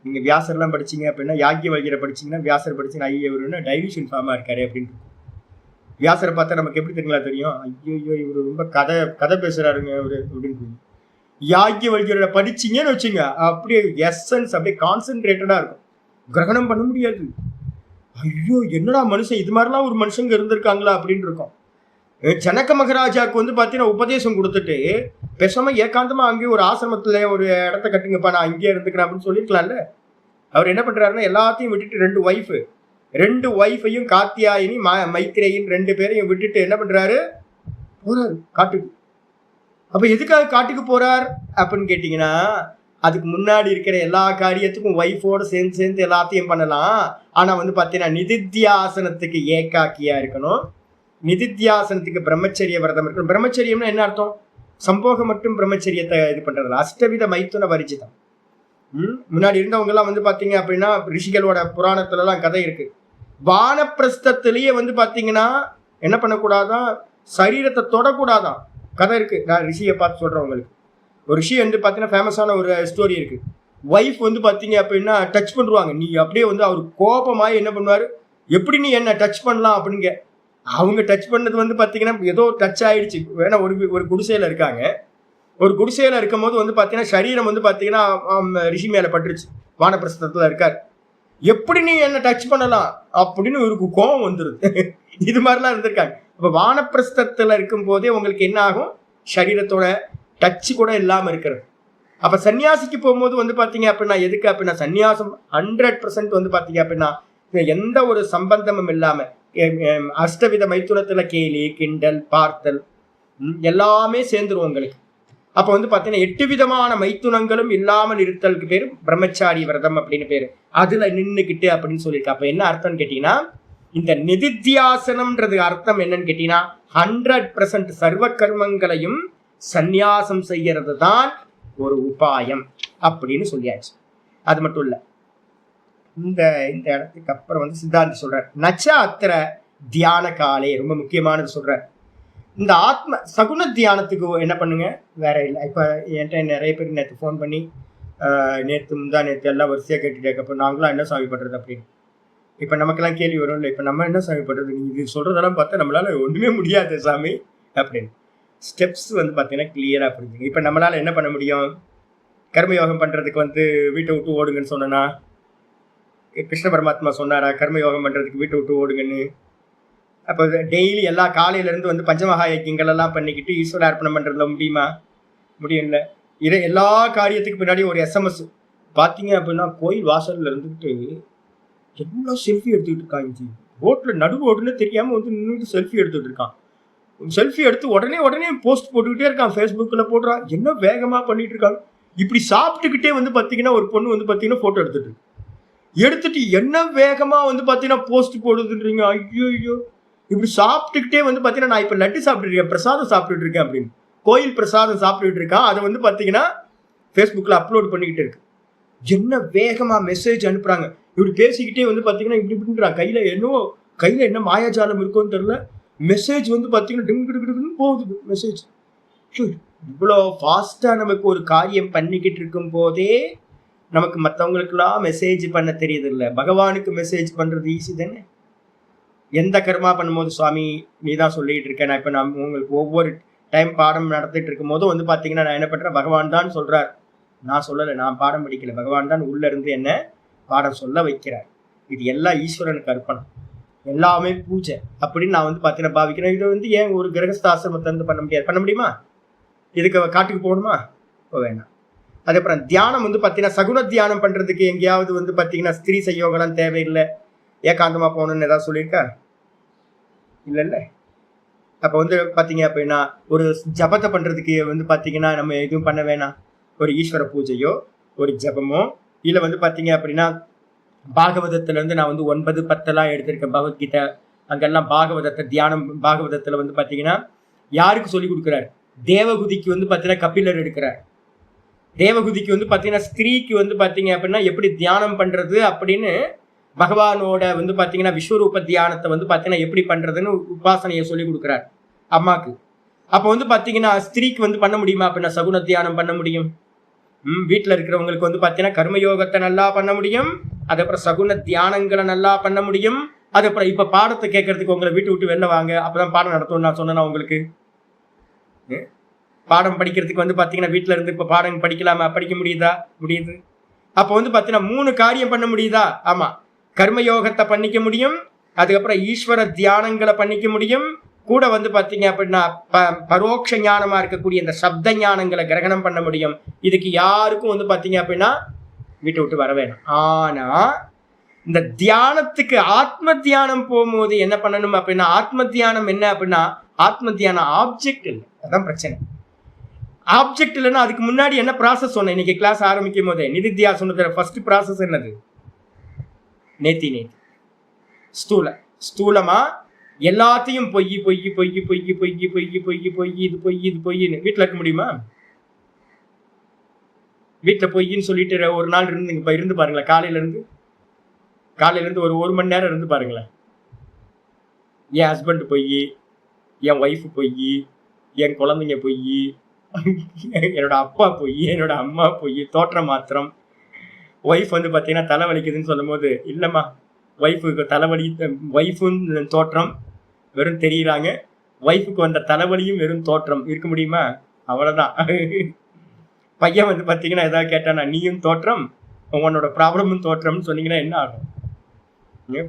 நீங்க வியாசர்லாம் படிச்சீங்க அப்படின்னா யாக்ஞவல்க்யரை படிச்சீங்கன்னா வியாசர் படிச்சீங்கன்னா ஐயோ டைவிஷன் ஃபார்மா இருக்காரு அப்படின்னு. வியாசரை பார்த்தா நமக்கு எப்படி தெரியும்? ஐயோ இவரு ரொம்ப கதை பேசுறாருங்க இவரு அப்படின்னு. யாக்ஞவல்க்யரை படிச்சீங்கன்னு வச்சுங்க அப்படியே எசன்ஸ் அப்படியே கான்சென்ட்ரேட்டடா இருக்கும். கிரகணம் பண்ண முடியாது. ஐயோ என்னடா மனுஷன், இது மாதிரிலாம் ஒரு மனுஷங்க இருந்திருக்காங்களா அப்படின்னு இருக்கும். ஜனக மகாராஜாவுக்கு வந்து பார்த்தீங்கன்னா உபதேசம் கொடுத்துட்டு பேசாம ஏகாந்தமா அங்கேயே ஒரு ஆசிரமத்துல ஒரு இடத்த கட்டுங்கப்பா, நான் அங்கேயே இருந்துக்கிறேன் அப்படின்னு சொல்லியிருக்கலாம்ல. அவர் என்ன பண்றாருன்னா எல்லாத்தையும் விட்டுட்டு 2 ஒய்ஃபு 2 ஒய்ஃபையும் காத்தியாயினி மைத்ரேயின் 2 பேரையும் விட்டுட்டு என்ன பண்றாரு, போறாரு காட்டுக்கு. அப்ப எதுக்காக காட்டுக்கு போறார் அப்படின்னு கேட்டீங்கன்னா, அதுக்கு முன்னாடி இருக்கிற எல்லா காரியத்துக்கும் ஒய்ஃபோட சேர்ந்து எல்லாத்தையும் பண்ணலாம். ஆனா வந்து பாத்தீங்கன்னா நிதித்தியாசனத்துக்கு ஏகாக்கியா இருக்கணும், நிதித்தியாசனத்துக்கு பிரம்மச்சரிய விரதம் இருக்கணும். பிரம்மச்சரியம்னா என்ன அர்த்தம்? சம்போகம் மற்றும் பிரம்மச்சரியத்தை இது பண்றதுல அஷ்டவித மைத்துன வரிச்சிதம். முன்னாடி இருந்தவங்க எல்லாம் வந்து பாத்தீங்க அப்படின்னா ரிஷிகளோட புராணத்துல எல்லாம் கதை இருக்கு. வானப்பிரஸ்தத்திலேயே வந்து பாத்தீங்கன்னா என்ன பண்ணக்கூடாதான், சரீரத்தை தொடக்கூடாதான் கதை இருக்கு. நான் ரிஷியை பார்த்து சொல்றேன் உங்களுக்கு. ஒரு ரிஷி வந்து பாத்தீங்கன்னா ஃபேமஸான ஒரு ஸ்டோரி இருக்கு. ஒய்ஃப் வந்து பாத்தீங்க அப்படின்னா டச் பண்ணுவாங்க, நீ அப்படியே வந்து அவர் கோபமாய் என்ன பண்ணுவாரு, எப்படி நீ என்ன டச் பண்ணலாம் அப்படிங்க. அவங்க டச் பண்ணது வந்து பாத்தீங்கன்னா ஏதோ டச் ஆயிடுச்சு. வேணா ஒரு குடிசையில இருக்காங்க. ஒரு குடிசையில இருக்கும் போது வந்து பாத்தீங்கன்னா சரீரம் வந்து பாத்தீங்கன்னா ரிஷி மேல பட்டுருச்சு. வானப்பிரஸ்தத்துல இருக்காரு. எப்படி நீ என்ன டச் பண்ணலாம் அப்படின்னு இவருக்கு கோபம் வந்துருது. இது மாதிரிலாம் இருந்திருக்காங்க. இப்ப வானப்பிரஸ்தத்துல இருக்கும் போதே உங்களுக்கு என்ன ஆகும், சரீரத்தோட டச் கூட இல்லாம இருக்கிறது. அப்ப சன்னியாசிக்கு போகும்போது வந்து பாத்தீங்க அப்படின்னா எதுக்கு அப்படின்னா சன்னியாசம் 100% வந்து பாத்தீங்க அப்படின்னா எந்த ஒரு சம்பந்தமும் இல்லாம அஷ்டவித மைத்துனத்துல கேலி கிண்டல் பார்த்தல் எல்லாமே சேர்ந்துரும் உங்களுக்கு. அப்ப வந்து பாத்தீங்கன்னா 8 விதமான மைத்துனங்களும் இல்லாமல் இருத்தலுக்கு பேரு பிரம்மச்சாரி விரதம் அப்படின்னு பேரு. அதுல நின்னுக்கிட்டு அப்படின்னு சொல்லியிருக்கு. அப்ப என்ன அர்த்தம்னு கேட்டீங்கன்னா, இந்த நிதித்தியாசனம்ன்றது அர்த்தம் என்னன்னு கேட்டீங்கன்னா 100% சர்வ கர்மங்களையும் சந்நியாசம் செய்யறது தான் ஒரு உபாயம் அப்படின்னு சொல்லியாச்சு. அது மட்டும் இல்ல, இந்த இடத்துக்கு அப்புறம் வந்து சித்தாந்தி சொல்றார், நச்ச அத்திர தியான காலே, ரொம்ப முக்கியமானது சொல்றார். இந்த ஆத்ம சகுன தியானத்துக்கு என்ன பண்ணுங்க, வேற இல்லை. இப்ப என்கிட்ட நிறைய பேர் நேற்று ஃபோன் பண்ணி நேற்று எல்லாம் வரிசையா கேட்டுட்டே, அப்போ நாங்களாம் என்ன சாமி பண்றது அப்படின்னு. இப்ப நமக்கெல்லாம் கேள்வி வரும் இல்லை, இப்ப நம்ம என்ன சாமி பண்றது, நீங்க இது சொல்றதெல்லாம் பார்த்தா நம்மளால ஒண்ணுமே முடியாது சாமி அப்படின்னு. ஸ்டெப்ஸ் வந்து பாத்தீங்கன்னா கிளியரா புரிஞ்சுங்க. இப்ப நம்மளால என்ன பண்ண முடியும், கர்மயோகம் பண்றதுக்கு வந்து வீட்டை விட்டு ஓடுங்கன்னு சொன்னா, கிருஷ்ண பரமாத்மா சொன்னாரா கர்மயோகம் பண்றதுக்கு வீட்டை விட்டு ஓடுங்கன்னு? அப்போ டெய்லி எல்லா காலையில இருந்து வந்து பஞ்சமகா யஜ்யங்கள் எல்லாம் பண்ணிக்கிட்டு ஈஸ்வர அர்ப்பணம் பண்றதுல முடியுமா? முடியல. எல்லா காரியத்துக்கு பின்னாடி ஒரு SMS பாத்தீங்க அப்படின்னா, கோயில் வாசல்ல இருந்துட்டு எவ்வளவு செல்ஃபி எடுத்துக்கிட்டு இருக்காங்க. ரோட்ல நடு ரோடுன்னு தெரியாம வந்து நின்றுட்டு செல்ஃபி எடுத்துட்டு இருக்கான். செல்ஃபி எடுத்து உடனே போஸ்ட் போட்டுக்கிட்டே இருக்கான், ஃபேஸ்புக்கில் போடுறான். என்ன வேகமா பண்ணிட்டு இருக்காங்க. இப்படி சாப்பிட்டுக்கிட்டே வந்து பாத்தீங்கன்னா ஒரு பொண்ணு வந்து பாத்தீங்கன்னா போட்டோ எடுத்துட்டு என்ன வேகமா வந்து பாத்தீங்கன்னா போஸ்ட் போடுதுன்றீங்க. ஐயோ, இப்படி சாப்பிட்டுக்கிட்டே வந்து பாத்தீங்கன்னா நான் இப்ப லட்டு சாப்பிட்டு இருக்கேன், பிரசாதம் சாப்பிட்டுட்டு இருக்கேன் அப்படின்னு, கோயில் பிரசாதம் சாப்பிட்டுட்டு இருக்கான். அதை வந்து பாத்தீங்கன்னா ஃபேஸ்புக்கில் அப்லோட் பண்ணிக்கிட்டு இருக்கு. என்ன வேகமா மெசேஜ் அனுப்புறாங்க. இப்படி பேசிக்கிட்டே வந்து பாத்தீங்கன்னா இப்படின்றான். கையில என்ன மாயாஜாலம் இருக்கும்னு தெரியல. மெசேஜ் வந்து பாத்தீங்கன்னா டிம் போகுது மெசேஜ். இவ்வளோ ஃபாஸ்டா நமக்கு ஒரு காரியம் பண்ணிக்கிட்டு இருக்கும் போதே நமக்கு மற்றவங்களுக்கெல்லாம் மெசேஜ் பண்ண தெரியுது இல்லை. பகவானுக்கு மெசேஜ் பண்றது ஈஸி தானே. எந்த கர்மா பண்ணும்போது சுவாமி நீ தான் சொல்லிட்டு இருக்கேன், நான் இப்போ நான் உங்களுக்கு ஒவ்வொரு டைம் பாடம் நடத்திட்டு இருக்கும் போதும் வந்து பாத்தீங்கன்னா நான் என்ன பண்றேன், பகவான் தான் சொல்றார், நான் சொல்லலை, நான் பாடம் படிக்கல, பகவான் தான் உள்ள இருந்து என்ன பாடம் சொல்ல வைக்கிறார். இது எல்லாம் ஈஸ்வரனுக்கு அர்ப்பணம், எல்லாமே பூஜை அப்படின்னு நான் வந்து பாத்தீங்கன்னா பாவிக்கிறேன். இதை வந்து ஏன் ஒரு கிரகஸ்தாசிரமத்தை வந்து பண்ண முடியுமா? இதுக்கு காட்டுக்கு போகணுமா? வேணாம். அதுக்கப்புறம் தியானம் வந்து பாத்தீங்கன்னா சகுன தியானம் பண்றதுக்கு எங்கேயாவது வந்து பாத்தீங்கன்னா ஸ்திரீ சயோகம்லாம் தேவையில்லை, ஏகாந்தமா போகணும்னு ஏதாவது சொல்லியிருக்கா? இல்ல. அப்ப வந்து பாத்தீங்க அப்படின்னா ஒரு ஜபத்தை பண்றதுக்கு வந்து பாத்தீங்கன்னா நம்ம எதுவும் பண்ண வேணாம். ஒரு ஈஸ்வர பூஜையோ ஒரு ஜபமோ இல்ல வந்து பாத்தீங்க அப்படின்னா பாகவதத்துல இருந்து நான் வந்து 9, 10 எடுத்திருக்கேன் பகவத்கீதை. அங்கெல்லாம் பாகவதத்தை தியானம், பாகவதத்துல வந்து பாத்தீங்கன்னா யாருக்கு சொல்லி கொடுக்குறாரு, தேவகுதிக்கு வந்து பாத்தீங்கன்னா கபிலர் எடுக்கிறார். தேவகுதிக்கு வந்து பாத்தீங்கன்னா ஸ்திரீக்கு வந்து பாத்தீங்க அப்படின்னா எப்படி தியானம் பண்றது அப்படின்னு பகவானோட வந்து பாத்தீங்கன்னா விஸ்வரூப தியானத்தை வந்து பாத்தீங்கன்னா எப்படி பண்றதுன்னு உபாசனையை சொல்லி கொடுக்குறாரு அம்மாக்கு. அப்ப வந்து பாத்தீங்கன்னா ஸ்திரீக்கு வந்து பண்ண முடியுமா அப்படின்னா சகுன தியானம் பண்ண முடியும். வீட்டுல இருக்கிறவங்களுக்கு வந்து பாத்தீங்கன்னா கர்மயோகத்தை நல்லா பண்ண முடியும், அதுக்கப்புறம் சகுன தியானங்களை நல்லா பண்ண முடியும். அதுக்கப்புறம் இப்ப பாடத்தை கேட்கறதுக்கு உங்களை வீட்டு விட்டு வெளில வாங்க, அப்பதான் பாடம் நடத்தும் நான் சொன்னேன்னா உங்களுக்கு. பாடம் படிக்கிறதுக்கு வந்து பாத்தீங்கன்னா வீட்டுல இருந்து இப்ப பாடம் படிக்கலாமா? படிக்க முடியுதா? முடியுது. அப்ப வந்து பாத்தீங்கன்னா 3 காரியம் பண்ண முடியுதா? ஆமா, கர்மயோகத்தை பண்ணிக்க முடியும், அதுக்கப்புறம் ஈஸ்வர தியானங்களை பண்ணிக்க முடியும், கூட வந்து பாத்தீங்க அப்படின்னா பரோட்ச ஞானமா இருக்கக்கூடிய இந்த சப்த ஞானங்களை கிரகணம் பண்ண முடியும். இதுக்கு யாருக்கும் வந்து பாத்தீங்க அப்படின்னா வீட்டை விட்டு வர வேணும். ஆனா இந்த தியானத்துக்கு ஆத்ம தியானம் போகும்போது என்ன பண்ணணும் அப்படின்னா, ஆத்ம தியானம் என்ன அப்படின்னா, ஆத்ம தியானம் ஆப்ஜெக்ட் இல்லை. அதான் பிரச்சனை. ஆப்ஜெக்ட் இல்லைன்னா அதுக்கு முன்னாடி என்ன ப்ராசஸ் சொன்னேன் இன்னைக்கு கிளாஸ் ஆரம்பிக்கும் போதே, நிதித்தியாசனத்துல ஃபர்ஸ்ட் ப்ராசஸ் என்னது? நேத்தி ஸ்தூலமா எல்லாத்தையும் பொய் பொய் பொய் பொய் பொய் பொய் பொய் பொய் இது பொய் இது பொய்ன்னு வீட்டில் இருக்க முடியுமா? வீட்டில் பொய்ன்னு சொல்லிட்டு ஒரு நாள் இருந்து பாருங்களேன். காலையில இருந்து ஒரு மணி நேரம் இருந்து பாருங்களேன். என் ஹஸ்பண்ட் பொய், என் ஒய்ஃப் பொய், என் குழந்தைங்க பொய், என்னோட அப்பா பொய், என்னோட அம்மா பொய், தோற்றம் மாத்திரம். ஒய்ஃப் வந்து பார்த்தீங்கன்னா தலை வலிக்குதுன்னு சொல்லும் போது, இல்லைம்மா ஒய்ஃபுக்கு தலைவலி, ஒய்ஃபுன்னு தோற்றம் வெறும் தெரியுறாங்க, ஒய்ஃபுக்கு வந்த தலைவலியும் வெறும் தோற்றம் இருக்க முடியுமா? அவ்வளோதான். பையன் வந்து பார்த்தீங்கன்னா எதாவது கேட்டானா, நீயும் தோற்றம், உன்னோட ப்ராப்ளமும் தோற்றம்னு சொன்னீங்கன்னா என்ன ஆகும்?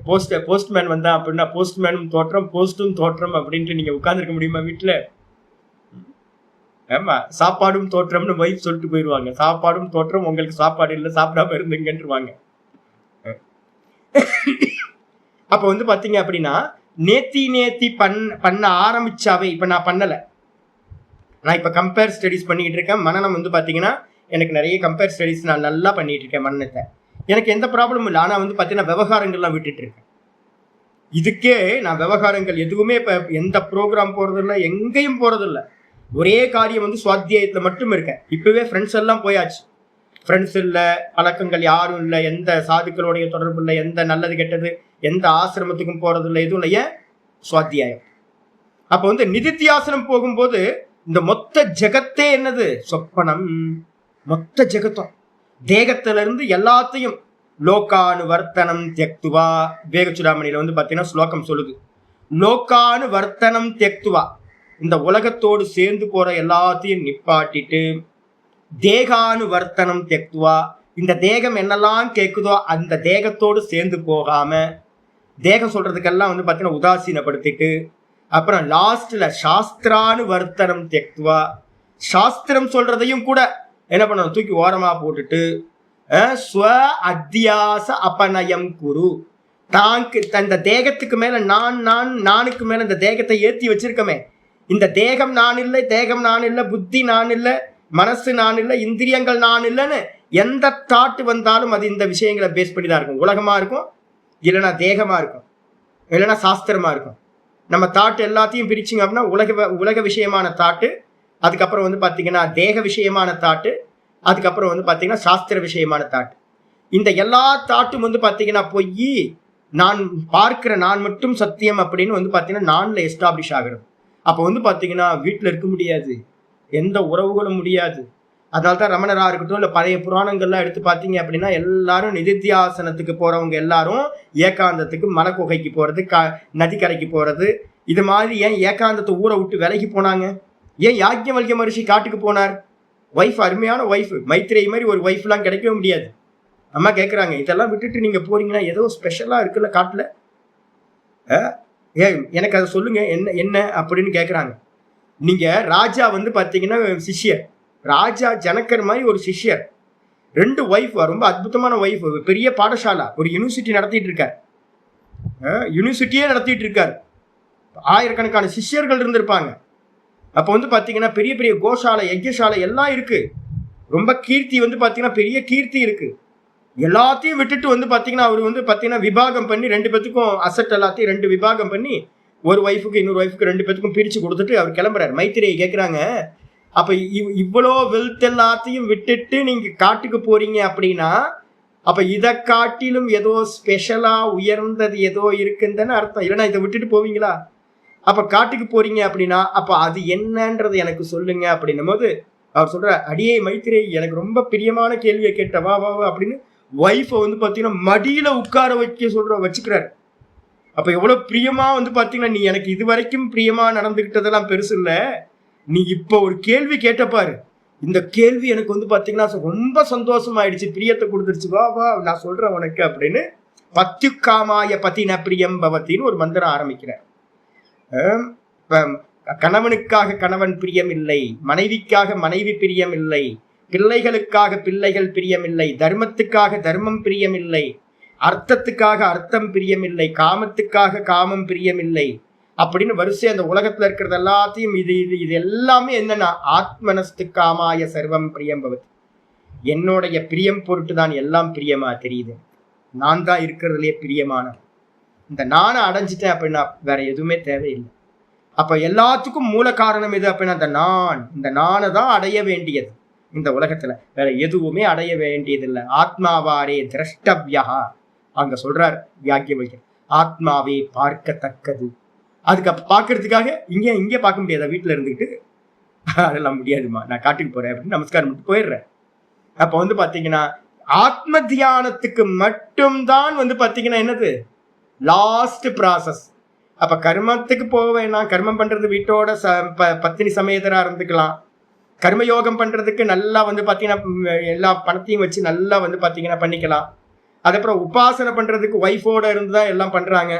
போஸ்ட்மேன் வந்தா அப்படின்னா போஸ்ட்மேனும் தோற்றம், போஸ்ட்டும் தோற்றம் அப்படின்ட்டு நீங்கள் உட்காந்துருக்க முடியுமா வீட்டில்? ஆமா, சாப்பாடும் தோற்றம்னு ஒய்ஃப் சொல்லிட்டு போயிடுவாங்க. சாப்பாடும் தோற்றம், உங்களுக்கு சாப்பாடு இல்லை, சாப்பிடாம இருந்துங்கன்றுவாங்க. அப்ப வந்து பாத்தீங்க அப்படின்னா, நேத்தி பண்ண ஆரம்பிச்சாவே, இப்ப நான் பண்ணல, நான் இப்ப கம்பேர் ஸ்டடிஸ் பண்ணிட்டு இருக்கேன். மனநம் வந்து பாத்தீங்கன்னா எனக்கு நிறைய கம்பேர் ஸ்டடிஸ் நான் நல்லா பண்ணிட்டு இருக்கேன். மனநத்தை எனக்கு எந்த ப்ராப்ளமும் இல்லை. ஆனா வந்து பாத்தீங்கன்னா விவகாரங்கள்லாம் விட்டுட்டு இருக்கேன். இதுக்கே நான் விவகாரங்கள் எதுவுமே இப்ப எந்த ப்ரோக்ராம் போறதில்லை, எங்கேயும் போறதில்லை. ஒரே காரியம் வந்து சுவாத்தியாயத்துல மட்டும் இருக்கேன். இப்பவே ஃப்ரெண்ட்ஸ் எல்லாம் போயாச்சு. ஃப்ரெண்ட்ஸ் இல்லை, பழக்கங்கள் யாரும் இல்லை, எந்த சாதுக்களுடைய தொடர்பு இல்லை, எந்த நல்லது கெட்டது எந்த ஆசிரமத்துக்கும் போறது இல்லை, எதுவும் இல்லை. ஏன்? சுவாத்தியாயம். அப்போ வந்து நிதித்தியாசனம் போகும்போது இந்த மொத்த ஜெகத்தே என்னது? சொப்பனம். மொத்த ஜெகத்தம் தேகத்துல இருந்து எல்லாத்தையும் லோகானு வர்த்தனம் தியக்துவா. வேகச்சுடாமணியில வந்து பாத்தீங்கன்னா ஸ்லோகம் சொல்லுது, லோகானு வர்த்தனம் தியக்துவா, இந்த உலகத்தோடு சேர்ந்து போற எல்லாத்தையும் நிப்பாட்டிட்டு, தேகானு வர்த்தனம் தியக்துவா, இந்த தேகம் என்னெல்லாம் கேட்குதோ அந்த தேகத்தோடு சேர்ந்து போகாம, தேகம் சொல்றதுக்கெல்லாம் வந்து பாத்தீங்கன்னா உதாசீனப்படுத்திட்டு, அப்புறம் லாஸ்ட்ல சாஸ்திரானு வர்த்தனம் தியக்துவா, சாஸ்திரம் சொல்றதையும் கூட என்ன பண்ணணும்? தூக்கி ஓரமா போட்டுட்டு, ஸ்வ அத்தியாச அபநயம் குரு. இந்த தேகத்துக்கு மேல நானுக்கு மேல இந்த தேகத்தை ஏத்தி வச்சிருக்கமே, இந்த தேகம் நான் இல்லை, தேகம் நான் இல்லை, புத்தி நான் இல்லை, மனசு நான் இல்லை, இந்திரியங்கள் நான் இல்லைன்னு எந்த தாட்டு வந்தாலும் அது இந்த விஷயங்களை பேஸ் பண்ணி தான் இருக்கும். உலகமா இருக்கும், இல்லைன்னா தேகமா இருக்கும், இல்லைன்னா சாஸ்திரமா இருக்கும். நம்ம தாட்டு எல்லாத்தையும் பிரிச்சிங்க அப்படின்னா உலக விஷயமான தாட்டு, அதுக்கப்புறம் வந்து பார்த்தீங்கன்னா தேக விஷயமான தாட்டு, அதுக்கப்புறம் வந்து பார்த்தீங்கன்னா சாஸ்திர விஷயமான தாட்டு. இந்த எல்லா தாட்டும் வந்து பார்த்தீங்கன்னா போய் நான் பார்க்கிற நான் மட்டும் சத்தியம் அப்படின்னு வந்து பார்த்தீங்கன்னா நான்ல எஸ்டாப்ளிஷ் ஆகிறது. அப்போ வந்து பார்த்தீங்கன்னா வீட்டில் இருக்க முடியாது, எந்த உறவுகளும் முடியாது. அதனால தான் ரமணரா இருக்கட்டும், இல்லை பழைய புராணங்கள்லாம் எடுத்து பார்த்தீங்க அப்படின்னா எல்லாரும் நிதித்தியாசனத்துக்கு போகிறவங்க எல்லாரும் ஏகாந்தத்துக்கு, மலைக்குகைக்கு போகிறது, நதிக்கரைக்கு போகிறது, இது மாதிரி. ஏன் ஏகாந்தத்தை ஊரை விட்டு விலகி போனாங்க? ஏன் யாக்ஞவல்கிய மகரிஷி காட்டுக்கு போனார்? ஒய்ஃப், அருமையான ஒய்ஃப், மைத்ரேயி மாதிரி ஒரு ஒய்ஃப்லாம் கிடைக்கவே முடியாது. அம்மா கேட்குறாங்க, இதெல்லாம் விட்டுட்டு நீங்கள் போறீங்கன்னா ஏதோ ஸ்பெஷலாக இருக்குல்ல காட்டில், எனக்கு அதை சொல்லுங்க, என்ன அப்படின்னு கேட்குறாங்க. நீங்கள் ராஜா வந்து பார்த்தீங்கன்னா சிஷ்யர், ராஜா ஜனகர் மாதிரி ஒரு சிஷ்யர், 2 ஒய்ஃப், ரொம்ப அற்புதமான ஒய்ஃப், பெரிய பாடசாலா, ஒரு யூனிவர்சிட்டி நடத்திட்டு இருக்கார், யூனிவர்சிட்டியே நடத்திட்டு இருக்கார், ஆயிரக்கணக்கான சிஷ்யர்கள் இருந்திருப்பாங்க. அப்போ வந்து பார்த்தீங்கன்னா பெரிய பெரிய கோஷாலை, யஜ்யசாலை எல்லாம் இருக்கு, ரொம்ப கீர்த்தி வந்து பார்த்தீங்கன்னா பெரிய கீர்த்தி இருக்கு. எல்லாத்தையும் விட்டுட்டு வந்து பார்த்தீங்கன்னா அவர் வந்து பார்த்தீங்கன்னா விபாகம் பண்ணி 2 பேத்துக்கும் அசட் எல்லாத்தையும் 2 விபாகம் பண்ணி, ஒரு ஒய்ஃபுக்கு இன்னொரு ஒய்ஃபுக்கு 2 பேத்துக்கும் பிரித்து கொடுத்துட்டு அவர் கிளம்புறாரு. மைத்திரேயி கேட்குறாங்க, அப்போ இவ்வளோ வெல்த் எல்லாத்தையும் விட்டுட்டு நீங்கள் காட்டுக்கு போறீங்க அப்படின்னா, அப்போ இதை காட்டிலும் ஏதோ ஸ்பெஷலாக உயர்ந்தது ஏதோ இருக்குன்னு அர்த்தம், இல்லைன்னா இதை விட்டுட்டு போவீங்களா? அப்போ காட்டுக்கு போறீங்க அப்படின்னா அப்போ அது என்னன்றது எனக்கு சொல்லுங்க அப்படின்னும் போது அவர் சொல்ற, அடியே மைத்திரேயி, எனக்கு ரொம்ப பிரியமான கேள்வியை கேட்ட, வா வா வா அப்படின்னு ஒய்ஃபை வந்து பார்த்தீங்கன்னா மடியில உட்கார வச்சுக்கிறாரு. அப்போ எவ்வளோ பிரியமா வந்து பார்த்தீங்கன்னா, நீ எனக்கு இது வரைக்கும் பிரியமா நடந்துக்கிட்டதெல்லாம் பெருசு இல்லை, நீ இப்போ ஒரு கேள்வி கேட்டப்பாரு, இந்த கேள்வி எனக்கு வந்து பார்த்தீங்கன்னா ரொம்ப சந்தோஷமாயிடுச்சு, பிரியத்தை கொடுத்துருச்சு, வா வா நான் சொல்றேன் உனக்கு அப்படின்னு. பத்யுக்காமாய பதின பிரியம் பவத்தின்னு ஒரு மந்திரம் ஆரம்பிக்கிறார். கணவனுக்காக கணவன் பிரியம் இல்லை, மனைவிக்காக மனைவி பிரியம் இல்லை, பிள்ளைகளுக்காக பிள்ளைகள் பிரியம் இல்லை, தர்மத்துக்காக தர்மம் பிரியம் இல்லை, அர்த்தத்துக்காக அர்த்தம் பிரியமில்லை, காமத்துக்காக காமம் பிரியமில்லை அப்படின்னு வரிசை அந்த உலகத்துல இருக்கிறது எல்லாத்தையும் இது எல்லாமே என்னன்னா ஆத்மனஸ்து காமாய சர்வம் பிரியம் பவதி. என்னுடைய பிரியம் பொருட்டு தான் எல்லாம் பிரியமா தெரியுது. நான் தான் இருக்கிறதுலே பிரியமான. இந்த நானை அடைஞ்சிட்டேன் அப்படின்னா வேற எதுவுமே தேவையில்லை. அப்ப எல்லாத்துக்கும் மூல காரணம் எது அப்படின்னா இந்த நானை தான் அடைய வேண்டியது. இந்த உலகத்துல வேற எதுவுமே அடைய வேண்டியதில்லை. ஆத்மாவாரே திரஷ்டவ்யா, அங்க சொல்றார் வியாக்கியவல்யர், ஆத்மாவே பார்க்கத்தக்கது. அதுக்கு பார்க்கறதுக்காக இங்கே பார்க்க முடியாதா? வீட்டுல இருந்துக்கிட்டு அதெல்லாம் முடியாதுமா, நான் காட்டுக்கு போறேன் அப்படின்னு நமஸ்காரம் பண்ணிட்டு போயிடுறேன். அப்ப வந்து பாத்தீங்கன்னா ஆத்ம தியானத்துக்கு மட்டும்தான் வந்து பாத்தீங்கன்னா என்னது லாஸ்ட் ப்ராசஸ். அப்ப கர்மத்துக்கு போக வேணாம். கர்மம் பண்றது வீட்டோட பத்தினி சமேதரா இருந்துக்கலாம். கர்மயோகம் பண்றதுக்கு நல்லா வந்து பாத்தீங்கன்னா எல்லா பணத்தையும் வச்சு நல்லா வந்து பாத்தீங்கன்னா பண்ணிக்கலாம். அதுக்கப்புறம் உபாசனை பண்றதுக்கு ஒய்ஃபோட இருந்துதான் எல்லாம் பண்றாங்க.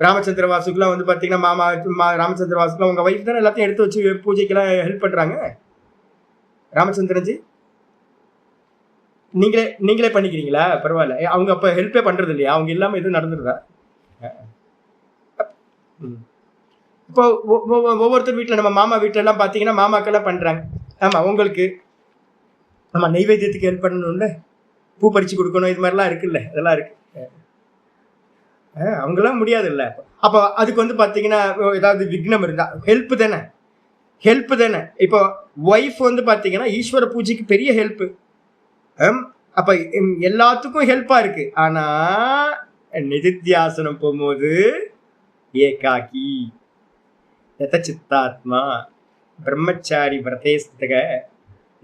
ராமச்சந்திர வாசுக்குலாம் வந்து பாத்தீங்கன்னா மாமா ராமச்சந்திர வாசுக்குலாம் உங்க ஒய்ஃப் தானே எல்லாத்தையும் எடுத்து வச்சு பூஜைக்கெல்லாம் ஹெல்ப் பண்றாங்க. ராமச்சந்திரன்ஜி நீங்களே பண்ணிக்கிறீங்களா? பரவாயில்ல. அவங்க அப்ப ஹெல்ப்பே பண்றது இல்லையா? அவங்க இல்லாம எதுவும் நடந்துருதா? இப்போ ஒவ்வொருத்தர் வீட்டுல நம்ம மாமா வீட்டுல எல்லாம் பாத்தீங்கன்னா மாமாக்கெல்லாம் பண்றாங்க. ஆமா, உங்களுக்கு நம்ம நெய்வேத்தியத்துக்கு ஹெல்ப் பண்ணணும்ல, பூ பறிச்சு கொடுக்கணும், இது மாதிரிலாம் இருக்குல்ல, அதெல்லாம் இருக்கு. அவங்களாம் முடியாது இல்ல. அப்ப அதுக்கு வந்து பாத்தீங்கன்னா ஏதாவது விக்னம் இருந்தா ஹெல்ப் தானே. இப்போ ஒய்ஃப் வந்து பாத்தீங்கன்னா ஈஸ்வர பூஜைக்கு பெரிய ஹெல்ப். அப்ப எல்லாத்துக்கும் ஹெல்ப்பா இருக்கு. ஆனா நிதித்தியாசனம் போகும்போது ஏகாக்கி யதசித்தாத்மா பிரம்மச்சாரி விரதேஸ்தக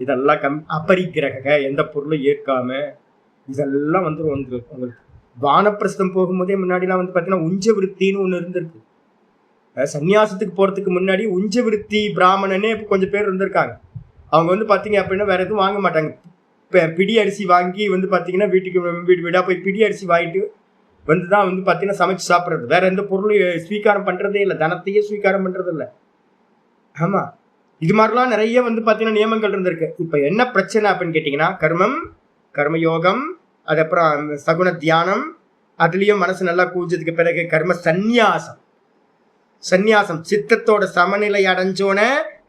இதெல்லாம் அபரிக்கிரக, எந்த பொருளும் ஏற்காம இதெல்லாம் வந்துடும் உங்களுக்கு. வானப்பிரஸ்தம் போகும்போதே முன்னாடிலாம் வந்து பார்த்தீங்கன்னா உஞ்ச விருத்தின்னு ஒன்று இருந்திருக்கு. சன்னியாசத்துக்கு போறதுக்கு முன்னாடி உஞ்ச விருத்தி பிராமணனே இப்போ கொஞ்சம் பேர் இருந்திருக்காங்க. அவங்க வந்து பார்த்தீங்க அப்படின்னா வேற எதுவும் வாங்க மாட்டாங்க. பிடி அரிசி வாங்கி வந்து பார்த்தீங்கன்னா வீட்டுக்கு வீடா போய் பிடி அரிசி வாங்கிட்டு வந்து தான் வந்து பார்த்தீங்கன்னா சமைச்சு சாப்பிட்றது. வேற எந்த பொருளும் ஸ்வீகாரம் பண்றதே இல்லை, தனத்தையே ஸ்வீகாரம் பண்றது இல்லை. ஆமா, இது மாதிரிலாம் நிறைய வந்து பார்த்தீங்கன்னா நியமங்கள் இருந்திருக்கு. இப்போ என்ன பிரச்சனை அப்படின்னு கேட்டிங்கன்னா கர்மயோகம், அதுக்கப்புறம் சகுன தியானம், அதுலேயும் மனசு நல்லா கூஞ்சதுக்கு பிறகு கர்ம சந்நியாசம் சித்தத்தோட சமநிலை அடைஞ்சோன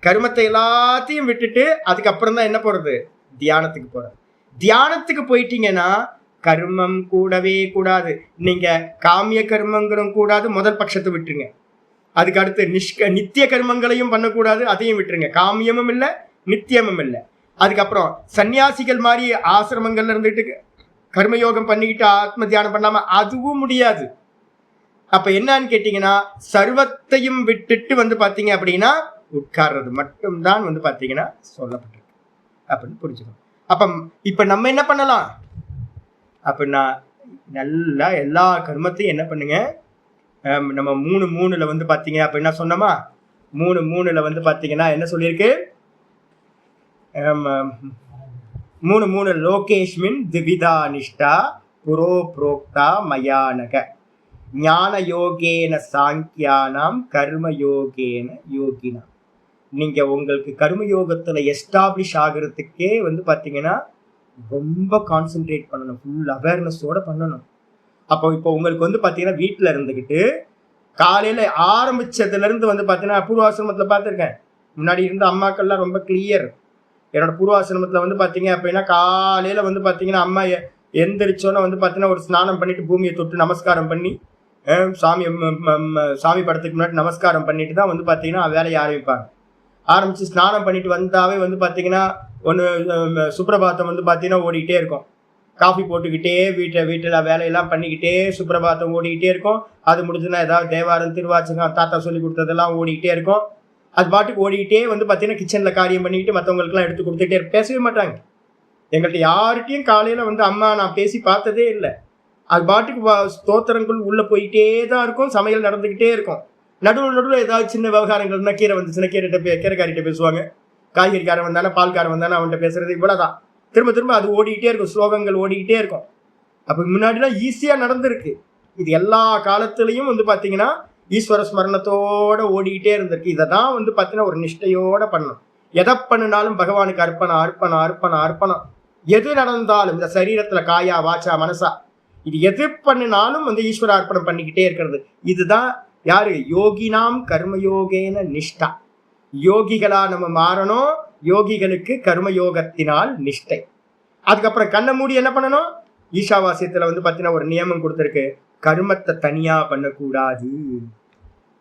கர்மத்தை எல்லாத்தையும் விட்டுட்டு அதுக்கப்புறம் தான் என்ன போறது? தியானத்துக்கு போறது. தியானத்துக்கு போயிட்டீங்கன்னா கர்மம் கூடவே கூடாது. நீங்க காமிய கர்மங்களும் கூடாது, முதல் பட்சத்தை விட்டுருங்க. அதுக்கு அடுத்து நித்திய கர்மங்களையும் பண்ணக்கூடாது, அதையும் விட்டுருங்க. காமியமும் இல்லை, நித்தியமும் இல்லை. அதுக்கப்புறம் சன்னியாசிகள் மாதிரி ஆசிரமங்கள்ல இருந்துட்டு கர்மயோகம் பண்ணிக்கிட்டு ஆத்ம தியானம் பண்ணாம அதுவும் முடியாது. அப்ப என்னன்னு கேட்டீங்கன்னா சர்வத்தையும் விட்டுட்டு வந்து பாத்தீங்க அப்படின்னா உட்கார்றது மட்டும்தான் வந்து பாத்தீங்கன்னா சொல்லப்பட்டிருக்கு அப்படின்னு புரிஞ்சுக்கணும். அப்ப இப்ப நம்ம என்ன பண்ணலாம் அப்படின்னா நல்லா எல்லா கர்மத்தையும் என்ன பண்ணுங்க, நம்ம 3:3 வந்து பாத்தீங்க அப்படின்னா சொன்னோமா, 3:3 வந்து பாத்தீங்கன்னா என்ன சொல்லியிருக்கு? 3:3 லோகேஷ்மின் திவிதா நிஷ்டா புரோ புரோக்தா மயானக ஞான யோகேன சாங்கியானாம் கர்ம யோகேன யோகினா. நீங்க உங்களுக்கு கர்மயோகத்துல எஸ்டாப்ளிஷ் ஆகிறதுக்கே வந்து பாத்தீங்கன்னா ரொம்ப கான்சென்ட்ரேட் பண்ணணும், ஃபுல் அவேர்னஸோட பண்ணணும். அப்போ இப்போ உங்களுக்கு வந்து பாத்தீங்கன்னா வீட்டுல இருந்துகிட்டு காலையில ஆரம்பிச்சதுல இருந்து வந்து பாத்தீங்கன்னா பூர்வாசிரமத்துல பார்த்துருக்கேன். முன்னாடி இருந்த அம்மாக்கள்லாம் ரொம்ப கிளியர். என்னோட பூர்வாசிரமத்துல வந்து பாத்தீங்க அப்படின்னா காலையில வந்து பாத்தீங்கன்னா அம்மா எந்திரிச்சோன்னா வந்து பாத்தீங்கன்னா ஒரு ஸ்நானம் பண்ணிட்டு பூமியை தொட்டு நமஸ்காரம் பண்ணி சாமி படத்துக்கு முன்னாடி நமஸ்காரம் பண்ணிட்டு தான் வந்து பாத்தீங்கன்னா வேலையை ஆரம்பிச்சு ஸ்நானம் பண்ணிட்டு வந்தாவே வந்து பாத்தீங்கன்னா ஒன்று சுப்ரபாத்தம் வந்து பாத்தீங்கன்னா ஓடிக்கிட்டே இருக்கும். காஃபி போட்டுக்கிட்டே வீட்டில் வேலையெல்லாம் பண்ணிக்கிட்டே சுப்ரபாத்தம் ஓடிக்கிட்டே இருக்கும். அது முடிஞ்சுன்னா ஏதாவது தேவாரம் திருவாச்சகம் தாத்தா சொல்லி கொடுத்ததெல்லாம் ஓடிக்கிட்டே இருக்கும். அது பாட்டுக்கு ஓடிக்கிட்டே வந்து பார்த்தீங்கன்னா கிச்சனில் காரியம் பண்ணிக்கிட்டு மற்றவங்களுக்குலாம் எடுத்து கொடுத்துட்டே பேசவே மாட்டாங்க. எங்கள்கிட்ட யார்கிட்டையும் காலையில் வந்து அம்மா நான் பேசி பார்த்ததே இல்லை. அது பாட்டுக்கு ஸ்தோத்திரங்கள் உள்ளே போயிட்டே தான் இருக்கும், சமையல் நடந்துக்கிட்டே இருக்கும். நடுவில் ஏதாவது சின்ன விவகாரங்கள்னா கீரை வந்துச்சுன்னா கீரைக்காரிட்ட பேசுவாங்க, காய்கறிக்காரன் வந்தானே பால்காரன் வந்தானே அவன்கிட்ட பேசுறது இவ்வளோதான். திரும்ப அது ஓடிக்கிட்டே இருக்கும், ஸ்லோகங்கள் ஓடிக்கிட்டே இருக்கும். அப்போ முன்னாடிலாம் ஈஸியாக நடந்திருக்கு. இது எல்லா காலத்துலேயும் வந்து பார்த்தீங்கன்னா ஈஸ்வர ஸ்மரணத்தோட ஓடிக்கிட்டே இருந்திருக்கு. இதை தான் வந்து பார்த்தீங்கன்னா ஒரு நிஷ்டையோட பண்ணணும். எதை பண்ணினாலும் பகவானுக்கு அர்ப்பணம். எது நடந்தாலும் இந்த சரீரத்தில் காயா வாச்சா மனசா இது எது பண்ணினாலும் வந்து ஈஸ்வர அர்ப்பணம் பண்ணிக்கிட்டே இருக்கிறது. இதுதான் யாரு? யோகினாம் கர்மயோகேன நிஷ்டா. யோகிகளா நம்ம மாறணும். யோகிகளுக்கு கர்மயோகத்தினால் நிஷ்டை. அதுக்கப்புறம் கண்ணை மூடி என்ன பண்ணணும்? ஈஷாவாசியத்துல வந்து பாத்தீங்கன்னா ஒரு நியமம் கொடுத்துருக்கு, கர்மத்தை தனியா பண்ணக்கூடாது.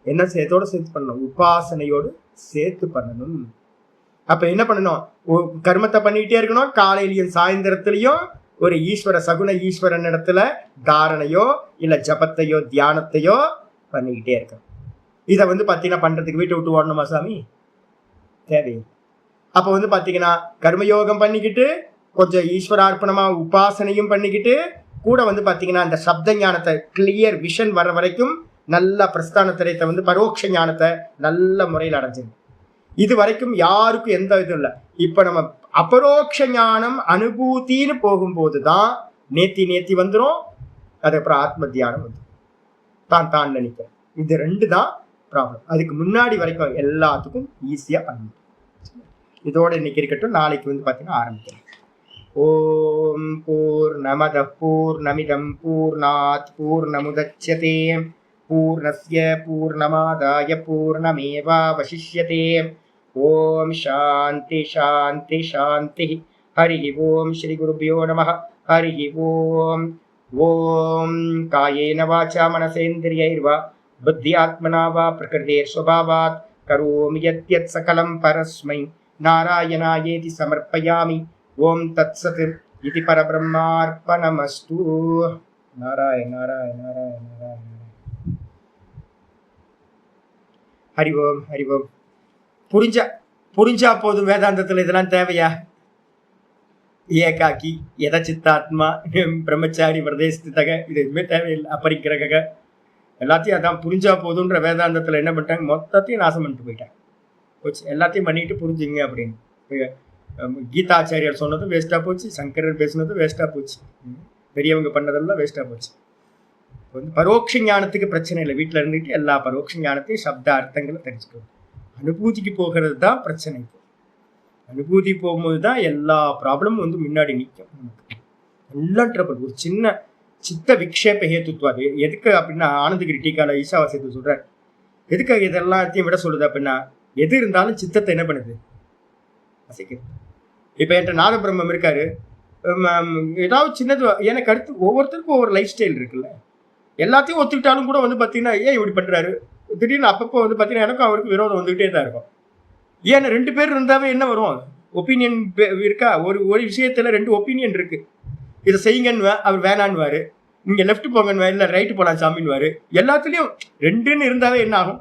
என்ன சேர்த்தோட சேர்த்து பண்ணணும்? உபாசனையோடு சேர்த்து பண்ணணும். அப்ப என்ன பண்ணணும்? கர்மத்தை பண்ணிக்கிட்டே இருக்கணும். காலையிலயும் சாயந்தரத்திலையும் ஒரு ஈஸ்வர சகுன ஈஸ்வரன் இடத்துல தாரணையோ இல்ல ஜபத்தையோ தியானத்தையோ பண்ணிக்கிட்டே இருக்கணும். இதை வந்து பாத்தீங்கன்னா பண்றதுக்கு வீட்டை விட்டு ஓடணுமா சாமி? தேவை. அப்ப வந்து பாத்தீங்கன்னா கர்மயோகம் பண்ணிக்கிட்டு கொஞ்சம் ஈஸ்வரார்ப்பணமா உபாசனையும் பண்ணிக்கிட்டு கூட வந்து பாத்தீங்கன்னா அந்த சப்த ஞானத்தை கிளியர் விஷன் வர வரைக்கும் நல்ல பிரஸ்தான திரையத்தை வந்து பரோட்ச ஞானத்தை நல்ல முறையில் அடைஞ்சிருக்கு. இது வரைக்கும் யாருக்கும் எந்த இதுவும் இல்லை. இப்ப நம்ம அபரோக்ஷ ஞானம் அனுபூத்தின்னு போகும்போதுதான் நேத்தி வந்துடும். அதுக்கப்புறம் ஆத்ம தியானம் வந்துடும். தான் நினைக்கிறேன். இது 2 தான் ப்ராப்ளம். அதுக்கு முன்னாடி வரைக்கும் எல்லாத்துக்கும் ஈஸியா பண்ணணும். இதோட இன்னைக்கு இருக்கட்டும். நாளைக்கு வந்து பாத்தீங்கன்னா ஆரம்பிக்கிறேன். ஓம் பூர்ணமத பூர்ணமிதம் பூர்ணாத் பூர்ணமுதச்யதே பூர்ணஸ்ய பூர்ணமாதாய பூர்ணமேவாவசிஷ்யதே. ஓம் சாந்தி சாந்தி சாந்தி. ஹரி ஓம் ஸ்ரீ குருபியோ நமः. ஹரி ஓம். ஓம் காயேன வாசா மனசேந்திரியைர்வா புத்தியாத்மனா வா பிரகிருதேர் ஸ்வபாவாத் கரோமி யத்யத் சகலம் பரஸ்மை நாராயணாயேதி சமர்ப்பயாமி. ஓம் தத்சத் இதி பரபிரம்மார்ப்பணமஸ்து. நாராயண நாராயண நாராயண நாராயண. ஹரி ஓம் ஹரி ஓம். புரிஞ்சா போதும். வேதாந்தத்தில் இதெல்லாம் தேவையா? ஏகாக்கி எத சித்தாத்மா பிரம்மச்சாரி பிரதேசத்தக இது எதுவுமே தேவையில்லை. அப்பரிக்கிரக எல்லாத்தையும் அதான் புரிஞ்சா போதுன்ற வேதாந்தத்தில் என்ன பண்ணிட்டாங்க? மொத்தத்தையும் நாசம் பண்ணிட்டு போயிட்டாங்க. எல்லாத்தையும் பண்ணிட்டு புரிஞ்சுங்க அப்படின்னு. கீதாச்சாரியார் சொன்னதும் வேஸ்டா போச்சு. சங்கரர் பேசினதும் வேஸ்டா போச்சு. பெரியவங்க பண்ணதெல்லாம் வேஸ்டா போச்சு. வந்து பரோட்ச ஞானத்துக்கு பிரச்சனை இல்லை. வீட்டில் இருந்துட்டு எல்லா பரோட்ச ஞானத்தையும் சப்த அர்த்தங்களை தெரிஞ்சுக்கணும். அனுபூதிக்கு போகிறது தான் பிரச்சனை. அனுபூதி போகும்போது தான் எல்லா ப்ராப்ளமும் வந்து முன்னாடி நிற்கும். எல்லாம் ட்ரபிள். ஒரு சின்ன சித்த விக்ஷேப ஹேத்துவாது. எதுக்கு அப்படின்னா ஆனந்தகிரி டீக்கால ஈஷாவாசியத்தை சொல்றாரு. எதுக்காக இதெல்லாத்தையும் விட சொல்லுது அப்படின்னா, எது இருந்தாலும் சித்தத்தை என்ன பண்ணுது? அசைக்குது. இப்போ என்கிட்ட நாதபிரம்மம் இருக்காரு. ஏதாவது சின்னது எனக்கு அடுத்து ஒவ்வொருத்தருக்கும் ஒவ்வொரு லைஃப் ஸ்டைல் இருக்குல்ல. எல்லாத்தையும் ஒத்துக்கிட்டாலும் கூட வந்து பார்த்தீங்கன்னா ஏன் இப்படி பண்ணுறாரு திடீர்னு அப்பப்போ வந்து பார்த்தீங்கன்னா எனக்கும் அவருக்கு விரோதம் வந்துகிட்டே தான் இருக்கும். ஏன்னா 2 பேர் இருந்தாவே என்ன வரும்? ஒப்பீனியன் இருக்கா? ஒரு விஷயத்துல 2 ஒப்பீனியன் இருக்கு. இதை செய்யுங்கன்னு அவர் வேணான்னுவாரு. நீங்க லெஃப்ட் போங்கன்னு இல்லை ரைட்டு போலாம் சாமின்னுவாரு. எல்லாத்துலேயும் 2ன்னு இருந்தாவே என்ன ஆகும்?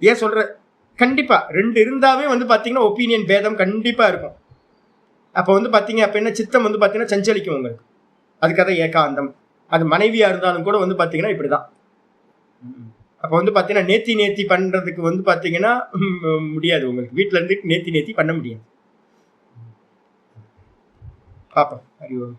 ஏன் சொல்ற? கண்டிப்பா 2 இருந்தாவே வந்து பார்த்தீங்கன்னா ஒப்பீனியன் பேதம் கண்டிப்பா இருக்கும். அப்போ வந்து பார்த்தீங்க அப்போ என்ன சித்தம் வந்து பார்த்தீங்கன்னா சஞ்சலிக்கும் உங்களுக்கு. அதுக்காக ஏகாந்தம். அது மனைவியா இருந்தாலும் கூட வந்து பார்த்தீங்கன்னா இப்படிதான். அப்போ வந்து பார்த்தீங்கன்னா நேத்தி பண்றதுக்கு வந்து பார்த்தீங்கன்னா முடியாது. உங்களுக்கு வீட்டில் இருந்துட்டு நேத்தி பண்ண முடியாது. பாப்போம். அறிவோம்.